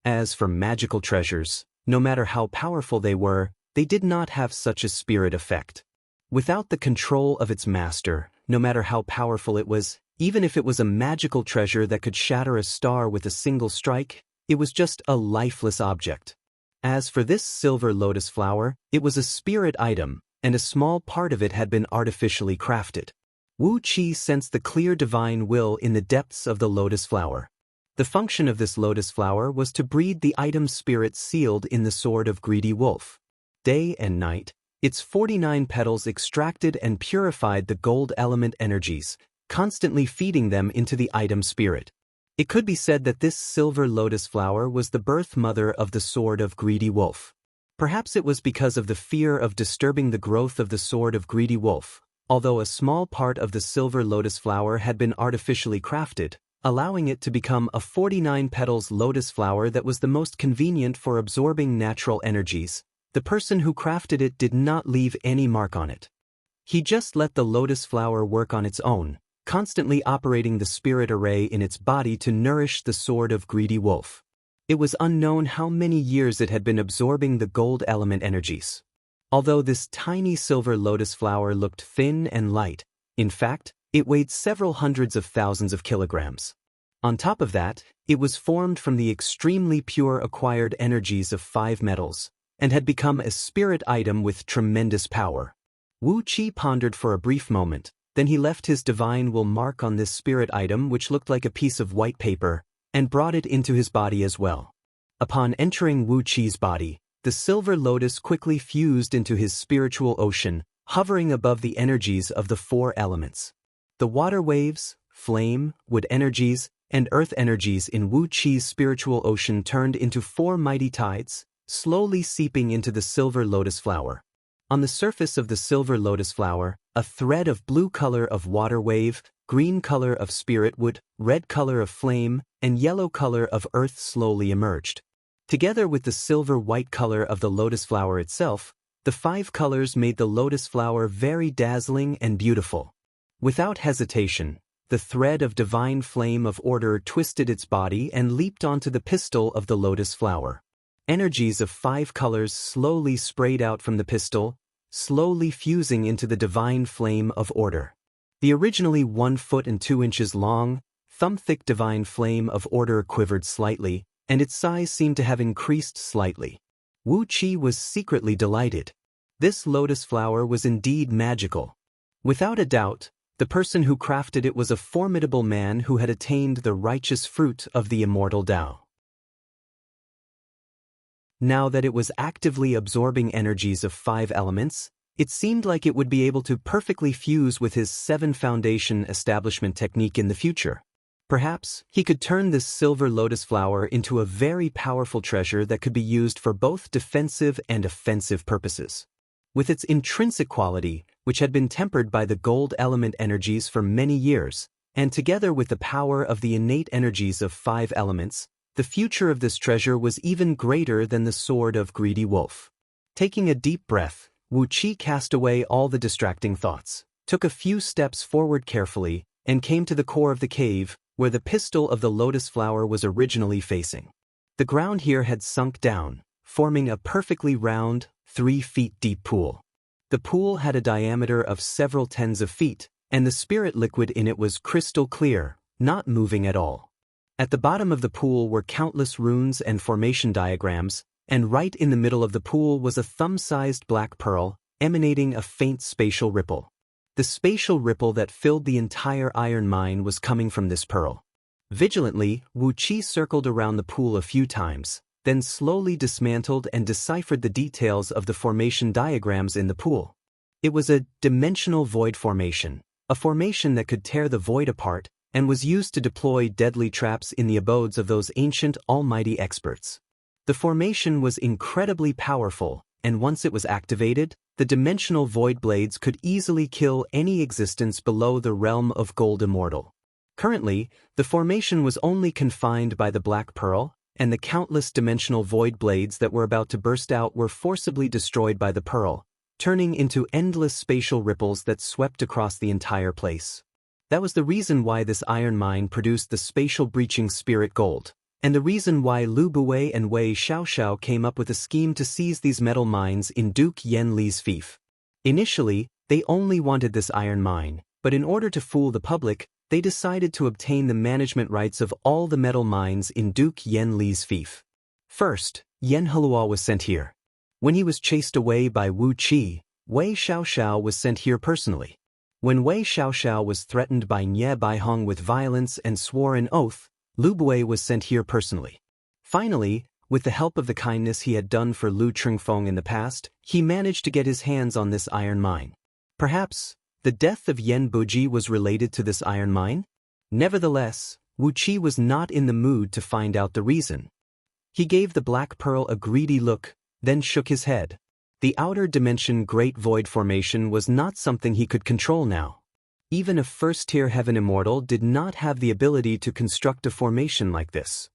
As for magical treasures, no matter how powerful they were, they did not have such a spirit effect. Without the control of its master, no matter how powerful it was, even if it was a magical treasure that could shatter a star with a single strike, it was just a lifeless object. As for this silver lotus flower, it was a spirit item, and a small part of it had been artificially crafted. Wu Qi sensed the clear divine will in the depths of the lotus flower. The function of this lotus flower was to breed the item spirit sealed in the sword of greedy wolf. Day and night, its 49 petals extracted and purified the gold element energies, constantly feeding them into the item spirit. It could be said that this silver lotus flower was the birth mother of the sword of greedy wolf. Perhaps it was because of the fear of disturbing the growth of the sword of greedy wolf, although a small part of the silver lotus flower had been artificially crafted, allowing it to become a 49 petals lotus flower that was the most convenient for absorbing natural energies. The person who crafted it did not leave any mark on it. He just let the lotus flower work on its own, constantly operating the spirit array in its body to nourish the sword of greedy wolf. It was unknown how many years it had been absorbing the gold element energies. Although this tiny silver lotus flower looked thin and light, in fact, it weighed several hundreds of thousands of kilograms. On top of that, it was formed from the extremely pure acquired energies of 5 metals, and had become a spirit item with tremendous power. Wu Qi pondered for a brief moment, then he left his divine will mark on this spirit item which looked like a piece of white paper, and brought it into his body as well. Upon entering Wu Qi's body, the silver lotus quickly fused into his spiritual ocean, hovering above the energies of the 4 elements. The water waves, flame, wood energies, and earth energies in Wu Qi's spiritual ocean turned into 4 mighty tides, slowly seeping into the silver lotus flower. On the surface of the silver lotus flower, a thread of blue color of water wave, green color of spirit wood, red color of flame, and yellow color of earth slowly emerged. Together with the silver-white color of the lotus flower itself, the 5 colors made the lotus flower very dazzling and beautiful. Without hesitation, the thread of divine flame of order twisted its body and leaped onto the pistil of the lotus flower. Energies of 5 colors slowly sprayed out from the pistil, slowly fusing into the divine flame of order. The originally 1 foot and 2 inches long, thumb-thick divine flame of order quivered slightly, and its size seemed to have increased slightly. Wu Qi was secretly delighted. This lotus flower was indeed magical. Without a doubt, the person who crafted it was a formidable man who had attained the righteous fruit of the immortal Tao. Now that it was actively absorbing energies of 5 elements, it seemed like it would be able to perfectly fuse with his 7 foundation establishment technique in the future. Perhaps he could turn this silver lotus flower into a very powerful treasure that could be used for both defensive and offensive purposes. With its intrinsic quality, which had been tempered by the gold element energies for many years, and together with the power of the innate energies of 5 elements, the future of this treasure was even greater than the sword of greedy wolf. Taking a deep breath, Wu Qi cast away all the distracting thoughts, took a few steps forward carefully, and came to the core of the cave, where the pistil of the lotus flower was originally facing. The ground here had sunk down, forming a perfectly round, 3 feet deep pool. The pool had a diameter of several tens of feet, and the spirit liquid in it was crystal clear, not moving at all. At the bottom of the pool were countless runes and formation diagrams, and right in the middle of the pool was a thumb-sized black pearl, emanating a faint spatial ripple. The spatial ripple that filled the entire iron mine was coming from this pearl. Vigilantly, Wu Qi circled around the pool a few times, then slowly dismantled and deciphered the details of the formation diagrams in the pool. It was a dimensional void formation, a formation that could tear the void apart, and was used to deploy deadly traps in the abodes of those ancient almighty experts. The formation was incredibly powerful, and once it was activated, the dimensional void blades could easily kill any existence below the realm of gold immortal. Currently, the formation was only confined by the black pearl, and the countless dimensional void blades that were about to burst out were forcibly destroyed by the pearl, turning into endless spatial ripples that swept across the entire place. That was the reason why this iron mine produced the spatial breaching spirit gold, and the reason why Lu Buwei and Wei Xiaoxiao came up with a scheme to seize these metal mines in Duke Yen Li's fief. Initially, they only wanted this iron mine, but in order to fool the public, they decided to obtain the management rights of all the metal mines in Duke Yen Li's fief. First, Yen Helua was sent here. When he was chased away by Wu Qi, Wei Xiaoxiao was sent here personally. When Wei Xiaoxiao was threatened by Nye Baihong with violence and swore an oath, Lu Buwei was sent here personally. Finally, with the help of the kindness he had done for Lu Chengfeng in the past, he managed to get his hands on this iron mine. Perhaps, the death of Yen Buji was related to this iron mine? Nevertheless, Wu Qi was not in the mood to find out the reason. He gave the black pearl a greedy look, then shook his head. The outer dimension Great Void formation was not something he could control now. Even a first-tier heaven immortal did not have the ability to construct a formation like this.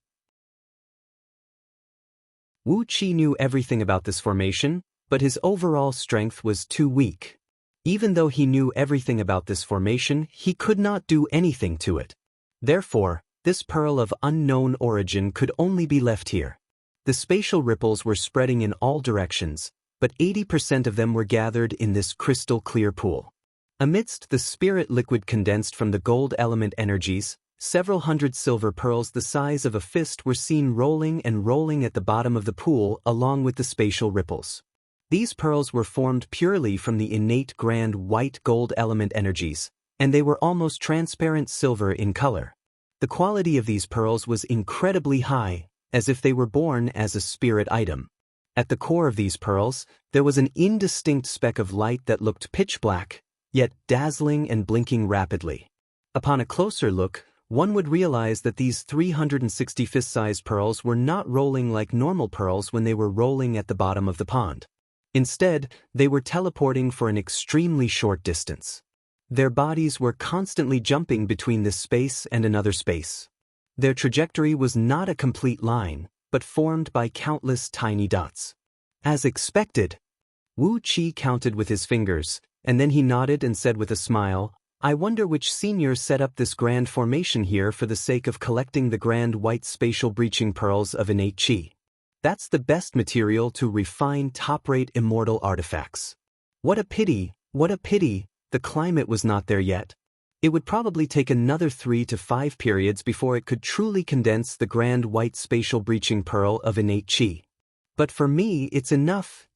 Wu Qi knew everything about this formation, but his overall strength was too weak. Even though he knew everything about this formation, he could not do anything to it. Therefore, this pearl of unknown origin could only be left here. The spatial ripples were spreading in all directions, but 80% of them were gathered in this crystal-clear pool. Amidst the spirit liquid condensed from the gold element energies, several hundred silver pearls the size of a fist were seen rolling and rolling at the bottom of the pool along with the spatial ripples. These pearls were formed purely from the innate grand white gold element energies, and they were almost transparent silver in color. The quality of these pearls was incredibly high, as if they were born as a spirit item. At the core of these pearls, there was an indistinct speck of light that looked pitch black, yet dazzling and blinking rapidly. Upon a closer look, one would realize that these 360 fist-sized pearls were not rolling like normal pearls when they were rolling at the bottom of the pond. Instead, they were teleporting for an extremely short distance. Their bodies were constantly jumping between this space and another space. Their trajectory was not a complete line, but formed by countless tiny dots. As expected, Wu Qi counted with his fingers, and then he nodded and said with a smile, "I wonder which senior set up this grand formation here for the sake of collecting the grand white spatial breaching pearls of innate qi. That's the best material to refine top-rate immortal artifacts. What a pity, the climate was not there yet. It would probably take another 3 to 5 periods before it could truly condense the grand white spatial breaching pearl of innate qi. But for me, it's enough.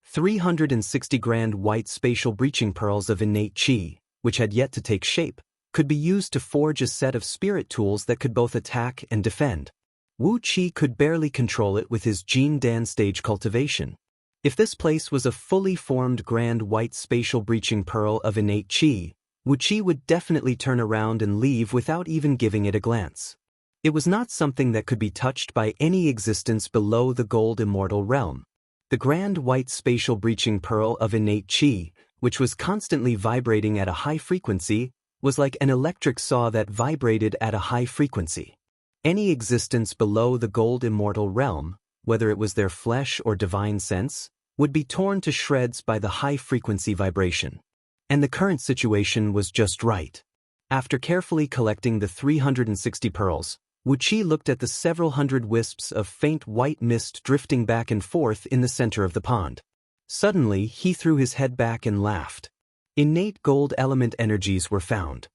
360 grand white spatial breaching pearls of innate qi, which had yet to take shape, could be used to forge a set of spirit tools that could both attack and defend. Wu Qi could barely control it with his Jin Dan stage cultivation. If this place was a fully formed grand white spatial breaching pearl of innate qi, Wu Qi would definitely turn around and leave without even giving it a glance. It was not something that could be touched by any existence below the gold immortal realm. The grand white spatial breaching pearl of innate qi, which was constantly vibrating at a high frequency, was like an electric saw that vibrated at a high frequency. Any existence below the gold immortal realm, whether it was their flesh or divine sense, would be torn to shreds by the high-frequency vibration. And the current situation was just right. After carefully collecting the 360 pearls, Wuqi looked at the several hundred wisps of faint white mist drifting back and forth in the center of the pond. Suddenly, he threw his head back and laughed. Innate gold element energies were found.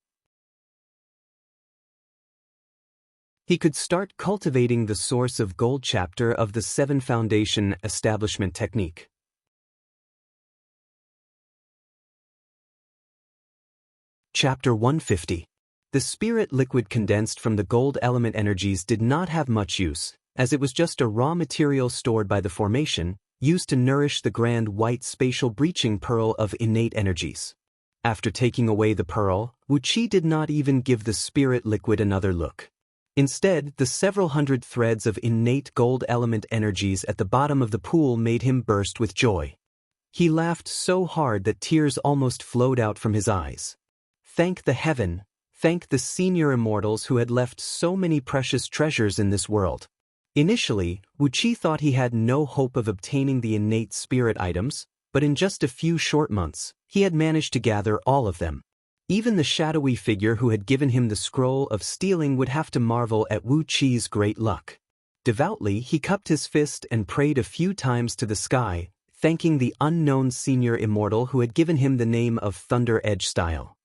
He could start cultivating the source of gold chapter of the 7 Foundation Establishment Technique. Chapter 150. The spirit liquid condensed from the gold element energies did not have much use, as it was just a raw material stored by the formation, used to nourish the grand white spatial breaching pearl of innate energies. After taking away the pearl, Wuqi did not even give the spirit liquid another look. Instead, the several hundred threads of innate gold element energies at the bottom of the pool made him burst with joy. He laughed so hard that tears almost flowed out from his eyes. Thank the heaven, thank the senior immortals who had left so many precious treasures in this world. Initially, Wuqi thought he had no hope of obtaining the innate spirit items, but in just a few short months, he had managed to gather all of them. Even the shadowy figure who had given him the scroll of stealing would have to marvel at Wuqi's great luck. Devoutly, he cupped his fist and prayed a few times to the sky, thanking the unknown senior immortal who had given him the name of Thunder Edge Style.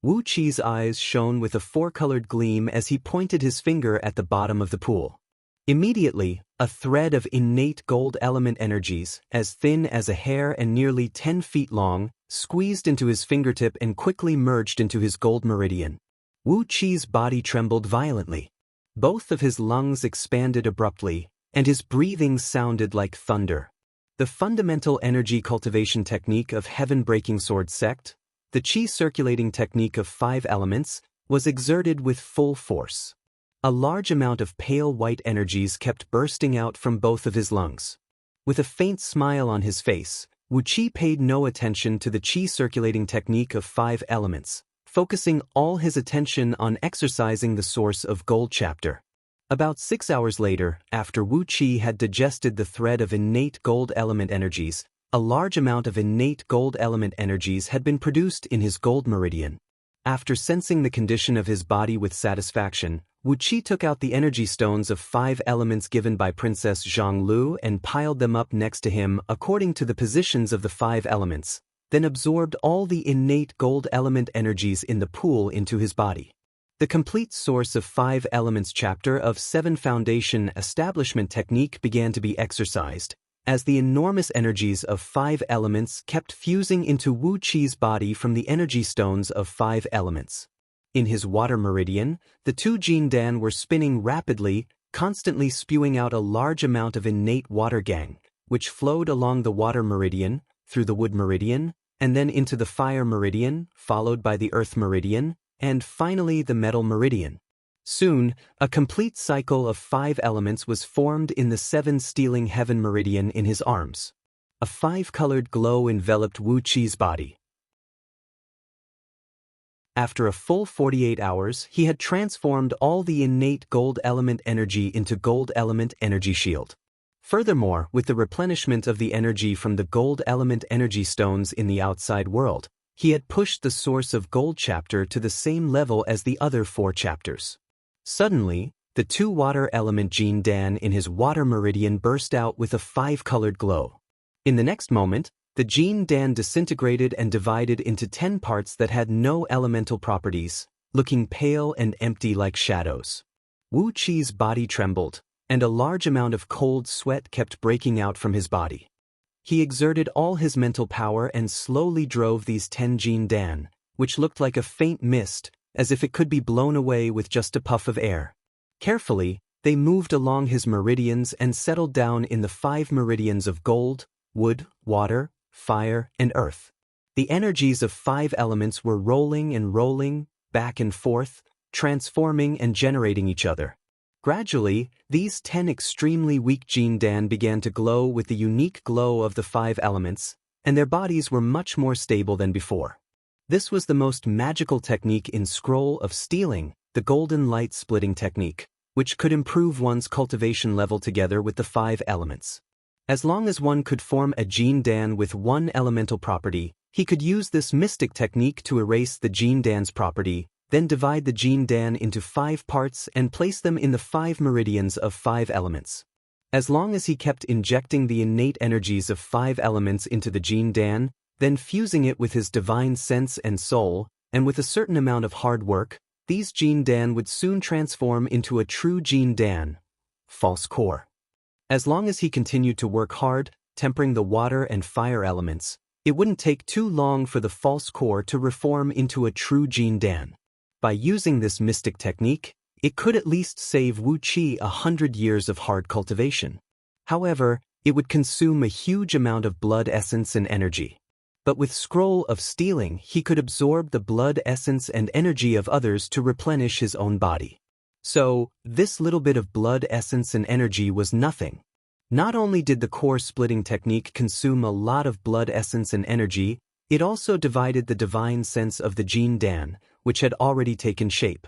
Wuqi's eyes shone with a four-colored gleam as he pointed his finger at the bottom of the pool. Immediately, a thread of innate gold element energies, as thin as a hair and nearly 10 feet long, squeezed into his fingertip and quickly merged into his gold meridian. Wuqi's body trembled violently. Both of his lungs expanded abruptly, and his breathing sounded like thunder. The fundamental energy cultivation technique of Heaven-Breaking Sword Sect, the chi circulating technique of 5 elements, was exerted with full force. A large amount of pale white energies kept bursting out from both of his lungs. With a faint smile on his face, Wuqi paid no attention to the chi circulating technique of 5 elements, focusing all his attention on exercising the source of gold chapter. About 6 hours later, after Wuqi had digested the thread of innate gold element energies, a large amount of innate gold element energies had been produced in his gold meridian. After sensing the condition of his body with satisfaction, Wuqi took out the energy stones of 5 elements given by Princess Zhang and piled them up next to him according to the positions of the 5 elements, then absorbed all the innate gold element energies in the pool into his body. The complete source of 5 elements chapter of 7 Foundation Establishment Technique began to be exercised, as the enormous energies of 5 elements kept fusing into Wuqi's body from the energy stones of 5 elements. In his water meridian, the 2 Jin Dan were spinning rapidly, constantly spewing out a large amount of innate water gang, which flowed along the water meridian, through the wood meridian, and then into the fire meridian, followed by the earth meridian, and finally the metal meridian. Soon, a complete cycle of 5 elements was formed in the 7 stealing heaven meridian in his arms. A 5-colored glow enveloped Wuqi's body. After a full 48 hours, he had transformed all the innate gold element energy into gold element energy shield. Furthermore, with the replenishment of the energy from the gold element energy stones in the outside world, he had pushed the source of gold chapter to the same level as the other 4 chapters. Suddenly, the 2 water element Jin Dan in his water meridian burst out with a 5-colored glow. In the next moment, the Jin Dan disintegrated and divided into 10 parts that had no elemental properties, looking pale and empty like shadows. Wuqi's body trembled, and a large amount of cold sweat kept breaking out from his body. He exerted all his mental power and slowly drove these 10 Jin Dan, which looked like a faint mist, as if it could be blown away with just a puff of air. Carefully, they moved along his meridians and settled down in the 5 meridians of gold, wood, water, fire, and earth. The energies of 5 elements were rolling and rolling, back and forth, transforming and generating each other. Gradually, these 10 extremely weak Jin Dan began to glow with the unique glow of the 5 elements, and their bodies were much more stable than before. This was the most magical technique in Scroll of Stealing, the golden light splitting technique, which could improve one's cultivation level together with the 5 elements. As long as one could form a Jin Dan with one elemental property, he could use this mystic technique to erase the Jin Dan's property, then divide the Jin Dan into 5 parts and place them in the 5 meridians of 5 elements. As long as he kept injecting the innate energies of 5 elements into the Jin Dan, then fusing it with his divine sense and soul, and with a certain amount of hard work, these Jin Dan would soon transform into a true Jin Dan, false core. As long as he continued to work hard, tempering the water and fire elements, it wouldn't take too long for the false core to reform into a true Jin Dan. By using this mystic technique, it could at least save Wu Qi 100 years of hard cultivation. However, it would consume a huge amount of blood essence and energy. But with Scroll of Stealing, he could absorb the blood essence and energy of others to replenish his own body. So, this little bit of blood essence and energy was nothing. Not only did the core splitting technique consume a lot of blood essence and energy, it also divided the divine sense of the Jin Dan, which had already taken shape.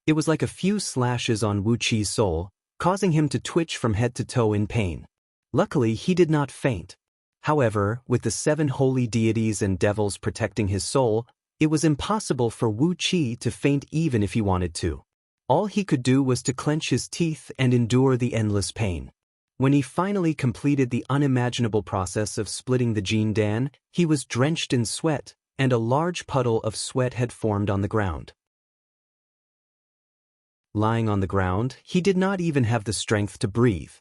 It was like a few slashes on Wu Qi's soul, causing him to twitch from head to toe in pain. Luckily, he did not faint. However, with the 7 holy deities and devils protecting his soul, it was impossible for Wu Qi to faint even if he wanted to. All he could do was to clench his teeth and endure the endless pain. When he finally completed the unimaginable process of splitting the Jin Dan, he was drenched in sweat, and a large puddle of sweat had formed on the ground. Lying on the ground, he did not even have the strength to breathe.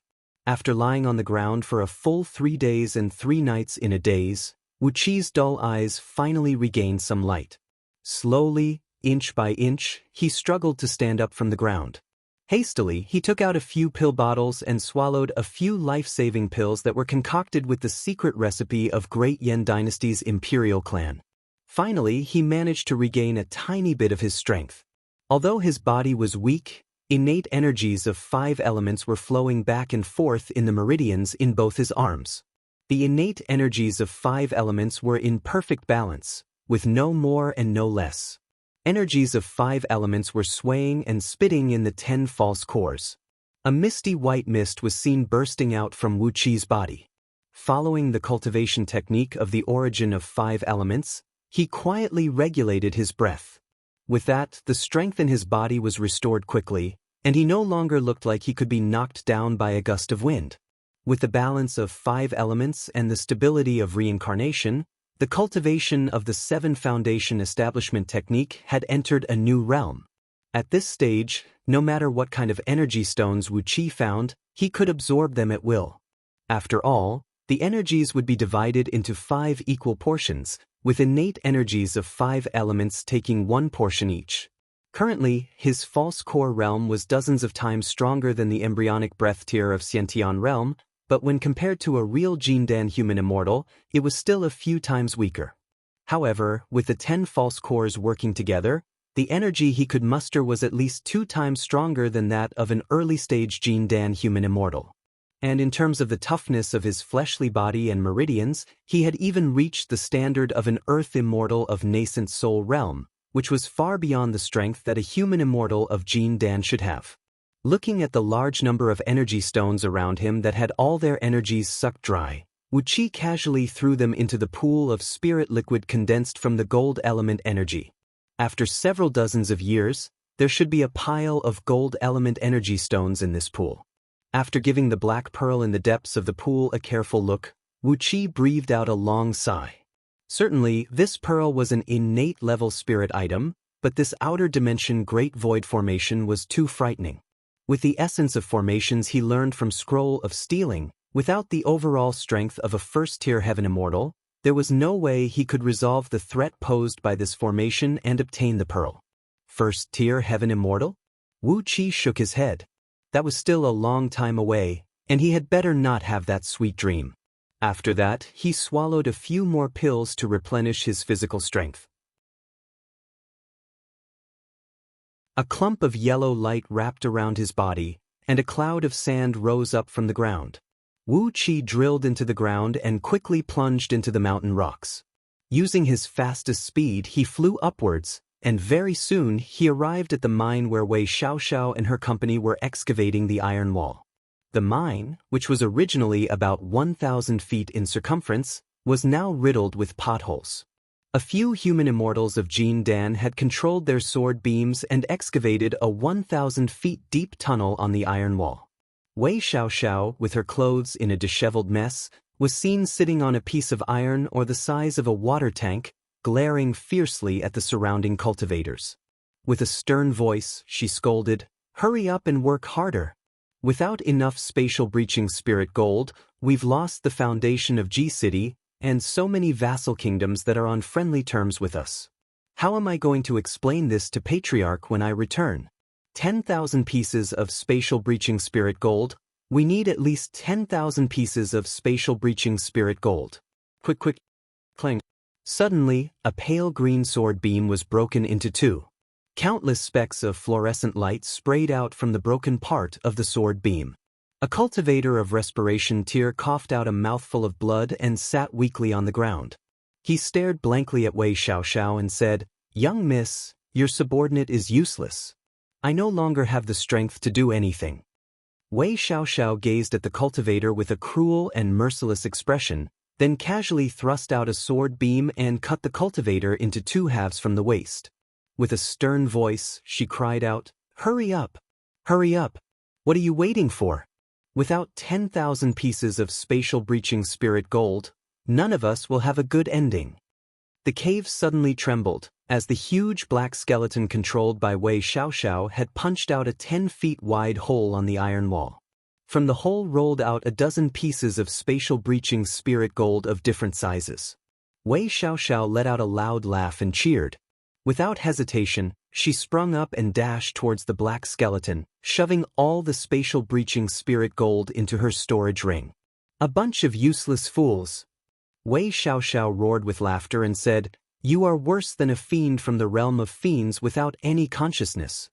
After lying on the ground for a full 3 days and 3 nights in a daze, Wu Qi's dull eyes finally regained some light. Slowly, inch by inch, he struggled to stand up from the ground. Hastily, he took out a few pill bottles and swallowed a few life-saving pills that were concocted with the secret recipe of Great Yan Dynasty's imperial clan. Finally, he managed to regain a tiny bit of his strength. Although his body was weak, innate energies of 5 elements were flowing back and forth in the meridians in both his arms. The innate energies of 5 elements were in perfect balance, with no more and no less. Energies of 5 elements were swaying and spitting in the 10 false cores. A misty white mist was seen bursting out from Wu Qi's body. Following the cultivation technique of the origin of 5 elements, he quietly regulated his breath. With that, the strength in his body was restored quickly, and he no longer looked like he could be knocked down by a gust of wind. With the balance of 5 elements and the stability of reincarnation, the cultivation of the 7 foundation establishment technique had entered a new realm. At this stage, no matter what kind of energy stones Wu Qi found, he could absorb them at will. After all, the energies would be divided into 5 equal portions, with innate energies of 5 elements taking 1 portion each. Currently, his false core realm was dozens of times stronger than the embryonic breath tier of Xiantian realm, but when compared to a real Jin Dan human immortal, it was still a few times weaker. However, with the 10 false cores working together, the energy he could muster was at least 2 times stronger than that of an early-stage Jin Dan human immortal. And in terms of the toughness of his fleshly body and meridians, he had even reached the standard of an earth immortal of nascent soul realm, which was far beyond the strength that a human immortal of Jin Dan should have. Looking at the large number of energy stones around him that had all their energies sucked dry, Wu Qi casually threw them into the pool of spirit liquid condensed from the gold element energy. After several dozens of years, there should be a pile of gold element energy stones in this pool. After giving the black pearl in the depths of the pool a careful look, Wu Qi breathed out a long sigh. Certainly, this pearl was an innate level spirit item, but this outer dimension Great Void formation was too frightening. With the essence of formations he learned from Scroll of Stealing, without the overall strength of a first-tier heaven immortal, there was no way he could resolve the threat posed by this formation and obtain the pearl. First-tier heaven immortal? Wu Qi shook his head. That was still a long time away, and he had better not have that sweet dream. After that, he swallowed a few more pills to replenish his physical strength. A clump of yellow light wrapped around his body, and a cloud of sand rose up from the ground. Wu Qi drilled into the ground and quickly plunged into the mountain rocks. Using his fastest speed, he flew upwards, and very soon he arrived at the mine where Wei Xiaoxiao and her company were excavating the iron wall. The mine, which was originally about 1,000 feet in circumference, was now riddled with potholes. A few human immortals of Jin Dan had controlled their sword beams and excavated a 1,000 feet deep tunnel on the iron wall. Wei Xiaoxiao, with her clothes in a disheveled mess, was seen sitting on a piece of iron or the size of a water tank, glaring fiercely at the surrounding cultivators. With a stern voice, she scolded, "Hurry up and work harder. Without enough spatial breaching spirit gold, we've lost the foundation of G-City and so many vassal kingdoms that are on friendly terms with us. How am I going to explain this to Patriarch when I return? 10,000 pieces of spatial breaching spirit gold. We need at least 10,000 pieces of spatial breaching spirit gold. Quick, clang. Suddenly, a pale green sword beam was broken into two. Countless specks of fluorescent light sprayed out from the broken part of the sword beam. A cultivator of respiration tear coughed out a mouthful of blood and sat weakly on the ground. He stared blankly at Wei Xiaoxiao and said, "Young miss, your subordinate is useless. I no longer have the strength to do anything." Wei Xiaoxiao gazed at the cultivator with a cruel and merciless expression, then casually thrust out a sword beam and cut the cultivator into two halves from the waist. With a stern voice, she cried out, "Hurry up! Hurry up! What are you waiting for? Without 10,000 pieces of spatial breaching spirit gold, none of us will have a good ending." The cave suddenly trembled, as the huge black skeleton controlled by Wei Xiaoxiao had punched out a 10 feet wide hole on the iron wall. From the hole rolled out a dozen pieces of spatial breaching spirit gold of different sizes. Wei Xiaoxiao let out a loud laugh and cheered. Without hesitation, she sprung up and dashed towards the black skeleton, shoving all the spatial breaching spirit gold into her storage ring. "A bunch of useless fools!" Wei Xiaoxiao roared with laughter and said, "You are worse than a fiend from the realm of fiends without any consciousness."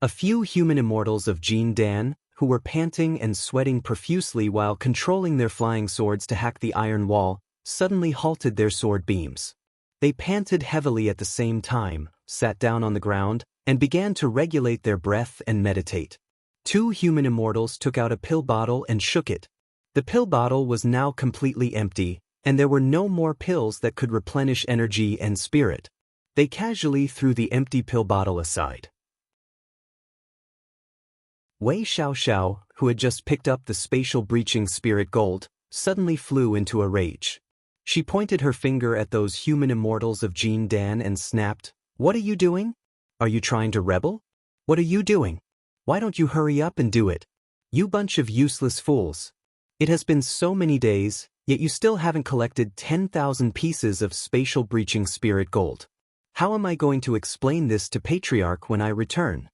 A few human immortals of Jin Dan, who were panting and sweating profusely while controlling their flying swords to hack the iron wall, suddenly halted their sword beams. They panted heavily at the same time, sat down on the ground, and began to regulate their breath and meditate. Two human immortals took out a pill bottle and shook it. The pill bottle was now completely empty, and there were no more pills that could replenish energy and spirit. They casually threw the empty pill bottle aside. Wei Xiaoxiao, who had just picked up the spatial breaching spirit gold, suddenly flew into a rage. She pointed her finger at those human immortals of Jin Dan and snapped, "What are you doing? Are you trying to rebel? What are you doing? Why don't you hurry up and do it? You bunch of useless fools. It has been so many days, yet you still haven't collected 10,000 pieces of spatial breaching spirit gold. How am I going to explain this to Patriarch when I return?"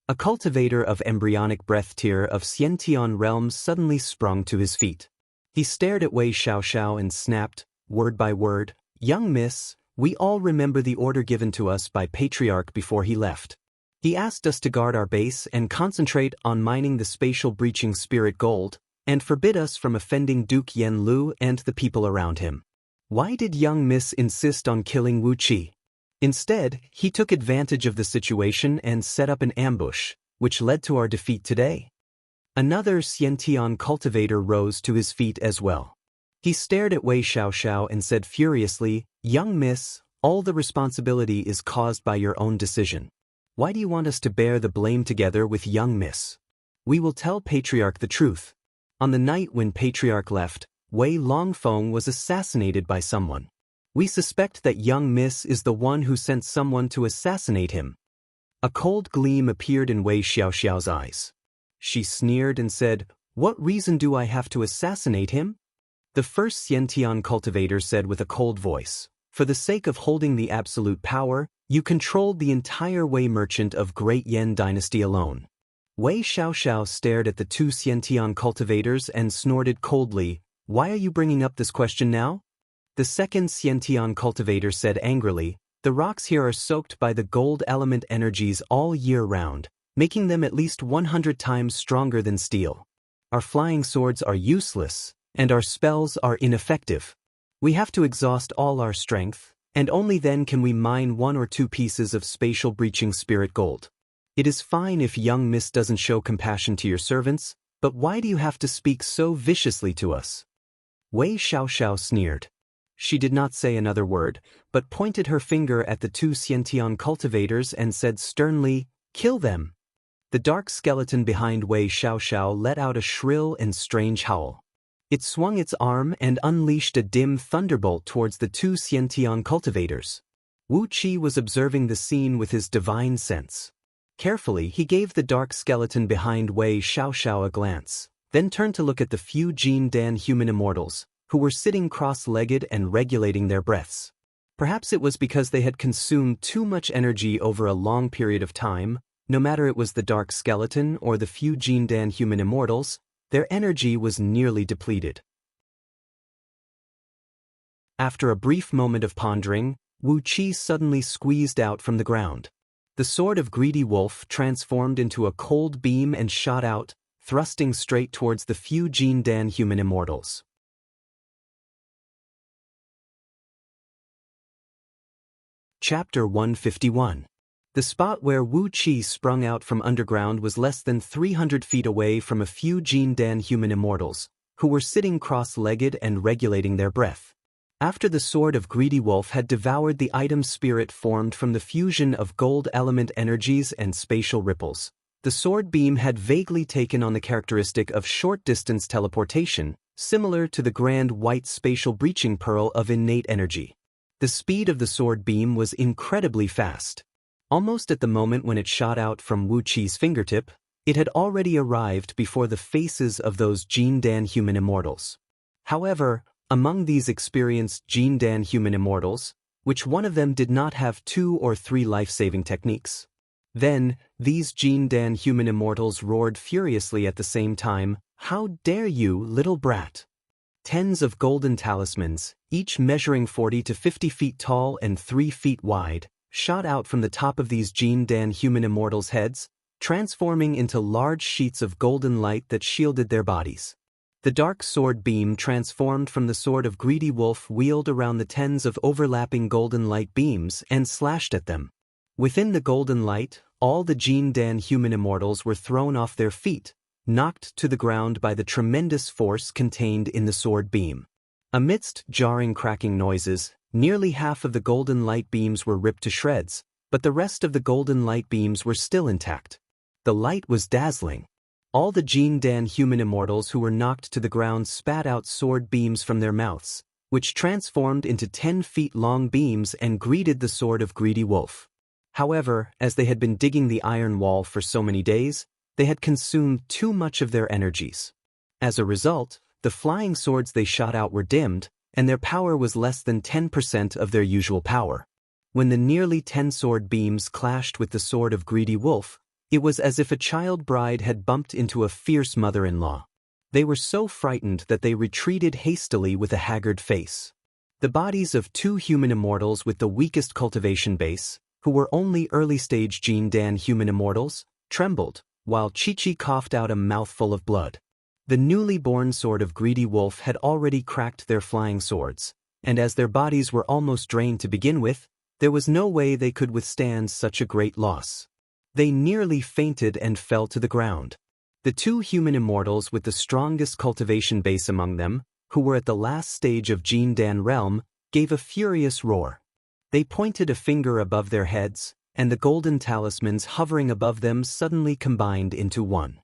A cultivator of embryonic breath tier of Xiantian realms suddenly sprung to his feet. He stared at Wei Xiaoxiao and snapped, word by word, "Young miss, we all remember the order given to us by Patriarch before he left. He asked us to guard our base and concentrate on mining the spatial breaching spirit gold, and forbid us from offending Duke Yen Lu and the people around him. Why did young miss insist on killing Wu Qi? Instead, he took advantage of the situation and set up an ambush, which led to our defeat today." Another Xiantian cultivator rose to his feet as well. He stared at Wei Xiaoxiao and said furiously, "Young miss, all the responsibility is caused by your own decision. Why do you want us to bear the blame together with young miss? We will tell Patriarch the truth. On the night when Patriarch left, Wei Longfeng was assassinated by someone. We suspect that young miss is the one who sent someone to assassinate him." A cold gleam appeared in Wei Xiaoxiao's eyes. She sneered and said, "What reason do I have to assassinate him?" The first Xiantian cultivator said with a cold voice, "For the sake of holding the absolute power, you controlled the entire Wei merchant of Great Yan dynasty alone." Wei Xiaoxiao stared at the two Xiantian cultivators and snorted coldly, "Why are you bringing up this question now?" The second Xiantian cultivator said angrily, "The rocks here are soaked by the gold element energies all year round, making them at least 100 times stronger than steel. Our flying swords are useless, and our spells are ineffective. We have to exhaust all our strength, and only then can we mine 1 or 2 pieces of spatial breaching spirit gold. It is fine if young miss doesn't show compassion to your servants, but why do you have to speak so viciously to us? Wei Xiaoxiao sneered. She did not say another word, but pointed her finger at the 2 Xiantian cultivators and said sternly, "Kill them." The dark skeleton behind Wei Xiaoxiao let out a shrill and strange howl. It swung its arm and unleashed a dim thunderbolt towards the 2 Xiantian cultivators. Wu Qi was observing the scene with his divine sense. Carefully, he gave the dark skeleton behind Wei Xiaoxiao a glance, then turned to look at the few Jin Dan human immortals, who were sitting cross-legged and regulating their breaths. Perhaps it was because they had consumed too much energy over a long period of time. No matter it was the dark skeleton or the few Jin Dan human immortals, their energy was nearly depleted. After a brief moment of pondering, Wu Qi suddenly squeezed out from the ground. The sword of Greedy Wolf transformed into a cold beam and shot out, thrusting straight towards the few Jin Dan human immortals. Chapter 151. The spot where Wu Qi sprung out from underground was less than 300 feet away from a few Jin Dan human immortals, who were sitting cross-legged and regulating their breath. After the sword of Greedy Wolf had devoured the item spirit formed from the fusion of gold element energies and spatial ripples, the sword beam had vaguely taken on the characteristic of short-distance teleportation, similar to the grand white spatial breaching pearl of innate energy. The speed of the sword beam was incredibly fast. Almost at the moment when it shot out from Wu Qi's fingertip, it had already arrived before the faces of those Jin Dan human immortals. However, among these experienced Jin Dan human immortals, which one of them did not have 2 or 3 life-saving techniques? Then, these Jin Dan human immortals roared furiously at the same time, "How dare you, little brat!" Tens of golden talismans, each measuring 40 to 50 feet tall and 3 feet wide, shot out from the top of these Jin Dan human immortals' heads, transforming into large sheets of golden light that shielded their bodies. The dark sword beam transformed from the sword of Greedy Wolf wheeled around the tens of overlapping golden light beams and slashed at them. Within the golden light, all the Jin Dan human immortals were thrown off their feet, knocked to the ground by the tremendous force contained in the sword beam. Amidst jarring cracking noises, nearly half of the golden light beams were ripped to shreds, but the rest of the golden light beams were still intact. The light was dazzling. All the Jin Dan human immortals who were knocked to the ground spat out sword beams from their mouths, which transformed into 10-feet-long beams and greeted the sword of Greedy Wolf. However, as they had been digging the iron wall for so many days, they had consumed too much of their energies. As a result, the flying swords they shot out were dimmed, and their power was less than 10% of their usual power. When the nearly 10 sword beams clashed with the sword of Greedy Wolf, it was as if a child bride had bumped into a fierce mother-in-law. They were so frightened that they retreated hastily with a haggard face. The bodies of 2 human immortals with the weakest cultivation base, who were only early-stage Jin Dan human immortals, trembled, while Chi-Chi coughed out a mouthful of blood. The newly born sword of Greedy Wolf had already cracked their flying swords, and as their bodies were almost drained to begin with, there was no way they could withstand such a great loss. They nearly fainted and fell to the ground. The 2 human immortals with the strongest cultivation base among them, who were at the last stage of Jin Dan realm, gave a furious roar. They pointed a finger above their heads, and the golden talismans hovering above them suddenly combined into one.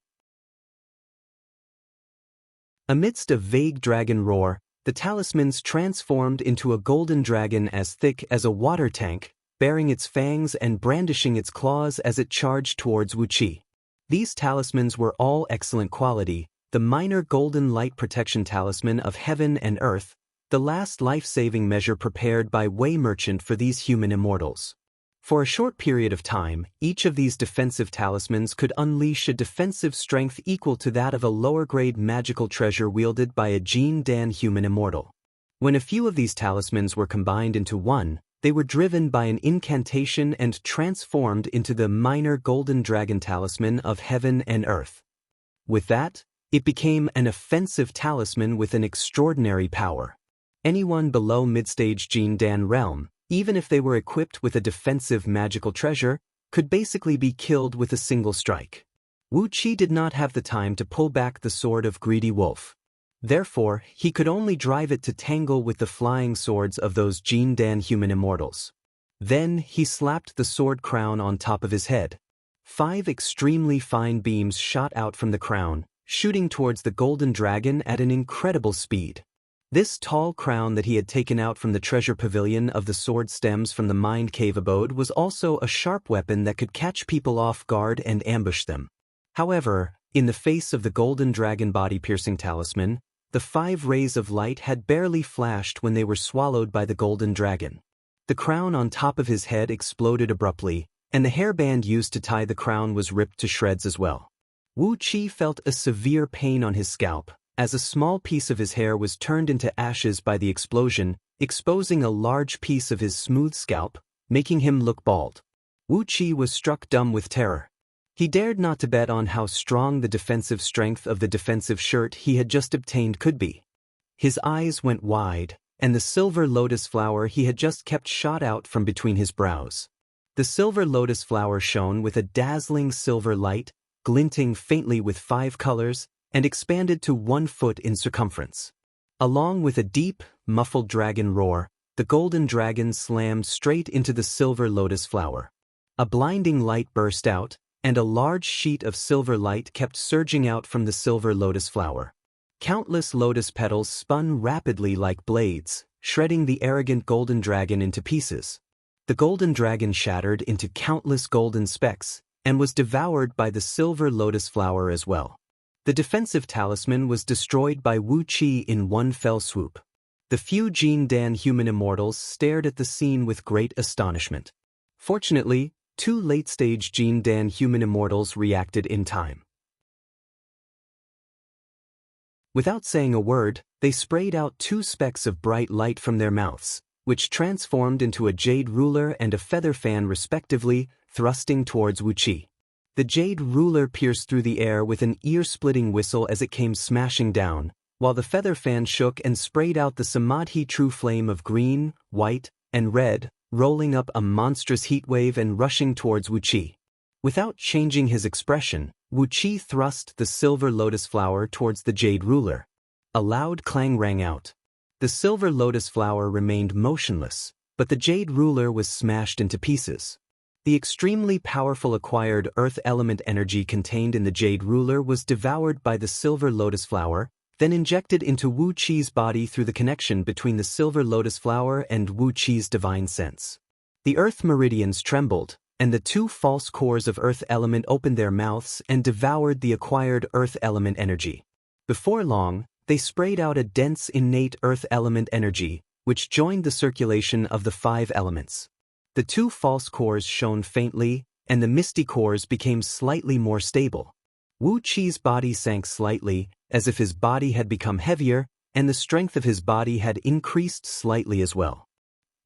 Amidst a vague dragon roar, the talismans transformed into a golden dragon as thick as a water tank, baring its fangs and brandishing its claws as it charged towards Wu Qi. These talismans were all excellent quality, the minor golden light protection talisman of heaven and earth, the last life-saving measure prepared by Wei Merchant for these human immortals. For a short period of time, each of these defensive talismans could unleash a defensive strength equal to that of a lower-grade magical treasure wielded by a Jin Dan human immortal. When a few of these talismans were combined into one, they were driven by an incantation and transformed into the minor golden dragon talisman of heaven and earth. With that, It became an offensive talisman with an extraordinary power. Anyone below mid-stage Jin Dan realm, even if they were equipped with a defensive magical treasure, could basically be killed with a single strike. Wu Qi did not have the time to pull back the sword of Greedy Wolf. Therefore, he could only drive it to tangle with the flying swords of those Jin Dan human immortals. Then he slapped the sword crown on top of his head. 5 extremely fine beams shot out from the crown, shooting towards the golden dragon at an incredible speed. This tall crown that he had taken out from the treasure pavilion of the sword stems from the Mind Cave abode was also a sharp weapon that could catch people off guard and ambush them. However, in the face of the golden dragon body-piercing talisman, the 5 rays of light had barely flashed when they were swallowed by the golden dragon. The crown on top of his head exploded abruptly, and the hairband used to tie the crown was ripped to shreds as well. Wu Qi felt a severe pain on his scalp, as a small piece of his hair was turned into ashes by the explosion, exposing a large piece of his smooth scalp, making him look bald. Wu Qi was struck dumb with terror. He dared not to bet on how strong the defensive strength of the defensive shirt he had just obtained could be. His eyes went wide, and the silver lotus flower he had just kept shot out from between his brows. The silver lotus flower shone with a dazzling silver light, glinting faintly with 5 colors, and expanded to 1 foot in circumference. Along with a deep, muffled dragon roar, the golden dragon slammed straight into the silver lotus flower. A blinding light burst out, and a large sheet of silver light kept surging out from the silver lotus flower. Countless lotus petals spun rapidly like blades, shredding the arrogant golden dragon into pieces. The golden dragon shattered into countless golden specks, and was devoured by the silver lotus flower as well. The defensive talisman was destroyed by Wu Qi in one fell swoop. The few Jin Dan human immortals stared at the scene with great astonishment. Fortunately, 2 late-stage Jin Dan human immortals reacted in time. Without saying a word, they sprayed out 2 specks of bright light from their mouths, which transformed into a jade ruler and a feather fan respectively, thrusting towards Wu Qi. The jade ruler pierced through the air with an ear-splitting whistle as it came smashing down, while the feather fan shook and sprayed out the Samadhi true flame of green, white, and red, rolling up a monstrous heat wave and rushing towards Wu Qi. Without changing his expression, Wu Qi thrust the silver lotus flower towards the jade ruler. A loud clang rang out. The silver lotus flower remained motionless, but the jade ruler was smashed into pieces. The extremely powerful acquired earth element energy contained in the jade ruler was devoured by the silver lotus flower, then injected into Wu Qi's body through the connection between the silver lotus flower and Wu Qi's divine sense. The earth meridians trembled, and the 2 false cores of earth element opened their mouths and devoured the acquired earth element energy. Before long, they sprayed out a dense innate earth element energy, which joined the circulation of the 5 elements. The 2 false cores shone faintly, and the misty cores became slightly more stable. Wu Qi's body sank slightly, as if his body had become heavier, and the strength of his body had increased slightly as well.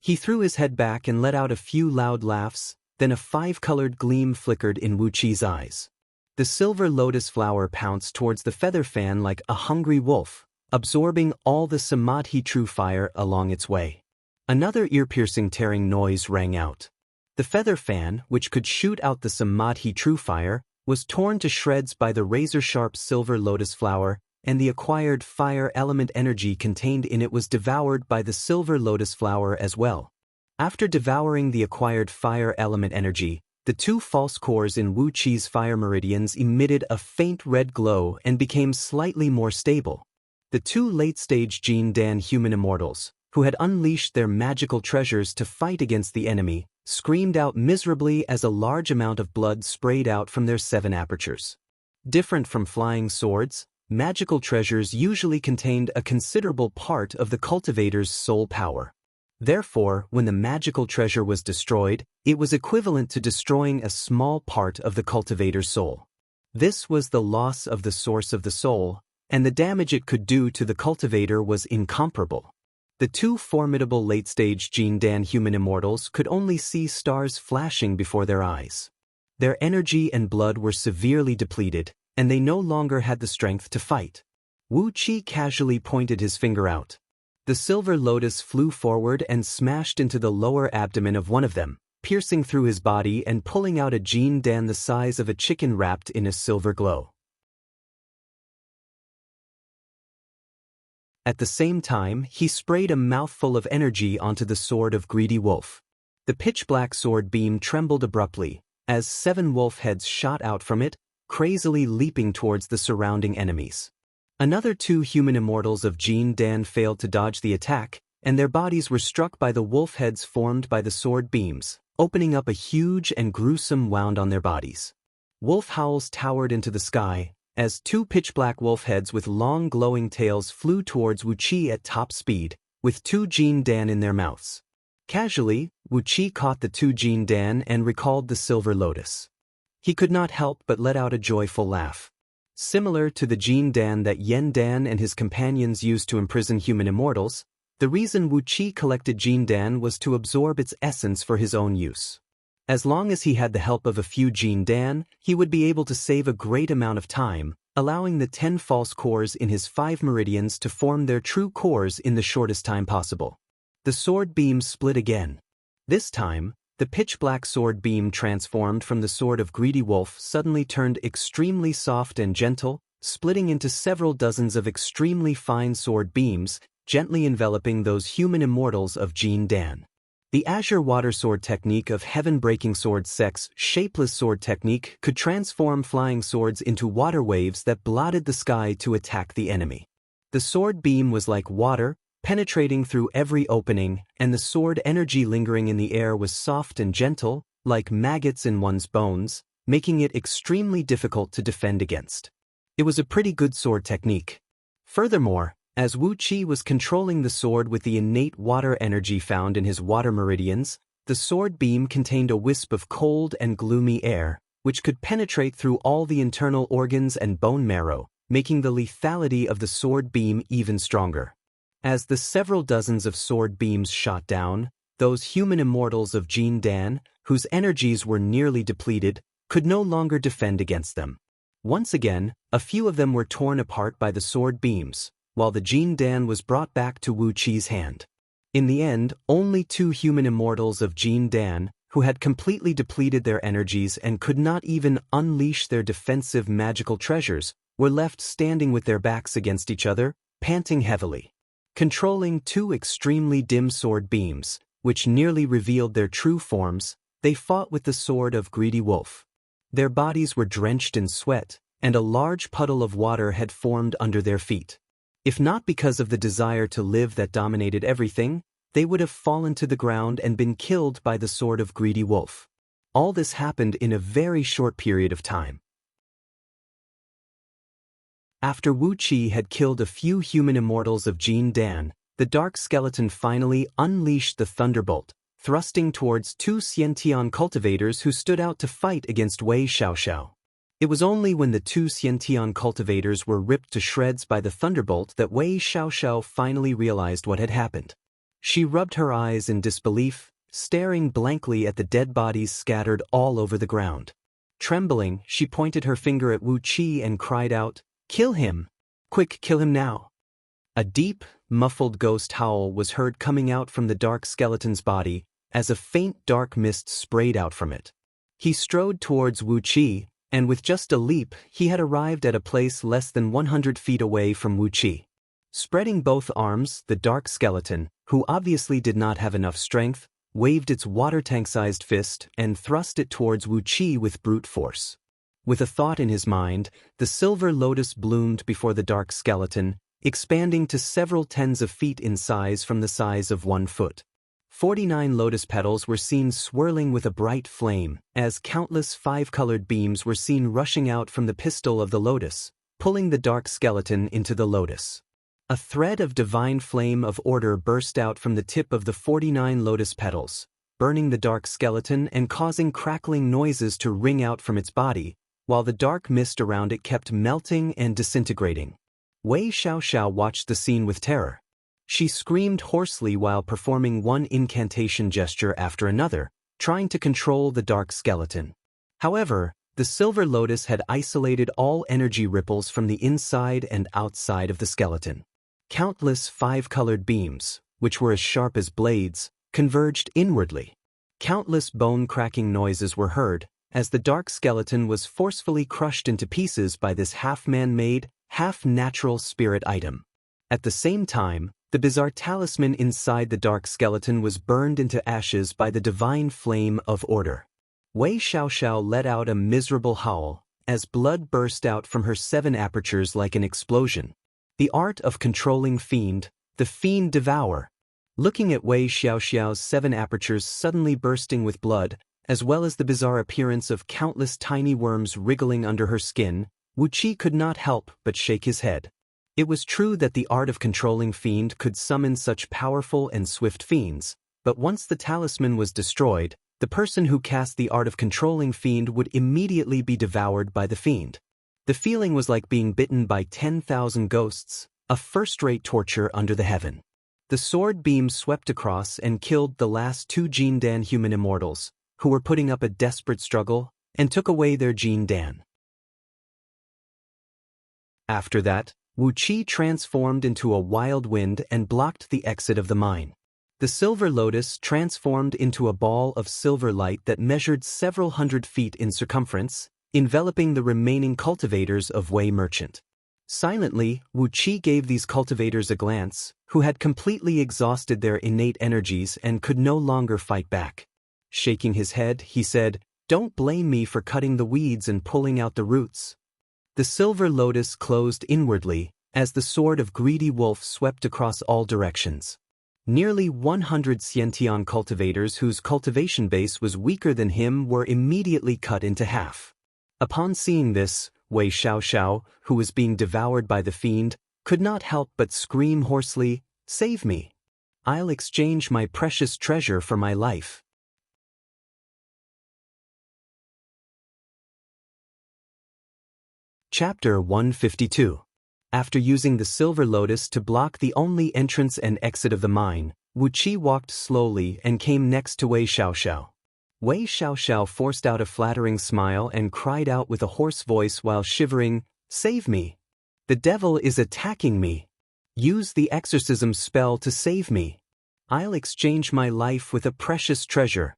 He threw his head back and let out a few loud laughs, then a 5-colored gleam flickered in Wu Qi's eyes. The silver lotus flower pounced towards the feather fan like a hungry wolf, absorbing all the Samadhi true fire along its way. Another ear-piercing tearing noise rang out. The feather fan, which could shoot out the Samadhi true fire, was torn to shreds by the razor-sharp silver lotus flower, and the acquired fire element energy contained in it was devoured by the silver lotus flower as well. After devouring the acquired fire element energy, the 2 false cores in Wu Qi's fire meridians emitted a faint red glow and became slightly more stable. The 2 late-stage Jin Dan human immortals, who had unleashed their magical treasures to fight against the enemy, screamed out miserably as a large amount of blood sprayed out from their 7 apertures. Different from flying swords, magical treasures usually contained a considerable part of the cultivator's soul power. Therefore, when the magical treasure was destroyed, it was equivalent to destroying a small part of the cultivator's soul. This was the loss of the source of the soul, and the damage it could do to the cultivator was incomparable. The 2 formidable late-stage Jin Dan human immortals could only see stars flashing before their eyes. Their energy and blood were severely depleted, and they no longer had the strength to fight. Wu Qi casually pointed his finger out. The silver lotus flew forward and smashed into the lower abdomen of one of them, piercing through his body and pulling out a Jin Dan the size of a chicken wrapped in a silver glow. At the same time, he sprayed a mouthful of energy onto the sword of Greedy Wolf. The pitch-black sword beam trembled abruptly, as 7 wolf heads shot out from it, crazily leaping towards the surrounding enemies. Another 2 human immortals of Jin Dan failed to dodge the attack, and their bodies were struck by the wolf heads formed by the sword beams, opening up a huge and gruesome wound on their bodies. Wolf howls towered into the sky, as 2 pitch-black wolf heads with long glowing tails flew towards Wu Qi at top speed, with 2 Jin Dan in their mouths. Casually, Wu Qi caught the 2 Jin Dan and recalled the silver lotus. He could not help but let out a joyful laugh. Similar to the Jin Dan that Yen Dan and his companions used to imprison human immortals, the reason Wu Qi collected Jin Dan was to absorb its essence for his own use. As long as he had the help of a few Jin Dan, he would be able to save a great amount of time, allowing the 10 false cores in his 5 meridians to form their true cores in the shortest time possible. The sword beam split again. This time, the pitch-black sword beam transformed from the sword of Greedy Wolf suddenly turned extremely soft and gentle, splitting into several dozens of extremely fine sword beams, gently enveloping those human immortals of Jin Dan. The Azure Water Sword technique of Heaven-Breaking Sword Sex Shapeless Sword technique could transform flying swords into water waves that blotted the sky to attack the enemy. The sword beam was like water, penetrating through every opening, and the sword energy lingering in the air was soft and gentle, like maggots in one's bones, making it extremely difficult to defend against. It was a pretty good sword technique. Furthermore, as Wu Qi was controlling the sword with the innate water energy found in his water meridians, the sword beam contained a wisp of cold and gloomy air, which could penetrate through all the internal organs and bone marrow, making the lethality of the sword beam even stronger. As the several dozens of sword beams shot down, those human immortals of Jin Dan, whose energies were nearly depleted, could no longer defend against them. Once again, a few of them were torn apart by the sword beams, while the Jin Dan was brought back to Wu Qi's hand. In the end, only 2 human immortals of Jin Dan, who had completely depleted their energies and could not even unleash their defensive magical treasures, were left standing with their backs against each other, panting heavily. Controlling 2 extremely dim sword beams, which nearly revealed their true forms, they fought with the sword of Greedy Wolf. Their bodies were drenched in sweat, and a large puddle of water had formed under their feet. If not because of the desire to live that dominated everything, they would have fallen to the ground and been killed by the sword of Greedy Wolf. All this happened in a very short period of time. After Wu Qi had killed a few human immortals of Jin Dan, the dark skeleton finally unleashed the thunderbolt, thrusting towards 2 Xiantian cultivators who stood out to fight against Wei Xiaoxiao. It was only when the 2 Xiantian cultivators were ripped to shreds by the thunderbolt that Wei Xiaoxiao finally realized what had happened. She rubbed her eyes in disbelief, staring blankly at the dead bodies scattered all over the ground. Trembling, she pointed her finger at Wu Qi and cried out, "Kill him! Quick, kill him now!" A deep, muffled ghost howl was heard coming out from the dark skeleton's body, as a faint dark mist sprayed out from it. He strode towards Wu Qi, and with just a leap, he had arrived at a place less than 100 feet away from Wu Qi. Spreading both arms, the dark skeleton, who obviously did not have enough strength, waved its water tank-sized fist and thrust it towards Wu Qi with brute force. With a thought in his mind, the silver lotus bloomed before the dark skeleton, expanding to several tens of feet in size from the size of 1 foot. 49 lotus petals were seen swirling with a bright flame, as countless 5-colored beams were seen rushing out from the pistil of the lotus, pulling the dark skeleton into the lotus. A thread of divine flame of order burst out from the tip of the 49 lotus petals, burning the dark skeleton and causing crackling noises to ring out from its body, while the dark mist around it kept melting and disintegrating. Wei Xiaoxiao watched the scene with terror. She screamed hoarsely while performing one incantation gesture after another, trying to control the dark skeleton. However, The silver lotus had isolated all energy ripples from the inside and outside of the skeleton. Countless five-colored beams, which were as sharp as blades, converged inwardly. Countless bone-cracking noises were heard, as the dark skeleton was forcefully crushed into pieces by this half-man-made, half-natural spirit item. At the same time, the bizarre talisman inside the dark skeleton was burned into ashes by the divine flame of order. Wei Xiaoxiao let out a miserable howl, as blood burst out from her 7 apertures like an explosion. The art of controlling fiend, the fiend devour. Looking at Wei Xiaoxiao's 7 apertures suddenly bursting with blood, as well as the bizarre appearance of countless tiny worms wriggling under her skin, Wu Qi could not help but shake his head. It was true that the art of controlling fiend could summon such powerful and swift fiends, but once the talisman was destroyed, the person who cast the art of controlling fiend would immediately be devoured by the fiend. The feeling was like being bitten by 10,000 ghosts, a first-rate torture under the heaven. The sword beam swept across and killed the last 2 Jin Dan human immortals, who were putting up a desperate struggle, and took away their Jin Dan. After that, Wu Qi transformed into a wild wind and blocked the exit of the mine. The silver lotus transformed into a ball of silver light that measured several hundred feet in circumference, enveloping the remaining cultivators of Wei Merchant. Silently, Wu Qi gave these cultivators a glance, who had completely exhausted their innate energies and could no longer fight back. Shaking his head, he said, "Don't blame me for cutting the weeds and pulling out the roots." The silver lotus closed inwardly, as the sword of greedy wolf swept across all directions. Nearly 100 Xiantian cultivators whose cultivation base was weaker than him were immediately cut into half. Upon seeing this, Wei Xiaoxiao, who was being devoured by the fiend, could not help but scream hoarsely, "Save me! I'll exchange my precious treasure for my life." Chapter 152. After using the silver lotus to block the only entrance and exit of the mine, Wu Qi walked slowly and came next to Wei Xiaoxiao. Wei Xiaoxiao forced out a flattering smile and cried out with a hoarse voice while shivering, "Save me! The devil is attacking me! Use the exorcism spell to save me! I'll exchange my life with a precious treasure.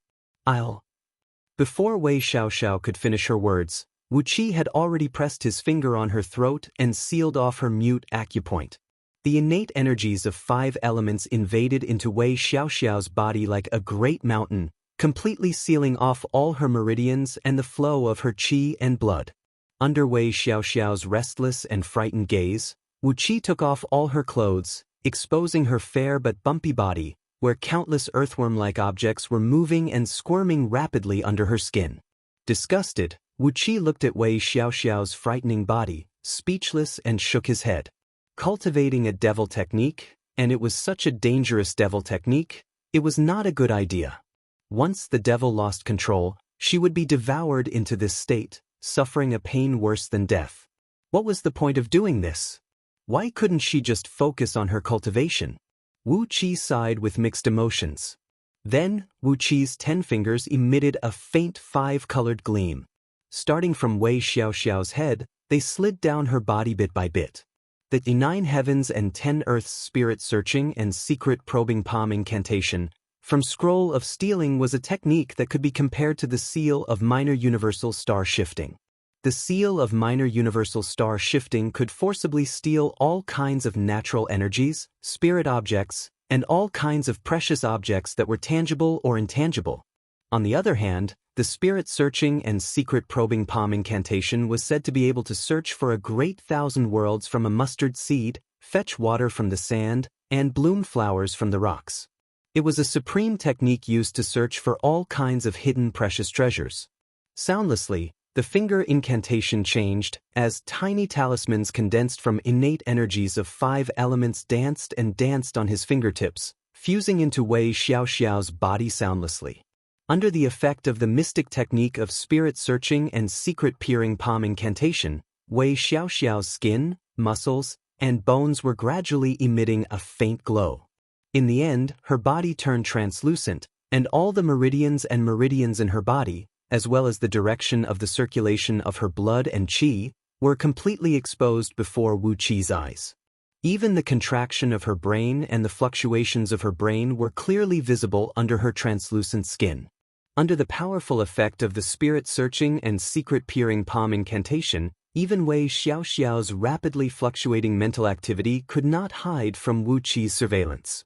Before Wei Xiaoxiao could finish her words, Wu Qi had already pressed his finger on her throat and sealed off her mute acupoint. The innate energies of 5 elements invaded into Wei Xiaoxiao's body like a great mountain, completely sealing off all her meridians and the flow of her qi and blood. Under Wei Xiaoxiao's restless and frightened gaze, Wu Qi took off all her clothes, exposing her fair but bumpy body, where countless earthworm-like objects were moving and squirming rapidly under her skin. Disgusted, Wu Qi looked at Wei Xiaoxiao's frightening body, speechless, and shook his head. Cultivating a devil technique, and it was such a dangerous devil technique, it was not a good idea. Once the devil lost control, she would be devoured into this state, suffering a pain worse than death. What was the point of doing this? Why couldn't she just focus on her cultivation? Wu Qi sighed with mixed emotions. Then, Wu Qi's 10 fingers emitted a faint 5-colored gleam. Starting from Wei Xiaoxiao's head, they slid down her body bit by bit. The 9 heavens and 10 earths spirit searching and secret probing palm incantation from Scroll of Stealing was a technique that could be compared to the seal of minor universal star shifting. The seal of minor universal star shifting could forcibly steal all kinds of natural energies, spirit objects, and all kinds of precious objects that were tangible or intangible. On the other hand, the spirit searching and secret probing palm incantation was said to be able to search for a great 1,000 worlds from a mustard seed, fetch water from the sand, and bloom flowers from the rocks. It was a supreme technique used to search for all kinds of hidden precious treasures. Soundlessly, the finger incantation changed, as tiny talismans condensed from innate energies of 5 elements danced and danced on his fingertips, fusing into Wei Xiaoxiao's body soundlessly. Under the effect of the mystic technique of spirit searching and secret peering palm incantation, Wei Xiaoxiao's skin, muscles, and bones were gradually emitting a faint glow. In the end, her body turned translucent, and all the meridians in her body, as well as the direction of the circulation of her blood and qi, were completely exposed before Wu Qi's eyes. Even the contraction of her brain and the fluctuations of her brain were clearly visible under her translucent skin. Under the powerful effect of the spirit-searching and secret-peering palm incantation, even Wei Xiaoxiao's rapidly fluctuating mental activity could not hide from Wu Qi's surveillance.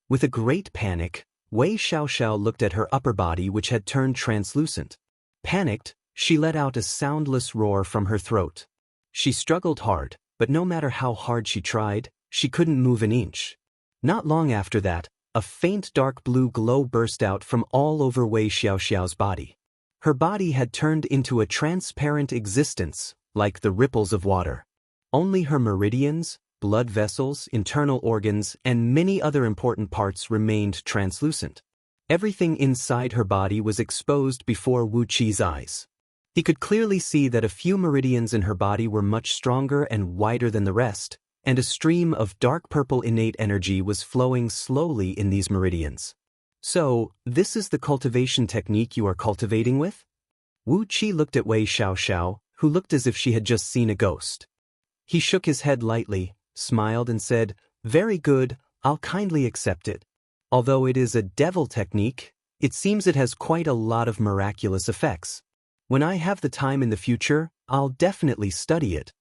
With a great panic, Wei Xiaoxiao looked at her upper body, which had turned translucent. Panicked, she let out a soundless roar from her throat. She struggled hard, but no matter how hard she tried, she couldn't move an inch. Not long after that, a faint dark blue glow burst out from all over Wei Xiaoxiao's body. Her body had turned into a transparent existence, like the ripples of water. Only her meridians, blood vessels, internal organs, and many other important parts remained translucent. Everything inside her body was exposed before Wu Qi's eyes. He could clearly see that a few meridians in her body were much stronger and wider than the rest, and a stream of dark purple innate energy was flowing slowly in these meridians. So, this is the cultivation technique you are cultivating with? Wu Qi looked at Wei Xiaoxiao, who looked as if she had just seen a ghost. He shook his head lightly, smiled and said, "Very good, I'll kindly accept it. Although it is a devil technique, it seems it has quite a lot of miraculous effects. When I have the time in the future, I'll definitely study it."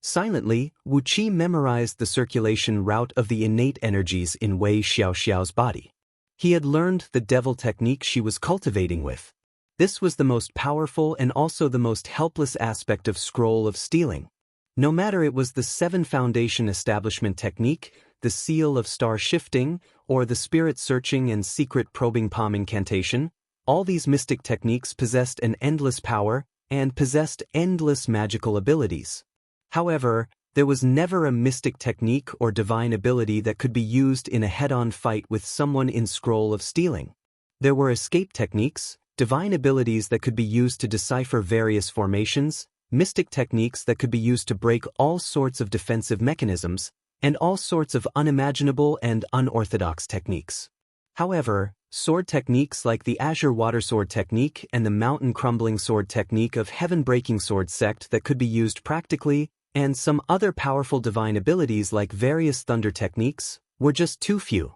Silently, Wu Qi memorized the circulation route of the innate energies in Wei Xiaoxiao's body. He had learned the devil technique she was cultivating with. This was the most powerful and also the most helpless aspect of Scroll of Stealing. No matter it was the 7 Foundation Establishment Technique, the Seal of Star Shifting, or the Spirit Searching and Secret Probing Palm Incantation, all these mystic techniques possessed an endless power and possessed endless magical abilities. However, there was never a mystic technique or divine ability that could be used in a head-on fight with someone in Scroll of Stealing. There were escape techniques, divine abilities that could be used to decipher various formations, mystic techniques that could be used to break all sorts of defensive mechanisms, and all sorts of unimaginable and unorthodox techniques. However, sword techniques like the Azure Water Sword technique and the Mountain Crumbling Sword technique of Heaven Breaking Sword sect that could be used practically, and some other powerful divine abilities like various thunder techniques, were just too few.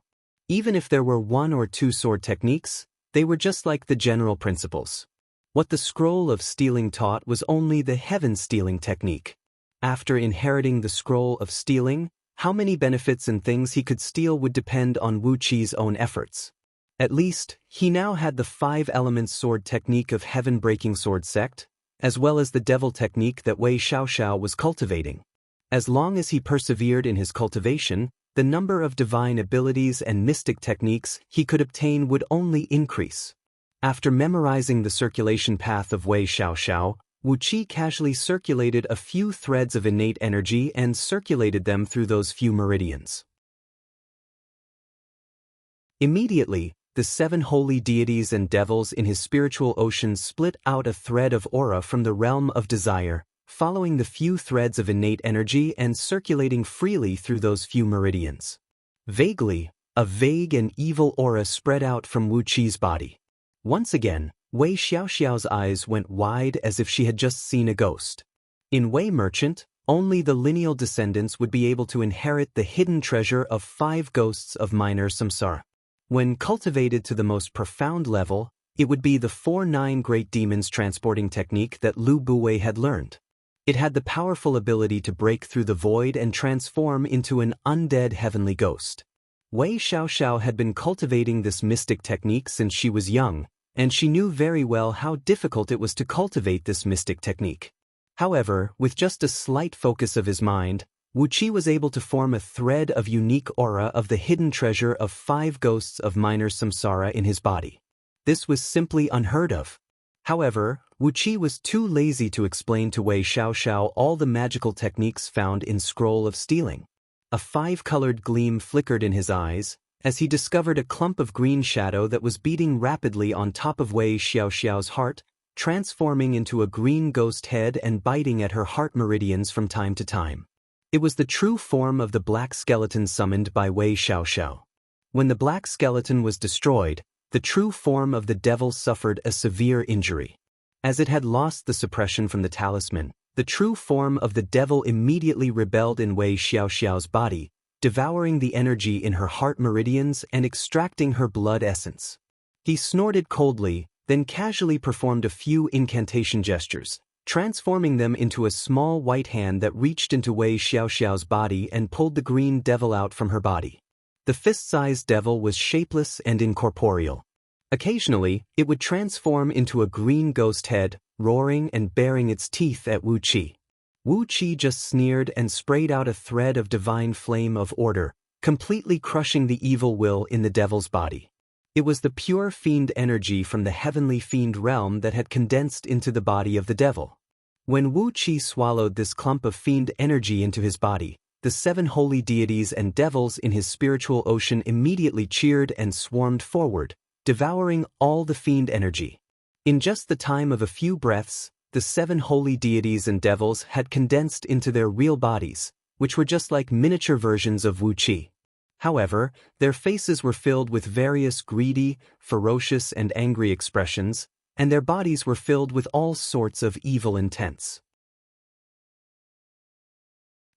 Even if there were 1 or 2 sword techniques, they were just like the general principles. What the Scroll of Stealing taught was only the Heaven Stealing technique. After inheriting the Scroll of Stealing, how many benefits and things he could steal would depend on Wu Qi's own efforts. At least, he now had the 5 elements sword technique of Heaven Breaking Sword sect, as well as the devil technique that Wei Xiaoxiao was cultivating. As long as he persevered in his cultivation, the number of divine abilities and mystic techniques he could obtain would only increase. After memorizing the circulation path of Wei Xiaoxiao, Wu Qi casually circulated a few threads of innate energy and circulated them through those few meridians. Immediately, the 7 holy deities and devils in his spiritual ocean split out a thread of aura from the realm of desire, following the few threads of innate energy and circulating freely through those few meridians. Vaguely, a vague and evil aura spread out from Wu Qi's body. Once again, Wei Xiaoxiao's eyes went wide as if she had just seen a ghost. In Wei Merchant, only the lineal descendants would be able to inherit the hidden treasure of 5 ghosts of minor samsara. When cultivated to the most profound level, it would be the 4-9 great demons transporting technique that Lu Buwei had learned. It had the powerful ability to break through the void and transform into an undead heavenly ghost. Wei Xiaoxiao had been cultivating this mystic technique since she was young, and she knew very well how difficult it was to cultivate this mystic technique. However, with just a slight focus of his mind, Wu Qi was able to form a thread of unique aura of the hidden treasure of 5 ghosts of minor samsara in his body. This was simply unheard of. However, Wu Qi was too lazy to explain to Wei Xiaoxiao all the magical techniques found in Scroll of Stealing. A 5-colored gleam flickered in his eyes, as he discovered a clump of green shadow that was beating rapidly on top of Wei Xiaoxiao's heart, transforming into a green ghost head and biting at her heart meridians from time to time. It was the true form of the black skeleton summoned by Wei Xiaoxiao. When the black skeleton was destroyed, The true form of the devil suffered a severe injury. As it had lost the suppression from the talisman, the true form of the devil immediately rebelled in Wei Xiaoxiao's body, devouring the energy in her heart meridians and extracting her blood essence. He snorted coldly, then casually performed a few incantation gestures, transforming them into a small white hand that reached into Wei Xiaoxiao's body and pulled the green devil out from her body. The fist-sized devil was shapeless and incorporeal. Occasionally, it would transform into a green ghost head, roaring and baring its teeth at Wu Qi. Wu Qi just sneered and sprayed out a thread of divine flame of order, completely crushing the evil will in the devil's body. It was the pure fiend energy from the heavenly fiend realm that had condensed into the body of the devil. When Wu Qi swallowed this clump of fiend energy into his body, the 7 holy deities and devils in his spiritual ocean immediately cheered and swarmed forward, devouring all the fiend energy. In just the time of a few breaths, the 7 holy deities and devils had condensed into their real bodies, which were just like miniature versions of Wu Qi. However, their faces were filled with various greedy, ferocious and angry expressions, and their bodies were filled with all sorts of evil intents.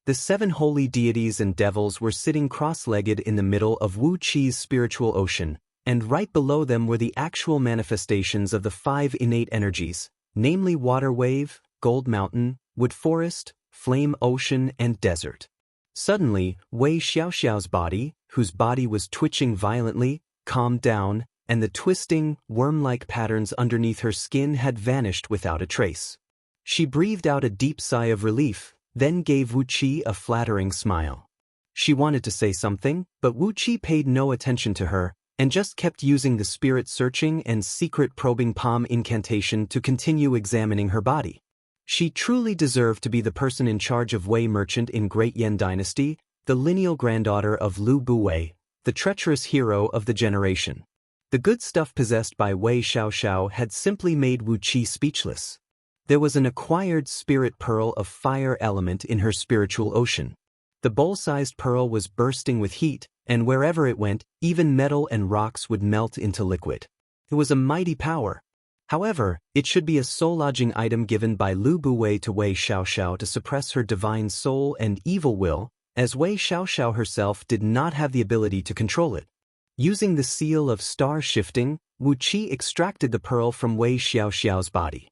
The 7 holy deities and devils were sitting cross-legged in the middle of Wu Qi's spiritual ocean, and right below them were the actual manifestations of the 5 innate energies, namely water wave, gold mountain, wood forest, flame ocean, and desert. Suddenly, Wei Xiaoxiao's body, whose body was twitching violently, calmed down, and the twisting, worm-like patterns underneath her skin had vanished without a trace. She breathed out a deep sigh of relief, then gave Wu Qi a flattering smile. She wanted to say something, but Wu Qi paid no attention to her, and just kept using the spirit-searching and secret probing palm incantation to continue examining her body. She truly deserved to be the person in charge of Wei Merchant in Great Yan Dynasty, the lineal granddaughter of Lu Buwei, the treacherous hero of the generation. The good stuff possessed by Wei Xiaoxiao had simply made Wu Qi speechless. There was an acquired spirit pearl of fire element in her spiritual ocean. The bowl-sized pearl was bursting with heat, and wherever it went, even metal and rocks would melt into liquid. It was a mighty power. However, it should be a soul-lodging item given by Lu Buwei to Wei Xiaoxiao to suppress her divine soul and evil will, as Wei Xiaoxiao herself did not have the ability to control it. Using the seal of star shifting, Wu Qi extracted the pearl from Wei Xiaoxiao's body.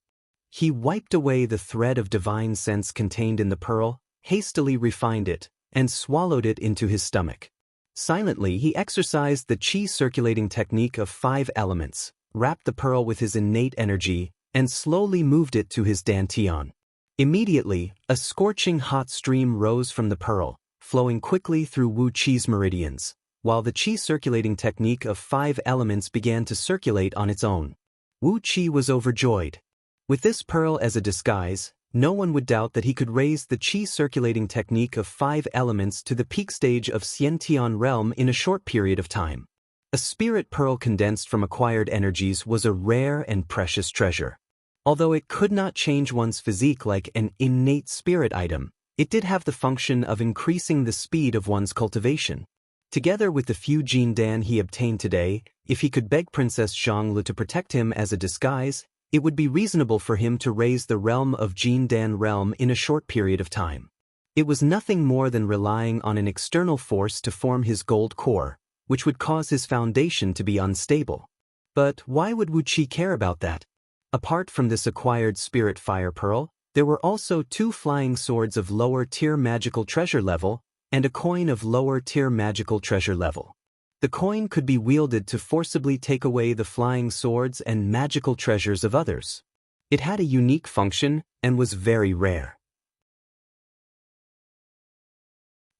He wiped away the thread of divine sense contained in the pearl, hastily refined it, and swallowed it into his stomach. Silently, he exercised the qi circulating technique of 5 elements, wrapped the pearl with his innate energy, and slowly moved it to his dantian. Immediately, a scorching hot stream rose from the pearl, flowing quickly through Wu Qi's meridians, while the qi circulating technique of 5 elements began to circulate on its own. Wu Qi was overjoyed. With this pearl as a disguise, no one would doubt that he could raise the qi circulating technique of 5 elements to the peak stage of Xiantian realm in a short period of time. A spirit pearl condensed from acquired energies was a rare and precious treasure. Although it could not change one's physique like an innate spirit item, it did have the function of increasing the speed of one's cultivation. Together with the few Jindan he obtained today, if he could beg Princess Zhanglu to protect him as a disguise, it would be reasonable for him to raise the realm of Jindan realm in a short period of time. It was nothing more than relying on an external force to form his gold core, which would cause his foundation to be unstable. But why would Wu Qi care about that? Apart from this acquired spirit fire pearl, there were also 2 flying swords of lower-tier magical treasure level and a coin of lower-tier magical treasure level. The coin could be wielded to forcibly take away the flying swords and magical treasures of others. It had a unique function and was very rare.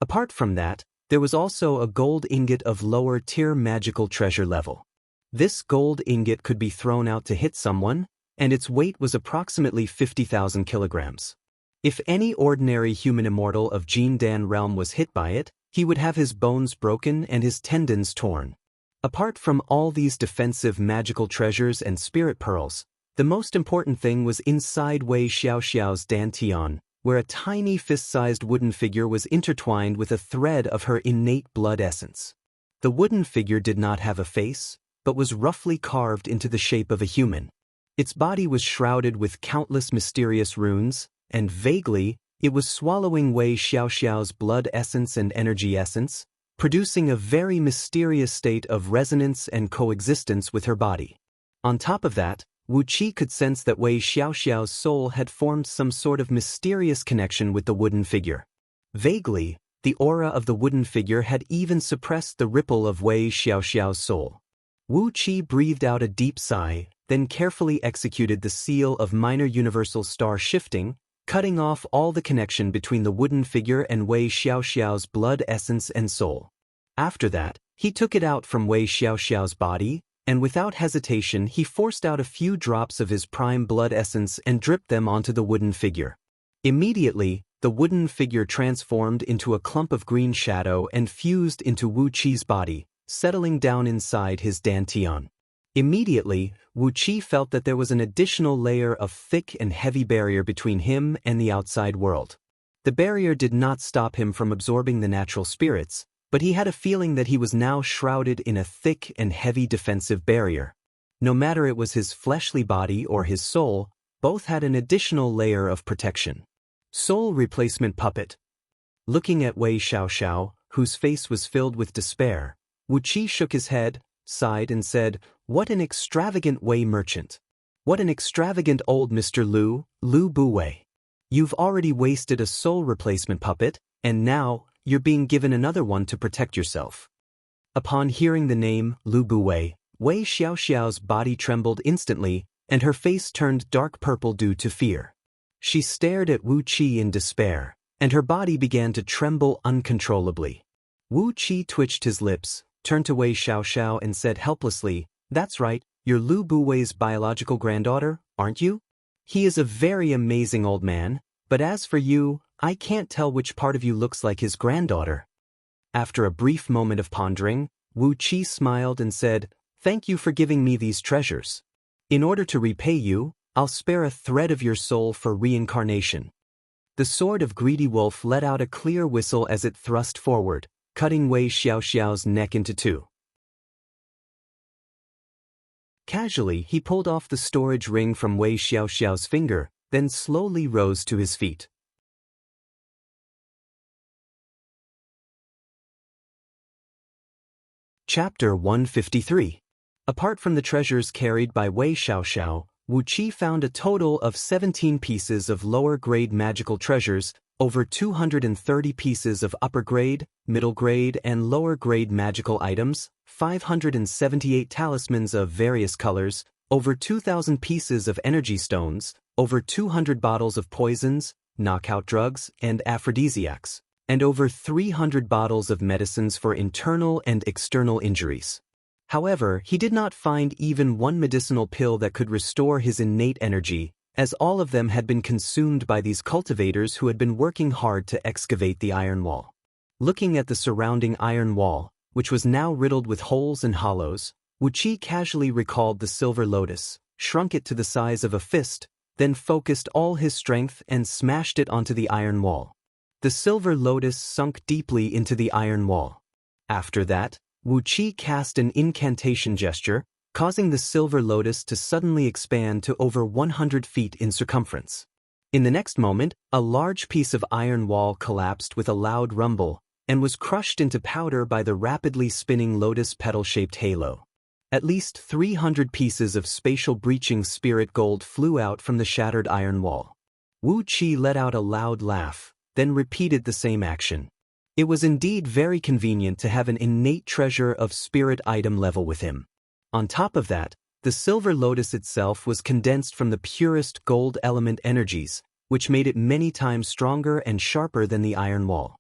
Apart from that, there was also a gold ingot of lower-tier magical treasure level. This gold ingot could be thrown out to hit someone, and its weight was approximately 50,000 kilograms. If any ordinary human immortal of Jindan realm was hit by it, he would have his bones broken and his tendons torn. Apart from all these defensive magical treasures and spirit pearls, the most important thing was inside Wei Xiaoxiao's dantian, where a tiny fist-sized wooden figure was intertwined with a thread of her innate blood essence. The wooden figure did not have a face, but was roughly carved into the shape of a human. Its body was shrouded with countless mysterious runes, and vaguely, it was swallowing Wei Xiaoxiao's blood essence and energy essence, producing a very mysterious state of resonance and coexistence with her body. On top of that, Wu Qi could sense that Wei Xiaoxiao's soul had formed some sort of mysterious connection with the wooden figure. Vaguely, the aura of the wooden figure had even suppressed the ripple of Wei Xiaoxiao's soul. Wu Qi breathed out a deep sigh, then carefully executed the seal of minor universal star shifting, cutting off all the connection between the wooden figure and Wei Xiaoxiao's blood essence and soul. After that, he took it out from Wei Xiaoxiao's body, and without hesitation he forced out a few drops of his prime blood essence and dripped them onto the wooden figure. Immediately, the wooden figure transformed into a clump of green shadow and fused into Wu Qi's body, settling down inside his dantian. Immediately, Wu Qi felt that there was an additional layer of thick and heavy barrier between him and the outside world. The barrier did not stop him from absorbing the natural spirits, but he had a feeling that he was now shrouded in a thick and heavy defensive barrier. No matter it was his fleshly body or his soul, both had an additional layer of protection. Soul replacement puppet. Looking at Wei Xiaoxiao, whose face was filled with despair, Wu Qi shook his head, sighed and said, "What an extravagant Wei merchant. What an extravagant old Mr. Lu Buwei. You've already wasted a soul replacement puppet, and now, you're being given another one to protect yourself." Upon hearing the name, Lu Buwei, Wei Xiaoxiao's body trembled instantly, and her face turned dark purple due to fear. She stared at Wu Qi in despair, and her body began to tremble uncontrollably. Wu Qi twitched his lips, turned to Wei Xiaoxiao and said helplessly, "That's right, you're Lu Buwei's biological granddaughter, aren't you? He is a very amazing old man, but as for you, I can't tell which part of you looks like his granddaughter." After a brief moment of pondering, Wu Qi smiled and said, "Thank you for giving me these treasures. In order to repay you, I'll spare a thread of your soul for reincarnation." The sword of Greedy Wolf let out a clear whistle as it thrust forward, cutting Wei Xiaoxiao's neck into two. Casually, he pulled off the storage ring from Wei Xiaoxiao's finger, then slowly rose to his feet. Chapter 153. Apart from the treasures carried by Wei Xiaoxiao, Wu Qi found a total of 17 pieces of lower-grade magical treasures, over 230 pieces of upper-grade, middle-grade, and lower-grade magical items, 578 talismans of various colors, over 2,000 pieces of energy stones, over 200 bottles of poisons, knockout drugs, and aphrodisiacs, and over 300 bottles of medicines for internal and external injuries. However, he did not find even one medicinal pill that could restore his innate energy, as all of them had been consumed by these cultivators who had been working hard to excavate the iron wall. Looking at the surrounding iron wall, which was now riddled with holes and hollows, Wu Qi casually recalled the silver lotus, shrunk it to the size of a fist, then focused all his strength and smashed it onto the iron wall. The silver lotus sunk deeply into the iron wall. After that, Wu Qi cast an incantation gesture, causing the silver lotus to suddenly expand to over 100 feet in circumference. In the next moment, a large piece of iron wall collapsed with a loud rumble, and was crushed into powder by the rapidly spinning lotus petal-shaped halo. At least 300 pieces of spatial breaching spirit gold flew out from the shattered iron wall. Wu Qi let out a loud laugh, then repeated the same action. It was indeed very convenient to have an innate treasure of spirit item level with him. On top of that, the silver lotus itself was condensed from the purest gold element energies, which made it many times stronger and sharper than the iron wall.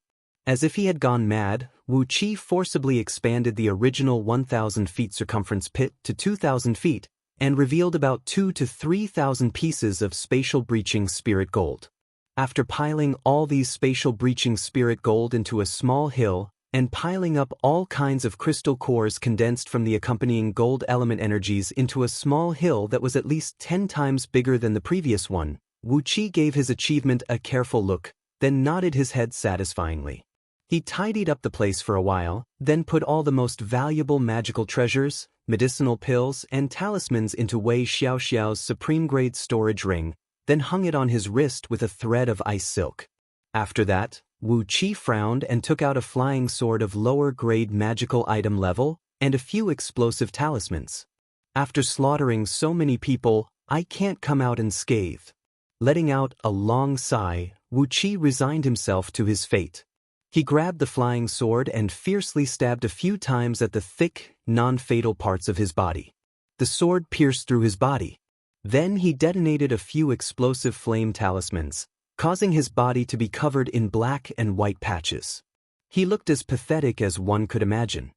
As if he had gone mad, Wu Qi forcibly expanded the original 1,000 feet circumference pit to 2,000 feet, and revealed about 2,000 to 3,000 pieces of spatial breaching spirit gold. After piling all these spatial breaching spirit gold into a small hill, and piling up all kinds of crystal cores condensed from the accompanying gold element energies into a small hill that was at least 10 times bigger than the previous one, Wu Qi gave his achievement a careful look, then nodded his head satisfyingly. He tidied up the place for a while, then put all the most valuable magical treasures, medicinal pills, and talismans into Wei Xiaoxiao's supreme-grade storage ring, then hung it on his wrist with a thread of ice silk. After that, Wu Qi frowned and took out a flying sword of lower-grade magical item level and a few explosive talismans. After slaughtering so many people, I can't come out unscathed. Letting out a long sigh, Wu Qi resigned himself to his fate. He grabbed the flying sword and fiercely stabbed a few times at the thick, non-fatal parts of his body. The sword pierced through his body. Then he detonated a few explosive flame talismans, causing his body to be covered in black and white patches. He looked as pathetic as one could imagine.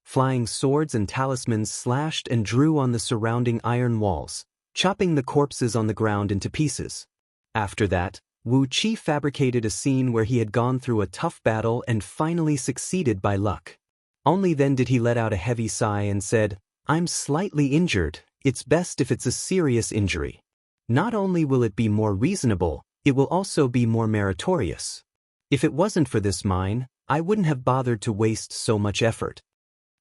Flying swords and talismans slashed and drew on the surrounding iron walls, chopping the corpses on the ground into pieces. After that, Wu Qi fabricated a scene where he had gone through a tough battle and finally succeeded by luck. Only then did he let out a heavy sigh and said, "I'm slightly injured. It's best if it's a serious injury. Not only will it be more reasonable, it will also be more meritorious. If it wasn't for this mine, I wouldn't have bothered to waste so much effort."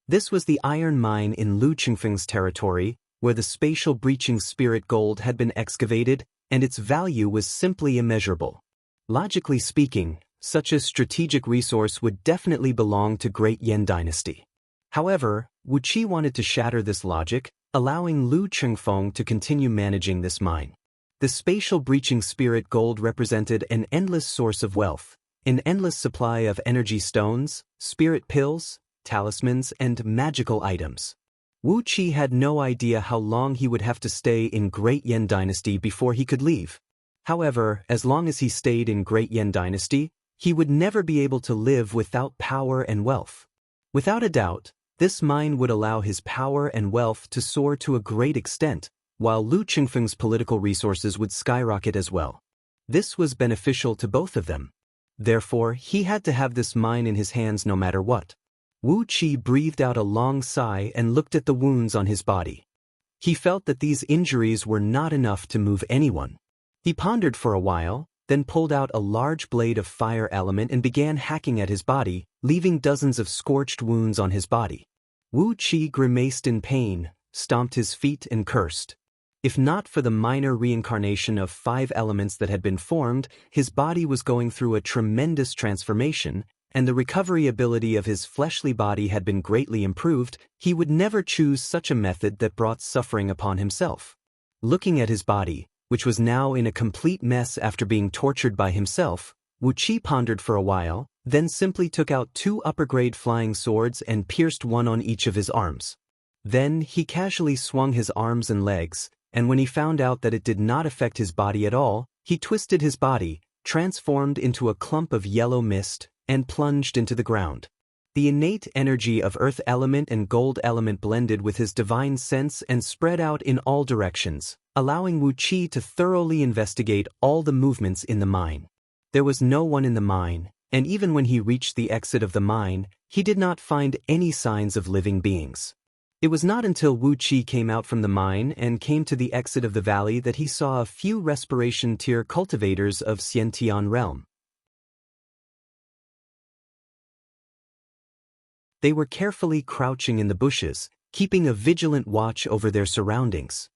This was the iron mine in Lu Qingfeng's territory, where the spatial breaching spirit gold had been excavated, and its value was simply immeasurable. Logically speaking, such a strategic resource would definitely belong to Great Yan Dynasty. However, Wu Qi wanted to shatter this logic, allowing Lu Qingfeng to continue managing this mine. The spatial breaching spirit gold represented an endless source of wealth, an endless supply of energy stones, spirit pills, talismans, and magical items. Wu Qi had no idea how long he would have to stay in Great Yan Dynasty before he could leave. However, as long as he stayed in Great Yan Dynasty, he would never be able to live without power and wealth. Without a doubt, this mine would allow his power and wealth to soar to a great extent, while Lu Qingfeng's political resources would skyrocket as well. This was beneficial to both of them. Therefore, he had to have this mine in his hands no matter what. Wu Qi breathed out a long sigh and looked at the wounds on his body. He felt that these injuries were not enough to move anyone. He pondered for a while, then pulled out a large blade of fire element and began hacking at his body, leaving dozens of scorched wounds on his body. Wu Qi grimaced in pain, stomped his feet and cursed. If not for the minor reincarnation of 5 elements that had been formed, his body was going through a tremendous transformation, and the recovery ability of his fleshly body had been greatly improved. He would never choose such a method that brought suffering upon himself. Looking at his body, which was now in a complete mess after being tortured by himself, Wu Qi pondered for a while, then simply took out 2 upper-grade flying swords and pierced one on each of his arms. Then he casually swung his arms and legs, and when he found out that it did not affect his body at all, he twisted his body, transformed into a clump of yellow mist, and plunged into the ground. The innate energy of earth element and gold element blended with his divine sense and spread out in all directions, allowing Wu Qi to thoroughly investigate all the movements in the mine. There was no one in the mine, and even when he reached the exit of the mine, he did not find any signs of living beings. It was not until Wu Qi came out from the mine and came to the exit of the valley that he saw a few respiration tier cultivators of Xiantian realm. They were carefully crouching in the bushes, keeping a vigilant watch over their surroundings.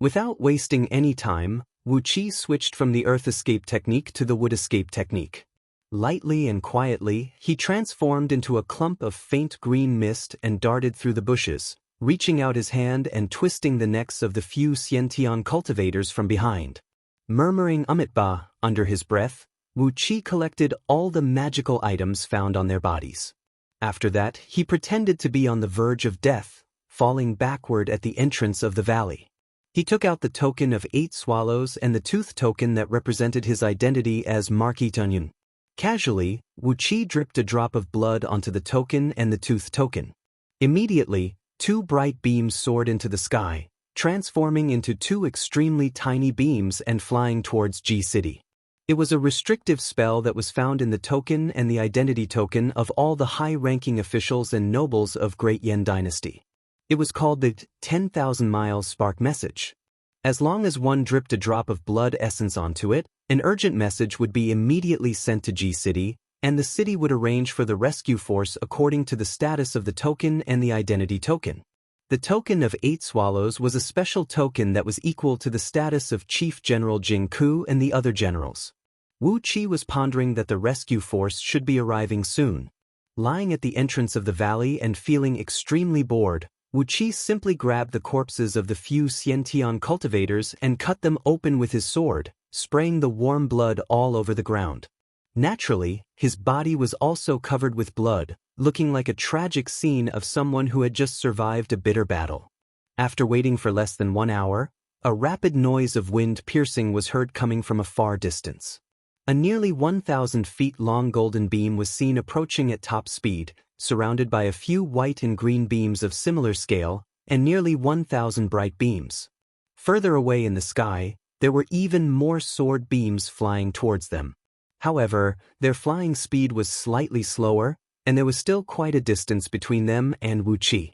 Without wasting any time, Wu Qi switched from the earth escape technique to the wood escape technique. Lightly and quietly, he transformed into a clump of faint green mist and darted through the bushes, reaching out his hand and twisting the necks of the few Xiantian cultivators from behind. Murmuring Amitba under his breath, Wu Qi collected all the magical items found on their bodies. After that, he pretended to be on the verge of death, falling backward at the entrance of the valley. He took out the token of 8 swallows and the tooth token that represented his identity as Marquis Tunyon. Casually, Wu Qi dripped a drop of blood onto the token and the tooth token. Immediately, 2 bright beams soared into the sky, transforming into 2 extremely tiny beams and flying towards G City. It was a restrictive spell that was found in the token and the identity token of all the high-ranking officials and nobles of Great Yan Dynasty. It was called the 10,000 Miles Spark Message. As long as one dripped a drop of blood essence onto it, an urgent message would be immediately sent to G City, and the city would arrange for the rescue force according to the status of the token and the identity token. The token of 8 swallows was a special token that was equal to the status of Chief General Jingku and the other generals. Wu Qi was pondering that the rescue force should be arriving soon. Lying at the entrance of the valley and feeling extremely bored, Wu Qi simply grabbed the corpses of the few Xiantian cultivators and cut them open with his sword, spraying the warm blood all over the ground. Naturally, his body was also covered with blood, looking like a tragic scene of someone who had just survived a bitter battle. After waiting for less than 1 hour, a rapid noise of wind piercing was heard coming from a far distance. A nearly 1,000 feet long golden beam was seen approaching at top speed, surrounded by a few white and green beams of similar scale, and nearly 1,000 bright beams. Further away in the sky, there were even more sword beams flying towards them. However, their flying speed was slightly slower, and there was still quite a distance between them and Wu Qi.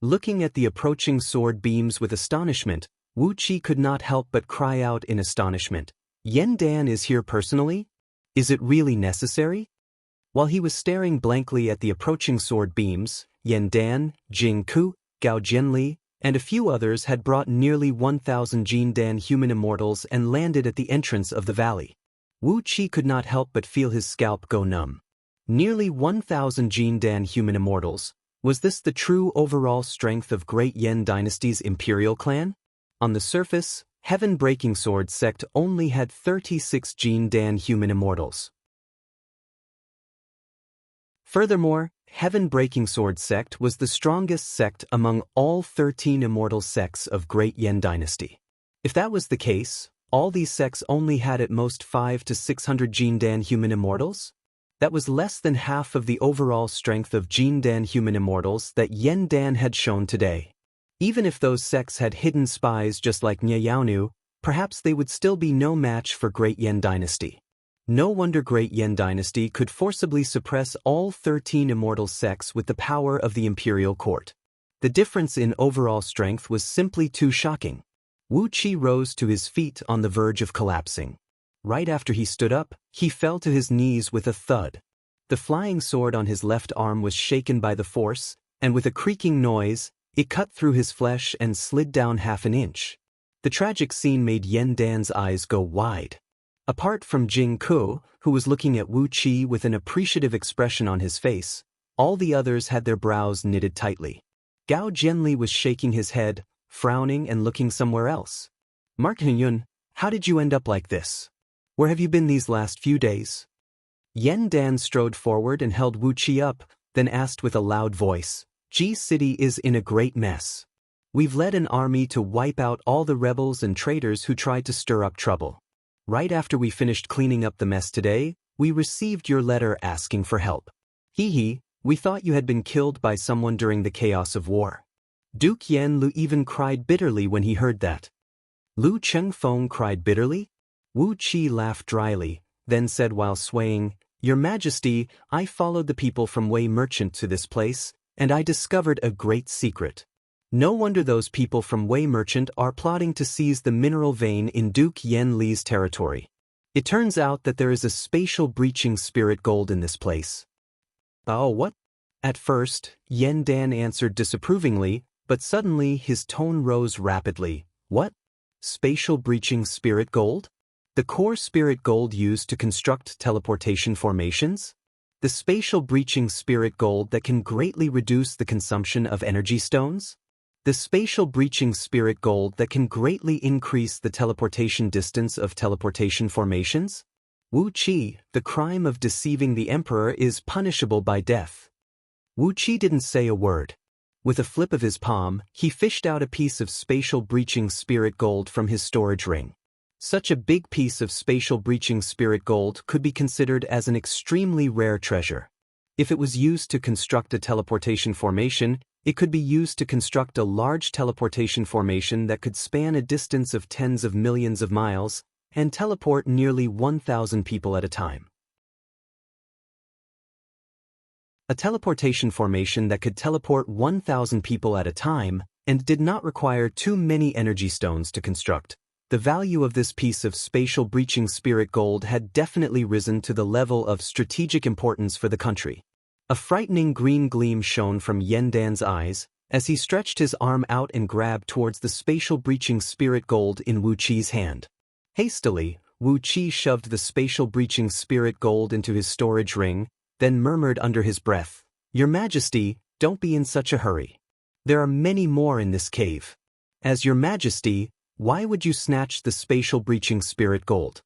Looking at the approaching sword beams with astonishment, Wu Qi could not help but cry out in astonishment, "Yen Dan is here personally? Is it really necessary?" While he was staring blankly at the approaching sword beams, Yen Dan, Jing Ku, Gao Jianli, and a few others had brought nearly 1,000 Jin Dan human immortals and landed at the entrance of the valley. Wu Qi could not help but feel his scalp go numb. Nearly 1,000 Jin Dan human immortals. Was this the true overall strength of Great Yen Dynasty's imperial clan? On the surface, Heaven Breaking Sword sect only had 36 Jin Dan human immortals. Furthermore, Heaven Breaking Sword sect was the strongest sect among all 13 immortal sects of Great Yen Dynasty. If that was the case, all these sects only had at most 500 to 600 Jin Dan human immortals? That was less than half of the overall strength of Jin Dan human immortals that Yen Dan had shown today. Even if those sects had hidden spies just like Nye Yaonu, perhaps they would still be no match for Great Yen Dynasty. No wonder Great Yen Dynasty could forcibly suppress all 13 immortal sects with the power of the imperial court. The difference in overall strength was simply too shocking. Wu Qi rose to his feet on the verge of collapsing. Right after he stood up, he fell to his knees with a thud. The flying sword on his left arm was shaken by the force, and with a creaking noise, it cut through his flesh and slid down half an inch. The tragic scene made Yen Dan's eyes go wide. Apart from Jing Ku, who was looking at Wu Qi with an appreciative expression on his face, all the others had their brows knitted tightly. Gao Jianli was shaking his head, frowning and looking somewhere else. "Mark Hunyun, how did you end up like this? Where have you been these last few days?" Yen Dan strode forward and held Wu Qi up, then asked with a loud voice, "G City is in a great mess. We've led an army to wipe out all the rebels and traitors who tried to stir up trouble. Right after we finished cleaning up the mess today, we received your letter asking for help. We thought you had been killed by someone during the chaos of war." Duke Yen Lu even cried bitterly when he heard that. Lu Chengfeng cried bitterly? Wu Qi laughed dryly, then said while swaying, "Your Majesty, I followed the people from Wei Merchant to this place, and I discovered a great secret. No wonder those people from Wei Merchant are plotting to seize the mineral vein in Duke Yen Li's territory. It turns out that there is a spatial breaching spirit gold in this place." "Oh, what?" At first, Yen Dan answered disapprovingly, but suddenly his tone rose rapidly. "What? Spatial breaching spirit gold? The core spirit gold used to construct teleportation formations? The spatial breaching spirit gold that can greatly reduce the consumption of energy stones? The spatial breaching spirit gold that can greatly increase the teleportation distance of teleportation formations? Wu Qi, the crime of deceiving the emperor is punishable by death." Wu Qi didn't say a word. With a flip of his palm, he fished out a piece of spatial breaching spirit gold from his storage ring. Such a big piece of spatial breaching spirit gold could be considered as an extremely rare treasure. If it was used to construct a teleportation formation, it could be used to construct a large teleportation formation that could span a distance of tens of millions of miles and teleport nearly 1,000 people at a time. A teleportation formation that could teleport 1,000 people at a time and did not require too many energy stones to construct. The value of this piece of spatial breaching spirit gold had definitely risen to the level of strategic importance for the country. A frightening green gleam shone from Yandan's eyes as he stretched his arm out and grabbed towards the spatial breaching spirit gold in Wu Qi's hand. Hastily, Wu Qi shoved the spatial breaching spirit gold into his storage ring, then murmured under his breath, "Your Majesty, don't be in such a hurry. There are many more in this cave. As Your Majesty, why would you snatch the spatial breaching spirit gold?"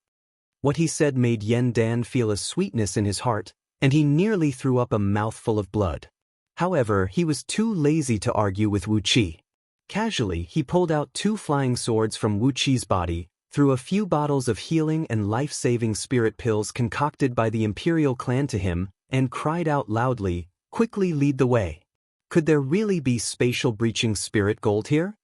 What he said made Yandan feel a sweetness in his heart, and he nearly threw up a mouthful of blood. However, he was too lazy to argue with Wu Qi. Casually, he pulled out 2 flying swords from Wu Qi's body, threw a few bottles of healing and life-saving spirit pills concocted by the imperial clan to him, and cried out loudly, "Quickly lead the way." Could there really be spatial breaching spirit gold here?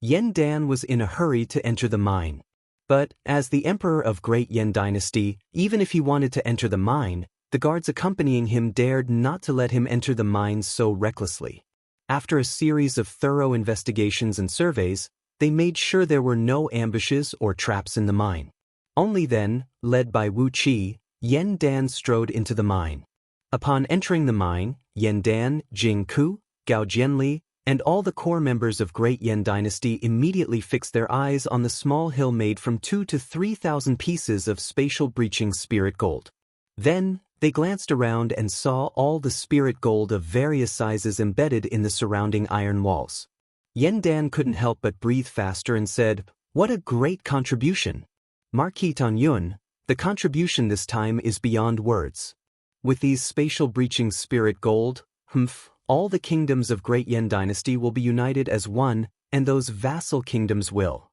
Yandan was in a hurry to enter the mine. But, as the emperor of Great Yan Dynasty, even if he wanted to enter the mine, the guards accompanying him dared not to let him enter the mine so recklessly. After a series of thorough investigations and surveys, they made sure there were no ambushes or traps in the mine. Only then, led by Wu Qi, Yandan strode into the mine. Upon entering the mine, Yandan, Jing Ku, Gao Jianli, and all the core members of Great Yan Dynasty immediately fixed their eyes on the small hill made from 2,000 to 3,000 pieces of spatial breaching spirit gold. Then, they glanced around and saw all the spirit gold of various sizes embedded in the surrounding iron walls. Yandan couldn't help but breathe faster and said, "What a great contribution! Marquis Tanyun, the contribution this time is beyond words. With these spatial breaching spirit gold, all the kingdoms of Great Yan Dynasty will be united as one, and those vassal kingdoms will."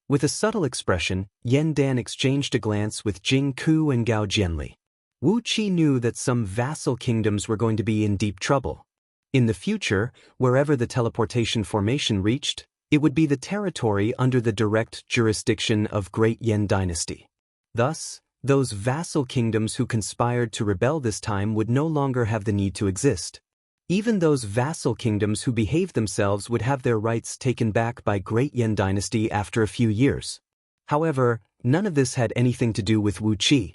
With a subtle expression, Yandan exchanged a glance with Jing Ku and Gao Jianli. Wu Qi knew that some vassal kingdoms were going to be in deep trouble. In the future, wherever the teleportation formation reached, it would be the territory under the direct jurisdiction of Great Yan Dynasty. Thus, those vassal kingdoms who conspired to rebel this time would no longer have the need to exist. Even those vassal kingdoms who behaved themselves would have their rights taken back by Great Yan Dynasty after a few years. However, none of this had anything to do with Wu Qi.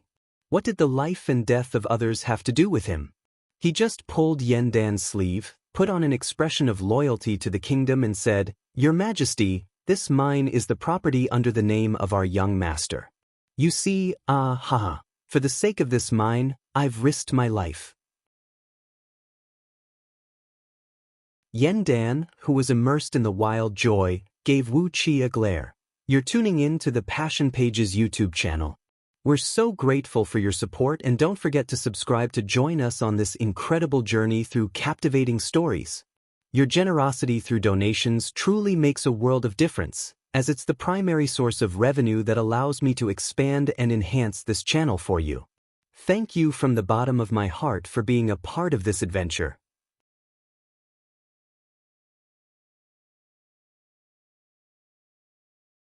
What did the life and death of others have to do with him? He just pulled Yandan's sleeve, put on an expression of loyalty to the kingdom and said, "Your Majesty, this mine is the property under the name of our young master. You see, for the sake of this mine, I've risked my life." Yandan, who was immersed in the wild joy, gave Wu Qi a glare. "You're tuning in to the Passion Pages YouTube channel. We're so grateful for your support, and don't forget to subscribe to join us on this incredible journey through captivating stories. Your generosity through donations truly makes a world of difference, as it's the primary source of revenue that allows me to expand and enhance this channel for you. Thank you from the bottom of my heart for being a part of this adventure.